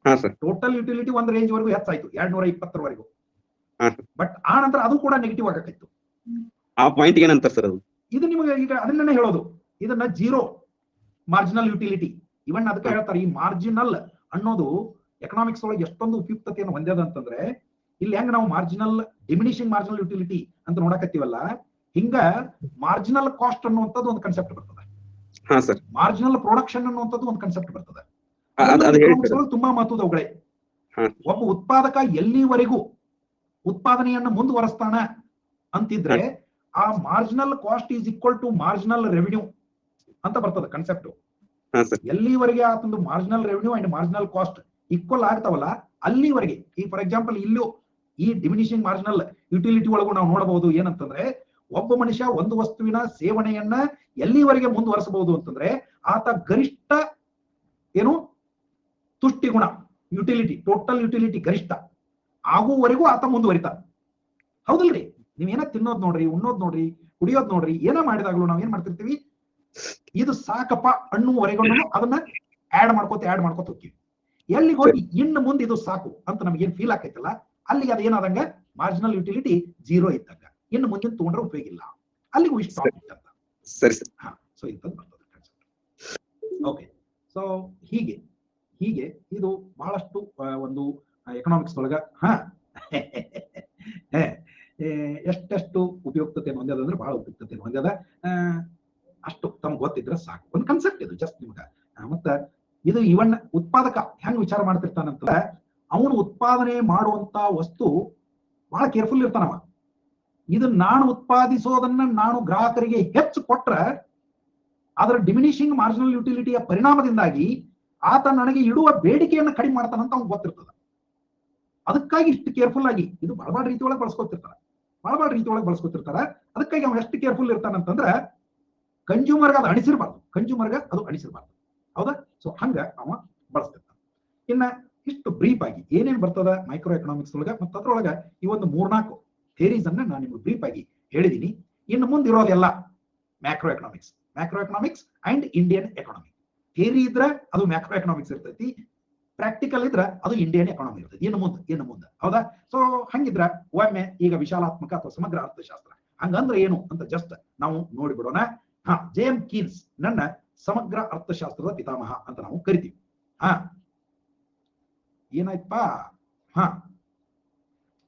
ಹಾ ಸರ್. ಟೋಟಲ್ ಯುಟಿಲಿಟಿ 1 ರೇಂಜ್ ವರೆಗೂ ಹೆಚ್ಚಾಯ್ತು, 220 ವರೆಗೂ. ಹಾ. ಬಟ್ ಆ ನಂತರ ಅದು ಕೂಡ ನೆಗೆಟಿವ್ ಆಗಕ್ಕಿತ್ತು. ಆ ಪಾಯಿಂಟ್ ಏನಂತಾರೆ ಸರ್ ಅದು? ಇದು ನಿಮಗೆ ಈಗ ಅದನ್ನೇ ಹೇಳೋದು, ಇದನ್ನ ಜೀರೋ ಮಾರ್ಜಿನಲ್ ಯುಟಿಲಿಟಿ. ಇವನ್ ಅದಕ್ಕೆ ಹೇಳ್ತಾರೆ ಈ ಮಾರ್ಜಿನಲ್ ಅನ್ನೋದು ಎಕನಾಮಿಕ್ಸ್ ಒಳಗೆ ಎಷ್ಟೊಂದು ಉಪಯುಕ್ತತೆಯನ್ನು ಹೊಂದ್ಯದ ಅಂತಂದ್ರೆ, ಇಲ್ಲಿ ಹೆಂಗ್ ನಾವು ಮಾರ್ಜಿನಲ್ ಡಿಮಿನಿಷಿಂಗ್ ಮಾರ್ಜಿನಲ್ ಯುಟಿಲಿಟಿ ಅಂತ ನೋಡಕತ್ತೀವಲ್ಲ, ಹಿಂಗ ಮಾರ್ಜಿನಲ್ ಕಾಸ್ಟ್ ಅನ್ನುವಂಥದ್ದು ಒಂದು ಕನ್ಸೆಪ್ಟ್ ಬರ್ತದೆ. ಹಾ ಸರ್. ಮಾರ್ಜಿನಲ್ ಪ್ರೊಡಕ್ಷನ್ ಅನ್ನುವಂಥದ್ದು ಒಂದು ಕನ್ಸೆಪ್ಟ್ ಬರ್ತದೆ. ತುಂಬಾ ಮಹತ್ವದವುಗಳೇ. ಒಬ್ಬ ಉತ್ಪಾದಕ ಎಲ್ಲಿವರೆಗೂ ಉತ್ಪಾದನೆಯನ್ನು ಮುಂದುವರೆಸ್ತಾನ ಅಂತಿದ್ರೆ ಆ marginal cost is equal to marginal revenue ಅಂತ ಬರ್ತದೆ ಕನ್ಸೆಪ್ಟ್. ಎಲ್ಲಿವರೆಗೆ ಆತಂದು marginal revenue and marginal cost equal ಆಗ್ತಾವಲ್ಲ ಅಲ್ಲಿವರೆಗೆ. ಈ ಫಾರ್ ಎಕ್ಸಾಂಪಲ್ ಇಲ್ಲೂ ಈ ಡಿಮಿನಿಷಿಂಗ್ ಮಾರ್ಜಿನಲ್ ಯುಟಿಲಿಟಿ ಒಳಗೂ ನಾವು ನೋಡಬಹುದು ಏನಂತಂದ್ರೆ, ಒಬ್ಬ ಮನುಷ್ಯ ಒಂದು ವಸ್ತುವಿನ ಸೇವನೆಯನ್ನ ಎಲ್ಲಿವರೆಗೆ ಮುಂದುವರೆಸಬಹುದು ಅಂತಂದ್ರೆ, ಆತ ಗರಿಷ್ಠ ಏನು ತುಷ್ಟಿ ಗುಣ ಯುಟಿಲಿಟಿ, ಟೋಟಲ್ ಯುಟಿಲಿಟಿ ಗರಿಷ್ಠ ಆಗುವವರೆಗೂ ಆತ ಮುಂದುವರಿತಾನೆ. ಹೌದಲ್ರಿ? ನೀವೇನ ತಿನ್ನೋದ್ ನೋಡ್ರಿ, ಉಣ್ಣೋದ್ ನೋಡ್ರಿ, ಕುಡಿಯೋದ್ ನೋಡ್ರಿ, ಏನ ಮಾಡಿದಾಗ್ಲೂ ನಾವ್ ಏನ್ ಮಾಡ್ತಿರ್ತೀವಿ, ಇದು ಸಾಕಪ್ಪ ಅನ್ನುವರೆಗೂ ಅದನ್ನ ಆಡ್ ಮಾಡ್ಕೋತ ಹೋಗ್ತೀವಿ. ಎಲ್ಲಿಗೆ ಹೋಗಿ ಇನ್ನು ಮುಂದೆ ಇದು ಸಾಕು ಅಂತ ನಮ್ಗೆ ಏನ್ ಫೀಲ್ ಆಕೈತಲ್ಲ, ಅಲ್ಲಿಗೆ ಅದೇನಾದಂಗ ಮಾರ್ಜಿನಲ್ ಯುಟಿಲಿಟಿ ಜೀರೋ ಇದ್ದಂಗ. ಇನ್ನು ಮುಂದಿನ ತಗೊಂಡ್ರೆ ಉಪಯೋಗ ಇಲ್ಲ, ಅಲ್ಲಿಗೂ ಇಷ್ಟ ಅಂತ. ಸರಿ ಸರ್. ಸೊ ಇಂಥದ್ದು ಬರ್ತದೆ ಕಾನ್ಸೆಪ್ಟ್. ಓಕೆ, ಸೊ ಹೀಗೆ ಇದು ಬಹಳಷ್ಟು ಒಂದು ಎಕನಾಮಿಕ್ಸ್ ಒಳಗ ಎಷ್ಟೆಷ್ಟು ಉಪಯುಕ್ತತೆಯನ್ನು ಹೊಂದ್ಯದ ಅಂದ್ರೆ ಬಹಳ ಉಪಯುಕ್ತತೆಯನ್ನು ಹೊಂದ್ಯದ. ಅಷ್ಟು ತಮ್ಗೆ ಗೊತ್ತಿದ್ರೆ ಸಾಕು. ಒಂದು ಕನ್ಸೆಪ್ಟ್ ಇದು ಜಸ್ಟ್ ನಿಮ್ಗ. ಮತ್ತ ಇದು ಇವನ್ ಉತ್ಪಾದಕ ಹೆಂಗ್ ವಿಚಾರ ಮಾಡ್ತಿರ್ತಾನಂತ, ಅವನು ಉತ್ಪಾದನೆ ಮಾಡುವಂತ ವಸ್ತು ಬಹಳ ಕೇರ್ಫುಲ್ ಇರ್ತಾನವ. ಇದು ನಾನು ಉತ್ಪಾದಿಸೋದನ್ನ ನಾನು ಗ್ರಾಹಕರಿಗೆ ಹೆಚ್ಚು ಕೊಟ್ರೆ ಅದರ ಡಿಮಿನಿಷಿಂಗ್ ಮಾರ್ಜಿನಲ್ ಯುಟಿಲಿಟಿಯ ಪರಿಣಾಮದಿಂದಾಗಿ ಆತ ನನಗೆ ಇಡುವ ಬೇಡಿಕೆಯನ್ನು ಕಡಿಮೆ ಮಾಡ್ತಾನಂತ ಅವ್ನು ಗೊತ್ತಿರ್ತದ. ಅದಕ್ಕಾಗಿ ಇಷ್ಟು ಕೇರ್ಫುಲ್ ಆಗಿ ಇದು ಬಹಳ ರೀತಿ ಒಳಗೆ ಬಳಸ್ಕೊತಿರ್ತಾರ. ಅದಕ್ಕಾಗಿ ಅವ್ನು ಎಷ್ಟು ಕೇರ್ಫುಲ್ ಇರ್ತಾನಂತಂದ್ರ ಕನ್ಸ್ಯೂಮರ್ಗೆ ಅದು ಅಣಿಸಿರ್ಬಾರ್ದು. ಹೌದಾ? ಸೊ ಹಂಗ ಅವ ಬಳಸ್ತಿರ್ತಾನೆ. ಇನ್ನ ಇಷ್ಟು ಬ್ರೀಫ್ ಆಗಿ ಏನೇನ್ ಬರ್ತದ ಮೈಕ್ರೋ ಎಕನಾಮಿಕ್ಸ್ ಒಳಗ ಮತ್ತು ಅದ್ರೊಳಗ ಈ ಒಂದು 3-4 ಥಿಯರೀಸ್ ಅನ್ನ ನಾನು ನಿಮ್ಗೆ ಬ್ರೀಫ್ ಆಗಿ ಹೇಳಿದೀನಿ. ಇನ್ನು ಮುಂದಿರೋದೆಲ್ಲ macroeconomics and Indian economy. Theory ಇದ್ರೆ ಅದು ಮ್ಯಾಕ್ರೋ ಎಕನಾಮಿಕ್ಸ್ ಇರ್ತೈತಿ, ಪ್ರಾಕ್ಟಿಕಲ್ ಇದ್ರ ಅದು ಇಂಡಿಯನ್ ಎಕಾನಮಿ ಇರ್ತೈತಿ ಇನ್ನು ಮುಂದೆ. ಹೌದಾ? ಸೊ ಹಂಗಿದ್ರ ಒಮ್ಮೆ ಈಗ ವಿಶಾಲಾತ್ಮಕ ಅಥವಾ ಸಮಗ್ರ ಅರ್ಥಶಾಸ್ತ್ರ ಹಂಗಂದ್ರೆ ಏನು ಅಂತ ಜಸ್ಟ್ ನಾವು ನೋಡಿಬಿಡೋಣ. ಜೇಮ್ಸ್ ಕೀನ್ಸ್ ನನ್ನ ಸಮಗ್ರ ಅರ್ಥಶಾಸ್ತ್ರದ ಪಿತಾಮಹ ಅಂತ ನಾವು ಕರಿತೀವಿ. ಏನಾಯ್ತಪ್ಪ?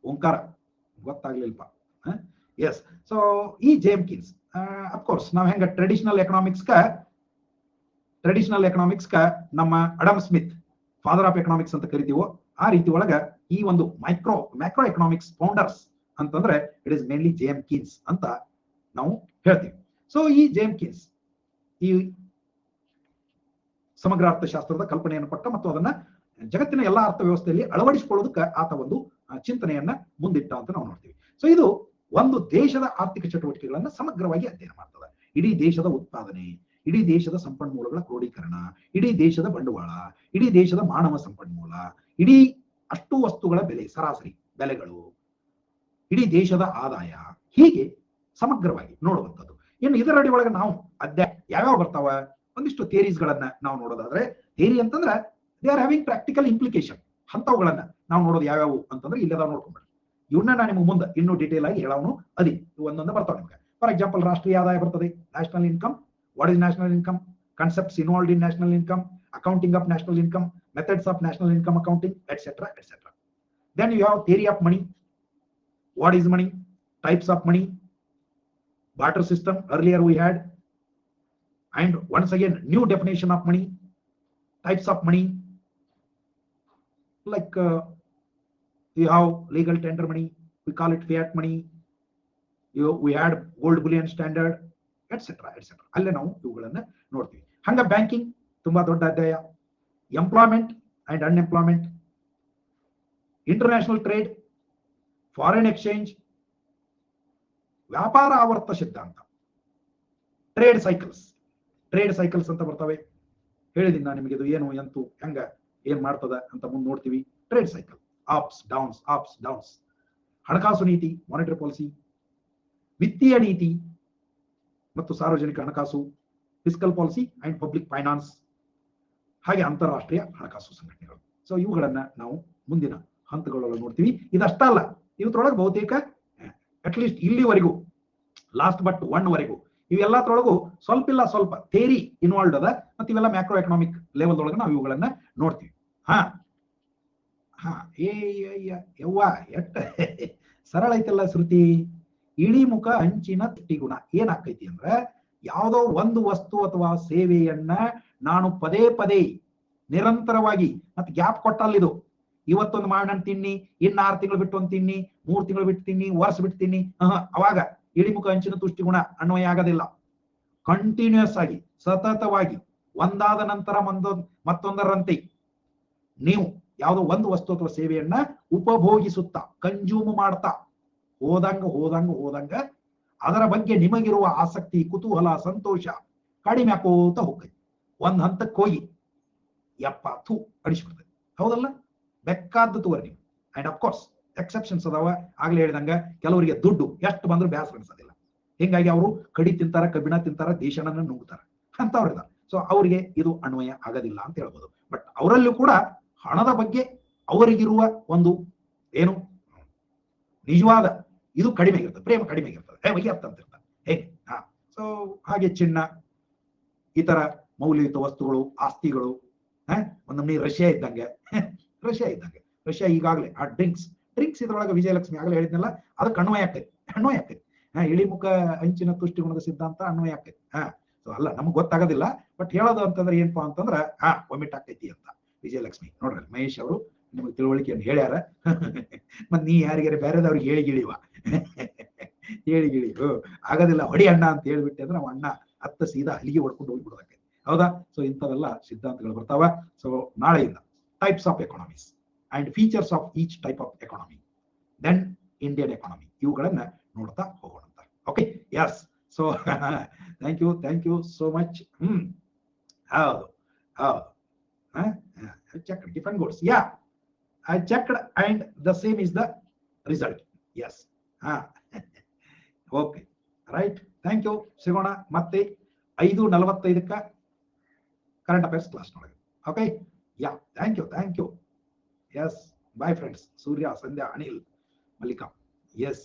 ಓಂಕಾರ ಗೊತ್ತಾಗ್ಲಿಲ್ಪ. ಎಸ್. ಸೊ ಈ ಜೇಮ್ಸ್ ಕೀನ್ಸ್ ಅಫ್ಕೋರ್ಸ್ ನಾವ್ ಹೆಂಗ ಟ್ರೆಡಿಷನಲ್ ಎಕನಾಮಿಕ್ಸ್ ನಮ್ಮ Adam Smith father of economics ಅಂತ ಕರಿತೀವೋ ಆ ರೀತಿ ಒಳಗ ಈ ಒಂದು ಮ್ಯಾಕ್ರೋ ಎಕನಾಮಿಕ್ಸ್ ಫೌಂಡರ್ಸ್ ಅಂತಂದ್ರೆ it is mainly James Keynes ಅಂತ ನಾವು ಹೇಳ್ತೀವಿ. ಸೊ ಈ ಜೇಮ್ಸ್ ಕೀನ್ಸ್ ಈ ಸಮಗ್ರ ಅರ್ಥಶಾಸ್ತ್ರದ ಕಲ್ಪನೆಯನ್ನು ಕೊಟ್ಟ ಮತ್ತು ಅದನ್ನ ಜಗತ್ತಿನ ಎಲ್ಲಾ ಅರ್ಥವ್ಯವಸ್ಥೆಯಲ್ಲಿ ಅಳವಡಿಸಿಕೊಳ್ಳೋದಕ್ಕೆ ಆತ ಒಂದು ಚಿಂತನೆಯನ್ನ ಮುಂದಿಟ್ಟ ಅಂತ ನಾವು ನೋಡ್ತೀವಿ. ಸೊ ಇದು ಒಂದು ದೇಶದ ಆರ್ಥಿಕ ಚಟುವಟಿಕೆಗಳನ್ನ ಸಮಗ್ರವಾಗಿ ಅಧ್ಯಯನ ಮಾಡ್ತದೆ. ಇಡೀ ದೇಶದ ಉತ್ಪಾದನೆ, ಇಡೀ ದೇಶದ ಸಂಪನ್ಮೂಲಗಳ ಕ್ರೋಢೀಕರಣ, ಇಡೀ ದೇಶದ ಬಂಡವಾಳ, ಇಡೀ ದೇಶದ ಮಾನವ ಸಂಪನ್ಮೂಲ, ಇಡೀ ಅಷ್ಟು ವಸ್ತುಗಳ ಬೆಲೆ, ಸರಾಸರಿ ಬೆಲೆಗಳು, ಇಡೀ ದೇಶದ ಆದಾಯ, ಹೀಗೆ ಸಮಗ್ರವಾಗಿ ನೋಡುವಂಥದ್ದು. ಇನ್ನು ಇದರಡಿ ಒಳಗೆ ನಾವು ಯಾವ್ಯಾವ ಬರ್ತಾವ ಒಂದಿಷ್ಟು ಥಿಯರೀಸ್ ಗಳನ್ನ ನಾವು ನೋಡೋದಾದ್ರೆ, ಥಿಯರಿ ಅಂತಂದ್ರೆ they are having practical implication. ಅಂತವುಗಳನ್ನ ನಾವು ನೋಡೋದು ಯಾವ್ಯಾವು ಅಂತಂದ್ರೆ ಇಲ್ಲದ ನೋಡ್ಕೊಂಡ್ಬಿಡ್ರಿ. ಇವನ್ನ ನಾನು ನಿಮ್ಗೆ ಮುಂದೆ ಇನ್ನೂ ಡೀಟೇಲ್ ಆಗಿ ಹೇಳೋನು ಒಂದೊಂದು ಬರ್ತಾವೆ ನಿಮ್ಗೆ. ಫಾರ್ ಎಕ್ಸಾಂಪಲ್ ರಾಷ್ಟ್ರೀಯ ಆದಾಯ ಬರ್ತದೆ, national income. What is national income? Concepts involved in national income, accounting of national income, methods of national income accounting, et cetera. Then you have theory of money. What is money? Types of money, barter system earlier we had, and once again new definition of money, types of money, like you have legal tender money, we call it fiat money, we had gold bullion standard, etc. ಅಲ್ಲೇ ನಾವು ಇವುಗಳನ್ನ ನೋಡ್ತೀವಿ. ಹಂಗ banking ತುಂಬಾ ದೊಡ್ಡ ಅಧ್ಯಾಯ, employment and unemployment, international trade, foreign exchange, ವ್ಯಾಪಾರ ಆವರ್ತ ಸಿದ್ಧಾಂತ, ಟ್ರೇಡ್ ಸೈಕಲ್ಸ್ ಅಂತ ಬರ್ತವೆ. ಹೇಳಿದೀನಿ ನಾನು ನಿಮಗೆ ಇದು ಏನು ಎಂತು ಹೆಂಗ ಏನ್ ಮಾಡ್ತದ ಅಂತ ಮುಂದೆ ನೋಡ್ತೀವಿ. ಟ್ರೇಡ್ ಸೈಕಲ್, ಅಪ್ಸ್ ಡೌನ್ಸ್, ಹಣಕಾಸು ನೀತಿ, ಮಾನಿಟರಿ ಪಾಲಿಸಿ, ವಿತ್ತೀಯ ನೀತಿ ಮತ್ತು ಸಾರ್ವಜನಿಕ ಹಣಕಾಸು, fiscal policy and public finance, ಹಾಗೆ ಅಂತಾರಾಷ್ಟ್ರೀಯ ಹಣಕಾಸು ಸಂಘಟನೆಗಳು. ಸೊ ಇವುಗಳನ್ನ ನಾವು ಮುಂದಿನ ಹಂತಗಳಲ್ಲಿ ನೋಡ್ತೀವಿ. ಇದಷ್ಟಲ್ಲ, ಇವತ್ತೊಳಗೆ ಬಹುತೇಕ ಅಟ್ಲೀಸ್ಟ್ ಇಲ್ಲಿವರೆಗೂ ಲಾಸ್ಟ್ ಬಟ್ ಒನ್ ವರೆಗೂ ಇವೆಲ್ಲತ್ರೊಳಗೂ ಸ್ವಲ್ಪ ಇಲ್ಲ ಸ್ವಲ್ಪ ಥೇರಿ ಇನ್ವಾಲ್ವ್ ಅದ ಮತ್ತೆ ಇವೆಲ್ಲ ಮ್ಯಾಕ್ರೋ ಎಕನಾಮಿಕ್ ಲೆವೆಲ್ ಒಳಗೆ ನಾವು ಇವುಗಳನ್ನ ನೋಡ್ತೀವಿ. ಹಾ ಹಾ ಯವ್ವ ಎಟ್ಟ ಸರಳ ಐತಲ್ಲ ಶ್ರುತಿ. ಇಳಿಮುಖ ಅಂಚಿನ ತುಷ್ಟಿಗುಣ ಏನಾಗ್ತೈತಿ ಅಂದ್ರೆ ಯಾವುದೋ ಒಂದು ವಸ್ತು ಅಥವಾ ಸೇವೆಯನ್ನ ನಾನು ಪದೇ ಪದೇ ನಿರಂತರವಾಗಿ ಮತ್ತೆ ಗ್ಯಾಪ್ ಕೊಟ್ಟಲ್ಲಿದು ಇವತ್ತೊಂದು ಮಾಡೋಣ ತಿನ್ನಿ, ಇನ್ನು 6 ತಿಂಗಳು ಬಿಟ್ಟು ಒಂದು ತಿನ್ನಿ, 3 ತಿಂಗಳು ಬಿಟ್ಟು ತಿನ್ನಿ, ವರ್ಷ ಬಿಟ್ಟು ತಿನ್ನಿ, ಅವಾಗ ಇಳಿಮುಖ ಅಂಚಿನ ತುಷ್ಟಿಗುಣ ಅನ್ವಯ ಆಗೋದಿಲ್ಲ. ಕಂಟಿನ್ಯೂಸ್ ಆಗಿ ಸತತವಾಗಿ ಒಂದಾದ ನಂತರ ಮತ್ತೊಂದರಂತೆ ನೀವು ಯಾವುದೋ ಒಂದು ವಸ್ತು ಅಥವಾ ಸೇವೆಯನ್ನ ಉಪಭೋಗಿಸುತ್ತಾ ಕನ್ಸ್ಯೂಮ್ ಮಾಡ್ತಾ ಹೋದಂಗ ಅದರ ಬಗ್ಗೆ ನಿಮಗಿರುವ ಆಸಕ್ತಿ, ಕುತೂಹಲ, ಸಂತೋಷ ಕಡಿಮೆ ಹಾಕೋತ ಹೋಗ್ತೈತಿ. ಒಂದ್ ಹಂತಕ್ಕೆ ಹೋಗಿ ಯಪ್ಪ ಥೂ ಅಡಿಸ್ಬಿಡ್ತದೆ. ಹೌದಲ್ಲ? ಬೇಕಾದ ತಗೋರಿ ನೀವು. ಅಂಡ್ ಅಫ್ಕೋರ್ಸ್ ಎಕ್ಸೆಪ್ಷನ್ಸ್ ಅದಾವ. ಆಗ್ಲೇ ಹೇಳಿದಂಗ ಕೆಲವರಿಗೆ ದುಡ್ಡು ಎಷ್ಟು ಬಂದ್ರು ಬ್ಯಾಸರ ಅನ್ಸೋದಿಲ್ಲ. ಹಿಂಗಾಗಿ ಅವರು ಕಡಿ ತಿಂತಾರ, ಕಬ್ಬಿಣ ತಿಂತಾರ, ದೇಶನ ನುಗ್ತಾರ ಅಂತವ್ರಿದ. ಸೊ ಅವರಿಗೆ ಇದು ಅನ್ವಯ ಆಗೋದಿಲ್ಲ ಅಂತ ಹೇಳ್ಬೋದು. ಬಟ್ ಅವರಲ್ಲೂ ಕೂಡ ಹಣದ ಬಗ್ಗೆ ಅವರಿಗಿರುವ ಒಂದು ಏನು ನಿಜವಾದ ಇದು ಕಡಿಮೆ ಇರ್ತದೆ, ಪ್ರೇಮ ಕಡಿಮೆ ಇರ್ತದೆ, ವೈಯತ್ತಂತಿರ್ತಾರೆ ಹೇಗೆ. ಸೊ ಹಾಗೆ ಚಿನ್ನ, ಇತರ ಮೌಲ್ಯಯುತ ವಸ್ತುಗಳು, ಆಸ್ತಿಗಳು, ಒಂದೊಮ್ಮೆ ರಷ್ಯಾ ಇದ್ದಂಗೆ ರಷ್ಯಾ ಈಗಾಗಲೇ ಆ ಡ್ರಿಂಕ್ಸ್ ಇದ್ರೊಳಗೆ ವಿಜಯಲಕ್ಷ್ಮಿ ಆಗಲೇ ಹೇಳಿದ್ನಲ್ಲ, ಅದಕ್ಕೆ ಅನ್ವಯ ಆಗ್ತೈತಿ. ಇಳಿಮುಖ ಅಂಚಿನ ತುಷ್ಟಿಗುಣದ ಸಿದ್ಧಾಂತ ಅನ್ವಯ ಆಗ್ತೈತಿ. ಸೊ ಅಲ್ಲ ನಮ್ಗೆ ಗೊತ್ತಾಗೋದಿಲ್ಲ, ಬಟ್ ಹೇಳೋದು ಅಂತಂದ್ರೆ ಏನಪ್ಪಾ ಅಂತಂದ್ರೆ ಒಮಿಟ್ ಆಗ್ತೈತಿ ಅಂತ. ವಿಜಯಲಕ್ಷ್ಮಿ ನೋಡ್ರಿ, ಮಹೇಶ್ ಅವರು ನಿಮಗೆ ತಿಳುವಳಿಕೆಯನ್ನು ಹೇಳ್ಯಾರ. ಮತ್ ನೀ ಯಾರಿಗಾರ ಬೇರೆದವ್ರಿಗೆ ಹೇಳಿಗಿಳಿವ ಆಗೋದಿಲ್ಲ ಹೊಡಿ ಅಣ್ಣ ಅಂತ ಹೇಳ್ಬಿಟ್ಟೆ ಅಂದ್ರೆ ನಾವು ಅಣ್ಣ ಅತ್ತ ಸೀದಾ ಅಲ್ಲಿಗೆ ಹೊಡ್ಕೊಂಡು ಹೋಗ್ಬಿಡೋದಕ್ಕೆ. ಹೌದಾ? ಸೊ ಇಂಥವೆಲ್ಲ ಸಿದ್ಧಾಂತಗಳು ಬರ್ತಾವ. ಸೊ ನಾಳೆಯಿಂದ types of economies and features of each type of economy, then Indian economy, ಇವುಗಳನ್ನ ನೋಡ್ತಾ ಹೋಗೋಣ. Okay, yes. So thank you so much. ಹೌದು checked different goods. Yeah, I checked and the same is the result. Yes. Okay, right. Thank you. ಸಿಗೋಣ ಮತ್ತೆ 5:45ಕ್ಕೆ current affairs class ನೋಡೋಣ. Okay, yeah, thank you. Yes, bye friends. Surya, Sandhya, Anil, Mallika. S